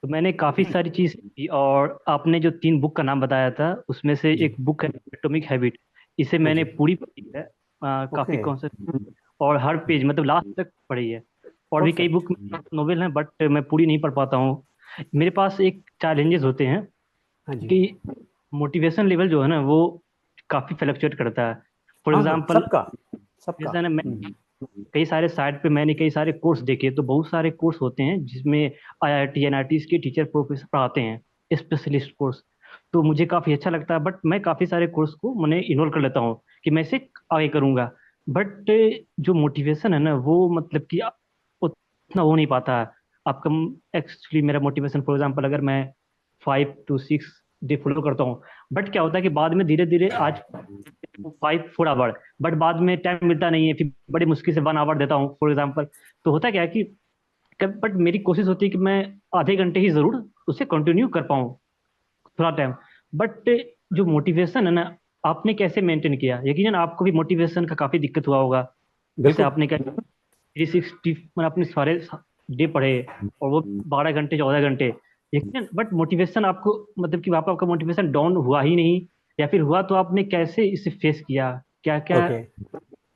तो मैंने काफ़ी सारी चीज़ सीखी, और आपने जो 3 बुक का नाम बताया था उसमें से एक बुक है एटॉमिक हैबिट। इसे मैंने पूरी पढ़ी है, काफ़ी कॉन्सेप्ट, और हर पेज मतलब लास्ट तक पढ़ी है। और भी कई बुक नोवेल हैं, बट मैं पूरी नहीं पढ़ पाता हूँ। मेरे पास एक चैलेंजेस होते हैं कि मोटिवेशन लेवल जो है ना वो काफ़ी फ्लक्चुएट करता है। फॉर एग्जांपल जैसे ना, मैं कई सारे साइट पे मैंने कई सारे कोर्स देखे, तो बहुत सारे कोर्स होते हैं जिसमें IIT NIT के टीचर प्रोफेसर पढ़ाते हैं, स्पेशलिस्ट कोर्स। तो मुझे काफ़ी अच्छा लगता है, बट मैं काफ़ी सारे कोर्स को मैंने इन्वॉल्व कर लेता हूँ कि मैं इसे आगे करूँगा। बट जो मोटिवेशन है ना वो मतलब कि उतना हो नहीं पाता है आपका। एक्चुअली मेरा मोटिवेशन, फॉर एग्जांपल अगर मैं 5 to 6 डे फॉलो करता हूँ, बट क्या होता है कि बाद में धीरे धीरे आज 4 आवर, बट बाद में टाइम मिलता नहीं है, फिर बड़ी मुश्किल से 1 आवर देता हूँ फॉर एग्जांपल। तो होता क्या है कि बट मेरी कोशिश होती है कि मैं आधे घंटे ही जरूर उसे कंटिन्यू कर पाऊँ थोड़ा टाइम। बट जो मोटिवेशन है ना, आपने कैसे मेंटेन किया? यकीनन आपको भी मोटिवेशन का काफी दिक्कत हुआ होगा। जैसे आपने क्या 360 अपने सारे डे पढ़े और वो 12 घंटे 14 घंटे, यकीनन, बट मोटिवेशन आपको मतलब कि आपका मोटिवेशन डाउन हुआ ही नहीं, या फिर हुआ तो आपने कैसे इसे फेस किया? क्या क्या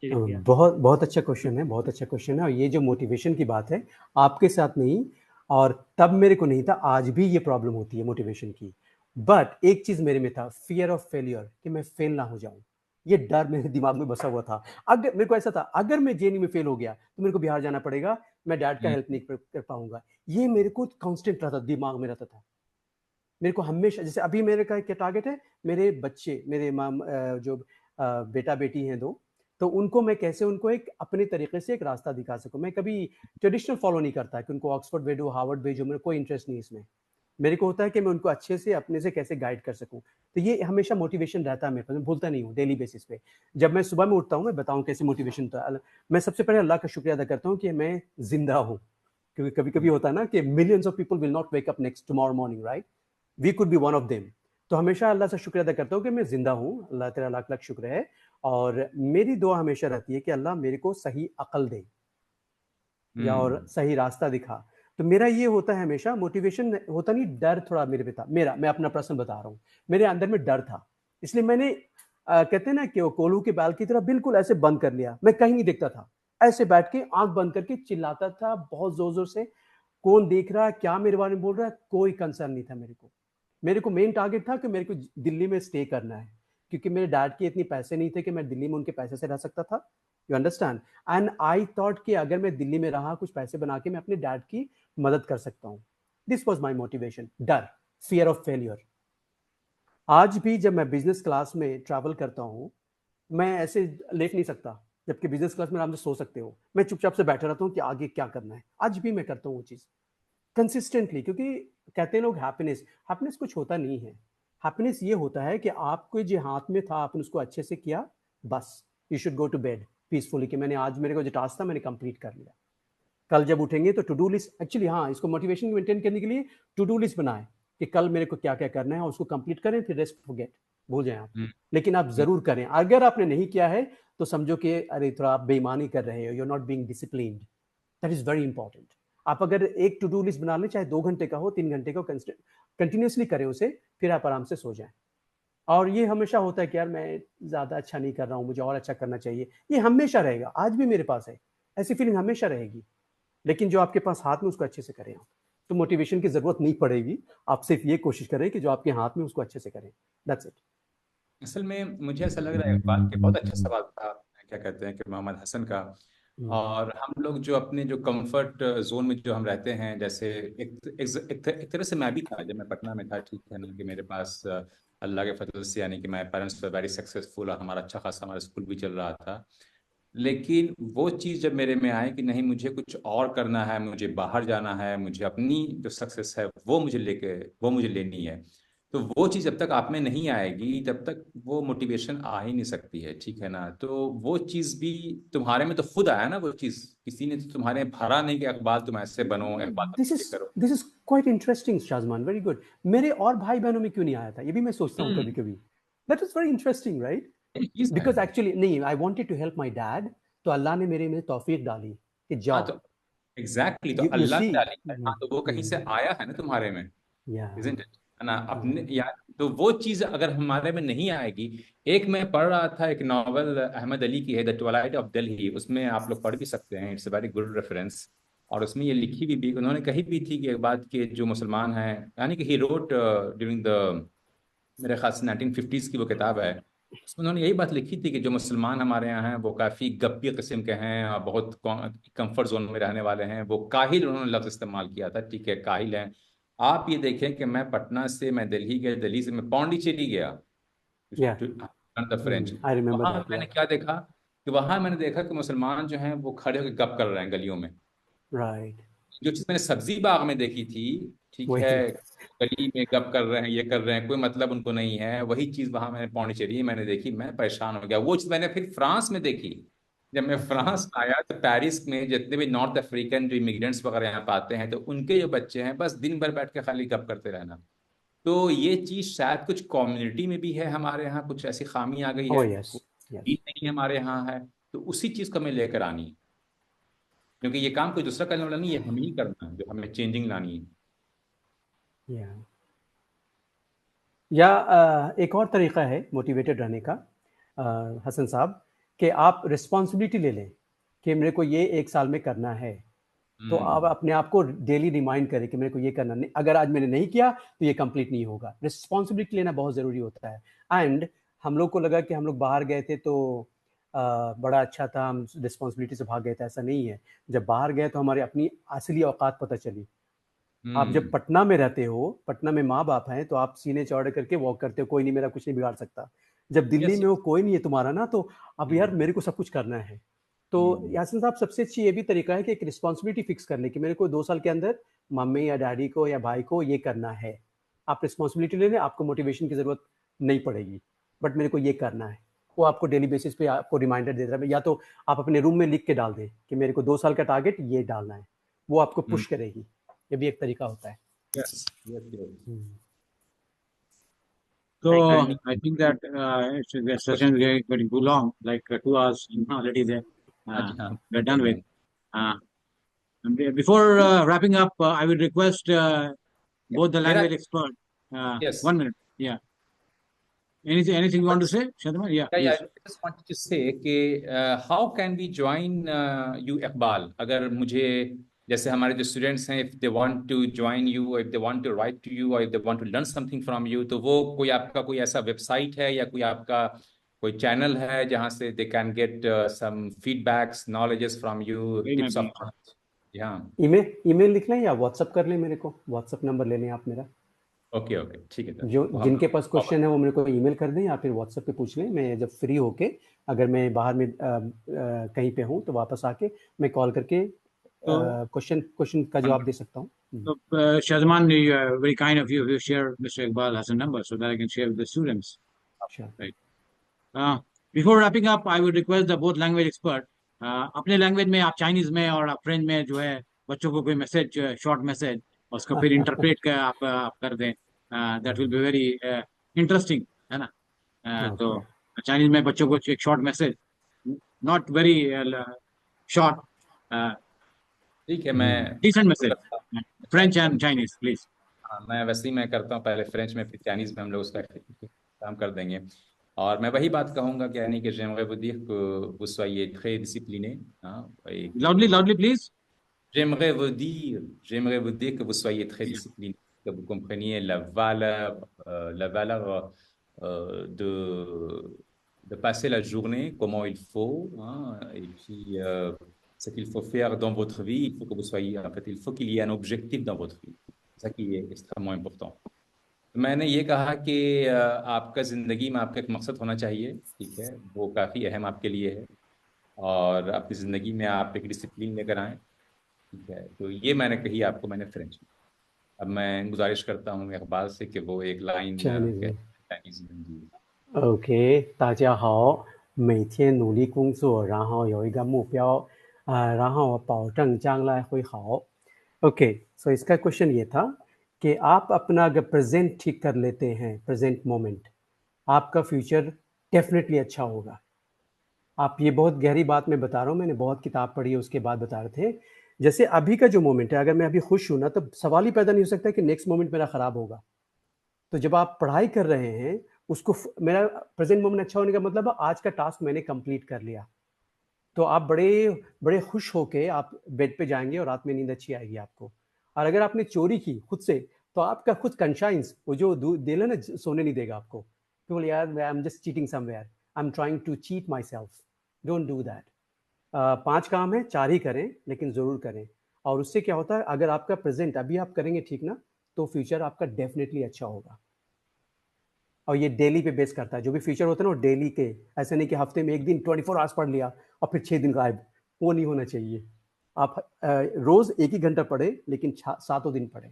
बहुत बहुत अच्छा क्वेश्चन है, बहुत अच्छा क्वेश्चन है। और ये जो मोटिवेशन की बात है, आपके साथ नहीं, और तब मेरे को नहीं था, आज भी ये प्रॉब्लम होती है मोटिवेशन की। बट एक चीज मेरे में था, फियर ऑफ फेलियर, कि मैं फेल ना हो जाऊं। ये डर मेरे दिमाग में बसा हुआ था। अगर मेरे को ऐसा था, अगर मैं जेएनयू में फेल हो गया तो मेरे को बिहार जाना पड़ेगा, मैं डैड का हेल्प नहीं कर पाऊंगा। ये मेरे को कांस्टेंट रहता, दिमाग में रहता था। मेरे को हमेशा, जैसे अभी मेरे का क्या टारगेट है, मेरे बच्चे, मेरे जो बेटा बेटी हैं 2, तो उनको मैं कैसे उनको एक अपने तरीके से एक रास्ता दिखा सकूं। मैं कभी ट्रेडिशनल फॉलो नहीं करता कि उनको ऑक्सफोर्ड भेजो, हार्वर्ड भेजो, मेरे कोई इंटरेस्ट नहीं इसमें। मेरे को होता है कि मैं उनको अच्छे से अपने से कैसे गाइड कर सकूं। तो ये हमेशा मोटिवेशन रहता है मेरे पास, मैं भूलता नहीं हूँ डेली बेसिस पे। जब मैं सुबह में उठता हूँ, मैं बताऊँ कैसे मोटिवेशन था। मैं सबसे पहले अल्लाह का शुक्रिया अदा करता हूँ कि मैं जिंदा हूँ, क्योंकि कभी कभी होता है ना कि millions of people will not wake up next tomorrow morning, right? We could be one of them. तो हमेशा अल्लाह से शुक्र अदा करता हूँ कि मैं जिंदा हूँ। अल्लाह तेरा लाख लाख शुक्र है। और मेरी दुआ हमेशा रहती है कि अल्लाह मेरे को सही अकल दे या और सही रास्ता दिखा। तो मेरा ये होता है हमेशा, मोटिवेशन होता नहीं, डर थोड़ा मेरे पे था। मैं अपना प्रश्न बता रहा हूँ, मेरे अंदर में डर था, इसलिए मैंने कहते हैं ना कि वो कोल्हू के बाल की तरह बिल्कुल ऐसे बंद कर लिया। मैं कहीं नहीं देखता था, ऐसे बैठ के आंख बंद करके चिल्लाता था बहुत जोर जोर से। कौन देख रहा है, क्या मेरे बारे में बोल रहा है, कोई कंसर्न नहीं था मेरे को। मेरे को मेन टारगेट था कि मेरे को दिल्ली में स्टे करना है, क्योंकि मेरे डैड के इतने पैसे नहीं थे कि मैं दिल्ली में उनके पैसे से रह सकता था। You understand? And I thought कि अगर मैं दिल्ली में रहा, कुछ पैसे बना के मैं अपने डैड की मदद कर सकता हूँ। This was my motivation. डर, फियर ऑफ फेलियर। आज भी जब मैं बिजनेस क्लास में ट्रैवल करता हूँ, मैं ऐसे लेट नहीं सकता, जबकि बिजनेस क्लास में आराम से सो सकते हो। मैं चुपचाप से बैठा रहता हूँ कि आगे क्या करना है। आज भी मैं करता हूँ वो चीज़ कंसिस्टेंटली, क्योंकि कहते हैं लोग हैप्पीनेस कुछ होता नहीं है। हैप्पीनेस ये होता है कि आपको जो हाथ में था आपने उसको अच्छे से किया, बस you should go to bed peacefully कि मैंने आज मेरे को जो टास्क था मैंने कंप्लीट कर लिया। कल जब उठेंगे तो टू डू लिस्ट, एक्चुअली हाँ, इसको मोटिवेशन मेंटेन करने के लिए टू डू लिस्ट बनाएं कि कल मेरे को क्या क्या करना है और उसको कंप्लीट करें, फिर रेस्ट फॉरगेट, भूल जाएं आप। लेकिन आप जरूर करें। अगर आपने नहीं किया है तो समझो कि अरे थोड़ा आप बेईमानी कर रहे हो, you are not being disciplined. That is very important. आप अगर एक टू डू लिस्ट बना लें, चाहे 2 घंटे का हो, 3 घंटे का, कंटिन्यूसली करें उसे, फिर आप आराम से सो जाएं। और ये हमेशा होता है कि यार मैं ज़्यादा अच्छा नहीं कर रहा हूँ, मुझे और अच्छा करना चाहिए, ये हमेशा रहेगा। आज भी मेरे पास है, ऐसी फीलिंग हमेशा रहेगी। लेकिन जो आपके पास हाथ में उसको अच्छे से करें आप, तो मोटिवेशन की ज़रूरत नहीं पड़ेगी। आप सिर्फ ये कोशिश करें कि जो आपके हाथ में उसको अच्छे से करें। That's it. असल में मुझे ऐसा लग रहा है इकबाल के बहुत अच्छा सवाल था, क्या कहते हैं कि मोहम्मद हसन का। और हम लोग जो अपने जो कंफर्ट जोन में जो हम रहते हैं, जैसे एक तरह से मैं भी था जब मैं पटना में था, ठीक है ना, कि मेरे पास अल्लाह के फजल से, यानी कि my parents were very successful और हमारा अच्छा खासा हमारा स्कूल भी चल रहा था। लेकिन वो चीज़ जब मेरे में आई कि नहीं, मुझे कुछ और करना है, मुझे बाहर जाना है, मुझे अपनी जो सक्सेस है वो मुझे लेनी है, तो वो चीज़ जब तक आप में नहीं आएगी तब तक वो मोटिवेशन आ ही नहीं सकती है, ठीक है ना। तो वो चीज़ भी तुम्हारे में तो खुद आया ना, वो चीज़ किसी ने तो तुम्हारे भरा नहीं कि इकबाल तुम ऐसे बनो, इकबाल तुम ऐसे करो। This is quite interesting Shazman, very good. मेरे और भाई बहनों में क्यों नहीं आया था, ये भी मैं सोचता हूँ कभी कभी। That is very interesting, right? Because actually नहीं, I wanted to help my dad, तो अल्लाह ने मेरे में तौफीक डाली कि जाओ। तो एग्जैक्टली, तो अल्लाह ने डाली है ना, तो वो कहीं से आया है ना तुम्हारे में, isn't it? है ना, अपने यार। तो वो चीज अगर हमारे में नहीं आएगी। एक मैं पढ़ रहा था, एक नॉवल अहमद अली की है, द ट्वाइलाइट ऑफ दिल्ली, उसमें आप लोग पढ़ भी सकते हैं, it's a very good reference. और उसमें ये लिखी भी उन्होंने कही भी थी कि एक बात कि जो मुसलमान हैं, यानी कि ही रोट ड्यूरिंग द, मेरे ख्याल से 1950s की वो किताब है, उसमें उन्होंने यही बात लिखी थी कि जो मुसलमान हमारे यहाँ हैं वो काफ़ी गप्पी किस्म के हैं और बहुत कंफर्ट जोन में रहने वाले हैं। वो काहिल, उन्होंने लफ्ज़ इस्तेमाल किया था, ठीक है, काहिल हैं। आप ये देखें कि मैं पटना से मैं दिल्ली गया, दिल्ली से मैं पौंडीचेरी गया, द फ्रेंच। वहाँ मैंने क्या देखा कि वहाँ मैंने देखा कि मुसलमान जो हैं वो खड़े होकर गप कर रहे हैं गलियों में। राइट। जो चीज़ मैंने सब्जी बाग में देखी थी, ठीक है, गली में गप कर रहे हैं, ये कर रहे हैं, कोई मतलब उनको नहीं है, वही चीज़ वहाँ मैंने पौंडीचेरी मैंने देखी, मैं परेशान हो गया। वो चीज़ मैंने फिर फ्रांस में देखी। जब मैं फ्रांस आया तो पेरिस में जितने भी नॉर्थ अफ्रीकन जो इमिग्रेंट्स वगैरह यहाँ पे आते हैं, तो उनके जो बच्चे हैं बस दिन भर बैठ के खाली गप करते रहना। तो ये चीज़ शायद कुछ कम्युनिटी में भी है, हमारे यहाँ कुछ ऐसी खामी आ गई है, नहीं हमारे यहाँ है, तो उसी चीज़ को हमें लेकर आनी है, क्योंकि ये काम कोई दूसरा करने वाला नहीं है, हमें ही करना है, जो हमें चेंजिंग लानी है। या एक और तरीका है मोटिवेटेड रहने का हसन साहब, कि आप रिस्पॉन्सिबिलिटी ले लें कि मेरे को ये 1 साल में करना है। तो आप अपने आप को डेली रिमाइंड करें कि मेरे को ये करना नहीं, अगर आज मैंने नहीं किया तो ये कंप्लीट नहीं होगा। रिस्पॉन्सिबिलिटी लेना बहुत ज़रूरी होता है। एंड हम लोग को लगा कि हम लोग बाहर गए थे तो बड़ा अच्छा था, हम रिस्पॉन्सिबिलिटी से भाग गए थे, ऐसा नहीं है। जब बाहर गए तो हमारी अपनी असली औकात पता चली। आप जब पटना में रहते हो, पटना में माँ बाप हैं, तो आप सीने चौड़े करके वॉक करते हो, कोई नहीं मेरा कुछ नहीं बिगाड़ सकता। जब दिल्ली में हो, कोई नहीं है तुम्हारा ना, तो अब यार मेरे को सब कुछ करना है। तो यासिन साहब, सबसे अच्छी ये भी तरीका है कि एक रिस्पॉन्सिबिलिटी फिक्स करने की, मेरे को 2 साल के अंदर मम्मी या डैडी को या भाई को ये करना है। आप रिस्पॉन्सिबिलिटी ले लें, आपको मोटिवेशन की जरूरत नहीं पड़ेगी, बट मेरे को ये करना है। वो आपको डेली बेसिस पे आपको रिमाइंडर देता है, या तो आप अपने रूम में लिख के डाल दें कि मेरे को 2 साल का टारगेट ये डालना है, वो आपको पुश करेगी। ये भी एक तरीका होता है। So I think that the session is getting too long, like 2 hours already there. We're done with. Before wrapping up, I will request both the language experts. 1 minute. Yeah. Anything you want to say, Shadman? Yeah. I just wanted to say कि how can we join you, Iqbal? अगर मुझे जैसे हमारे जो students हैं, if they want to join you, if they want to write to you, और if they want to learn something from you, तो वो कोई आपका कोई ऐसा वेबसाइट है या कोई आपका कोई चैनल है जहाँ से they can get some feedbacks, knowledges from you, tips of knowledge? Email लिख लें या व्हाट्सअप कर लें, मेरे को व्हाट्सअप नंबर ले लें आप मेरा। ओके ओके, ठीक है। जो जिनके पास क्वेश्चन है वो मेरे को ईमेल कर दें या फिर व्हाट्सएप पे पूछ लें। मैं जब फ्री होके, अगर मैं बाहर में कहीं पे हूँ तो वापस आके मैं कॉल करके क्वेश्चन का जवाब दे सकता हूँ। So, Shazman, very kind of you share Mr. Iqbal has a number so that I can share with the students. Sure. Right. Before wrapping up, I would request the both language expert, अपने language में, आप Chinese में और आप French में जो है बच्चों को कोई मैसेज, शॉर्ट मैसेज, उसको फिर इंटरप्रेट कर आप कर दें। That will be very interesting, है ना? तो चाइनीज में बच्चों को एक short message, not very short, ठीक है, मैं decent message, French and Chinese please. हाँ, मैं वैसे ही मैं करता हूँ, पहले फ्रेंच में फिर चाइनीज में हम लोग उसका काम कर देंगे। और मैं वही बात कहूँगा कि यानी कि j'aimerais vous dire que vous soyez très discipliné, loudly please. J'aimerais vous dire que vous soyez très discipliné, que vous compreniez la valeur de passer la journée, comment il faut, et puis ce qu'il faut faire dans votre vie. Il faut que vous soyez, en fait, il faut qu'il y ait un objectif dans votre vie. C'est ça qui est extrêmement important. मैंने ये कहा कि आपका ज़िंदगी में आपका एक मकसद होना चाहिए, ठीक है, वो काफ़ी अहम आपके लिए है, और अपनी ज़िंदगी में आप एक डिसिप्लिन लेकर आएँ, ठीक है। तो ये मैंने कही आपको, मैंने फ्रेंच में। अब मैं गुजारिश करता हूँ इकबाल से कि वो एक लाइन चाइनीज़ में। OK， 大家好，每天努力工作，然后有一个目标，然后保证将来会好。OK， so इसका क्वेश्चन ये था कि आप अपना अगर प्रेजेंट ठीक कर लेते हैं, प्रेजेंट मोमेंट, आपका फ्यूचर डेफिनेटली अच्छा होगा। आप ये बहुत गहरी बात मैं बता रहा हूँ, मैंने बहुत किताब पढ़ी है उसके बाद बता रहे थे। जैसे अभी का जो मोमेंट है, अगर मैं अभी खुश हूँ ना, तो सवाल ही पैदा नहीं हो सकता कि नेक्स्ट मोमेंट मेरा ख़राब होगा। तो जब आप पढ़ाई कर रहे हैं, उसको मेरा प्रेजेंट मोमेंट अच्छा होने का मतलब आज का टास्क मैंने कंप्लीट कर लिया, तो आप बड़े खुश होके आप बेड पे जाएंगे और रात में नींद अच्छी आएगी आपको। और अगर आपने चोरी की खुद से, तो आपका खुद कंशाइंस, वो जो दिल है ना, सोने नहीं देगा आपको। तो बोले यार, I am just cheating somewhere, I am trying to cheat myself. Don't do that. 5 काम है, 4 ही करें, लेकिन ज़रूर करें। और उससे क्या होता है, अगर आपका प्रेजेंट अभी आप करेंगे ठीक ना, तो फ्यूचर आपका डेफिनेटली अच्छा होगा। और ये डेली पे बेस करता है, जो भी फ्यूचर होता है ना, वो डेली के, ऐसे नहीं कि हफ्ते में एक दिन 24 आवर्स पढ़ लिया और फिर 6 दिन गायब, वो नहीं होना चाहिए। आप रोज 1 ही घंटा पढ़े, लेकिन 7 दिन पढ़े।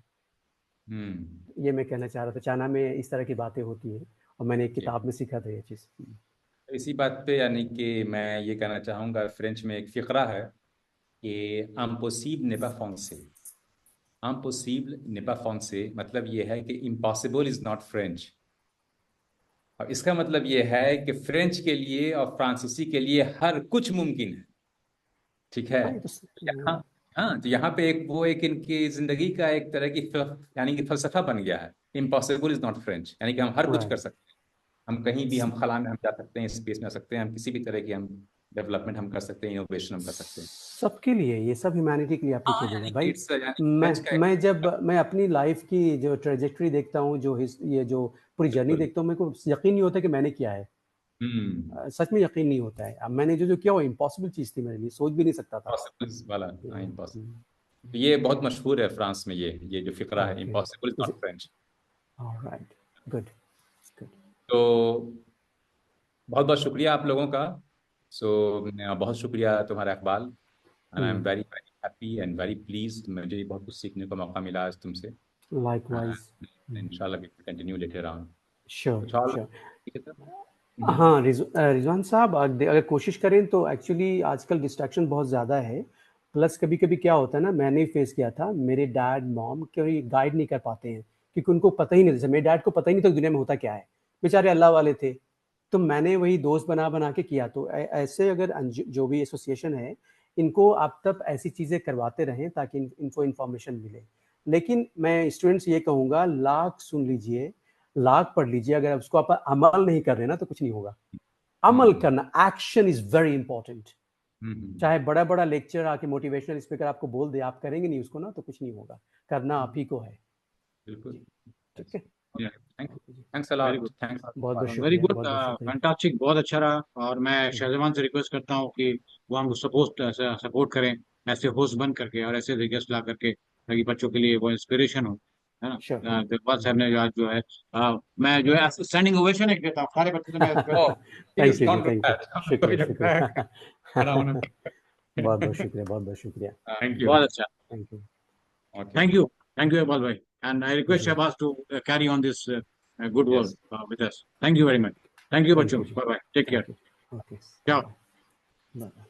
ये मैं कहना चाह रहा था। चाइना में इस तरह की बातें होती हैं और मैंने एक किताब में सीखा था ये चीज़। इसी बात पे यानी कि मैं ये कहना चाहूँगा, फ्रेंच में एक फ़िक्रा है कि impossible n'est pas français, impossible n'est pas français, मतलब ये है कि impossible is not French। और इसका मतलब ये है कि फ्रेंच के लिए और फ्रांसीसी के लिए हर कुछ मुमकिन है, ठीक है। हाँ, तो यहाँ पे एक इनकी जिंदगी का एक तरह की यानी कि फलसफा बन गया है, इम्पॉसिबल इज नॉट फ्रेंच, यानी कि हम हर कुछ कर सकते हैं। हम कहीं भी, हम खला में हम जा सकते हैं, स्पेस में आ सकते हैं, हम किसी भी तरह की हम डेवलपमेंट हम कर सकते हैं, इनोवेशन हम कर सकते हैं। सबके लिए, ये सब ह्यूमैनिटी के लिए एप्लीकेबल है भाई। मैं अपनी लाइफ की जो ट्रेजेक्टरी देखता हूँ, ये जो पूरी जर्नी देखता हूँ, मेरे को यकीन नहीं होता कि मैंने किया है। सच में यकीन नहीं होता है। अब मैंने जो किया वो इम्पॉसिबल चीज थी मेरे लिए, सोच भी नहीं सकता था। ये बहुत मशहूर है फ्रांस में, ये जो फिक्रा है, impossible not French. Alright, good. तो बहुत बहुत शुक्रिया आप लोगों का। बहुत शुक्रिया तुम्हारा Iqbal, and I am very very happy and very pleased. मुझे बहुत कुछ सीखने का मौका मिला आज तुमसे। लाइकवाइज। इंशाल्लाह we continue later on. Sure. हाँ रिजवान साहब, अगर कोशिश करें तो एक्चुअली आजकल डिस्ट्रैक्शन बहुत ज़्यादा है। प्लस कभी कभी क्या होता है ना, मैंने फेस किया था, मेरे डैड मॉम कोई गाइड नहीं कर पाते हैं, क्योंकि उनको पता ही नहीं, जैसे मेरे डैड को पता ही नहीं था दुनिया में होता क्या है, बेचारे अल्लाह वाले थे। तो मैंने वही दोस्त बना के किया। तो ऐसे अगर जो भी एसोसिएशन है, इनको आप तब ऐसी चीज़ें करवाते रहें ताकि इनको इन्फॉर्मेशन मिले। लेकिन मैं स्टूडेंट्स ये कहूँगा, लाख सुन लीजिए, लाख पढ़ लीजिए, अगर उसको आप अमल नहीं कर रहे ना, तो कुछ नहीं होगा। अमल करना, एक्शन इज वेरी इंपॉर्टेंट। चाहे बड़ा बड़ा लेक्चर आके मोटिवेशनल स्पीकर आपको बोल दे, आप करेंगे नहीं उसको ना, तो कुछ नहीं होगा। करना आप ही को है। बिल्कुल। ठीक है, थैंक्स अ लॉट, थैंक्स बहुत बहुत वेरी शुक्रिया, गुड, बहुत बहुत शुक्रिया। फैंटास्टिक, बहुत अच्छा रहा। और मैं शाहजमान से रिक्वेस्ट करता हूँ कि वो हमको सपोर्ट करें ऐसे होस्ट बन करके और ऐसे गेस्ट ला करके, ताकि बच्चों के लिए वो इंस्पिरेशन हो, है ना। Sure. इकबाल साहब ने आज जो है मैं जो है स्टैंडिंग ओवेशन एक देता हूँ सारे बच्चों से मैं थैंक यू, शुक्रिया शुक्रिया। बहुत बहुत शुक्रिया, बहुत बहुत शुक्रिया। बहुत अच्छा, thank you, thank you Iqbal भाई, and I request Shahbaz to carry on this good work with us. Thank you very much. Thank you बच्चों, bye bye, take care, okay, ciao। Bye.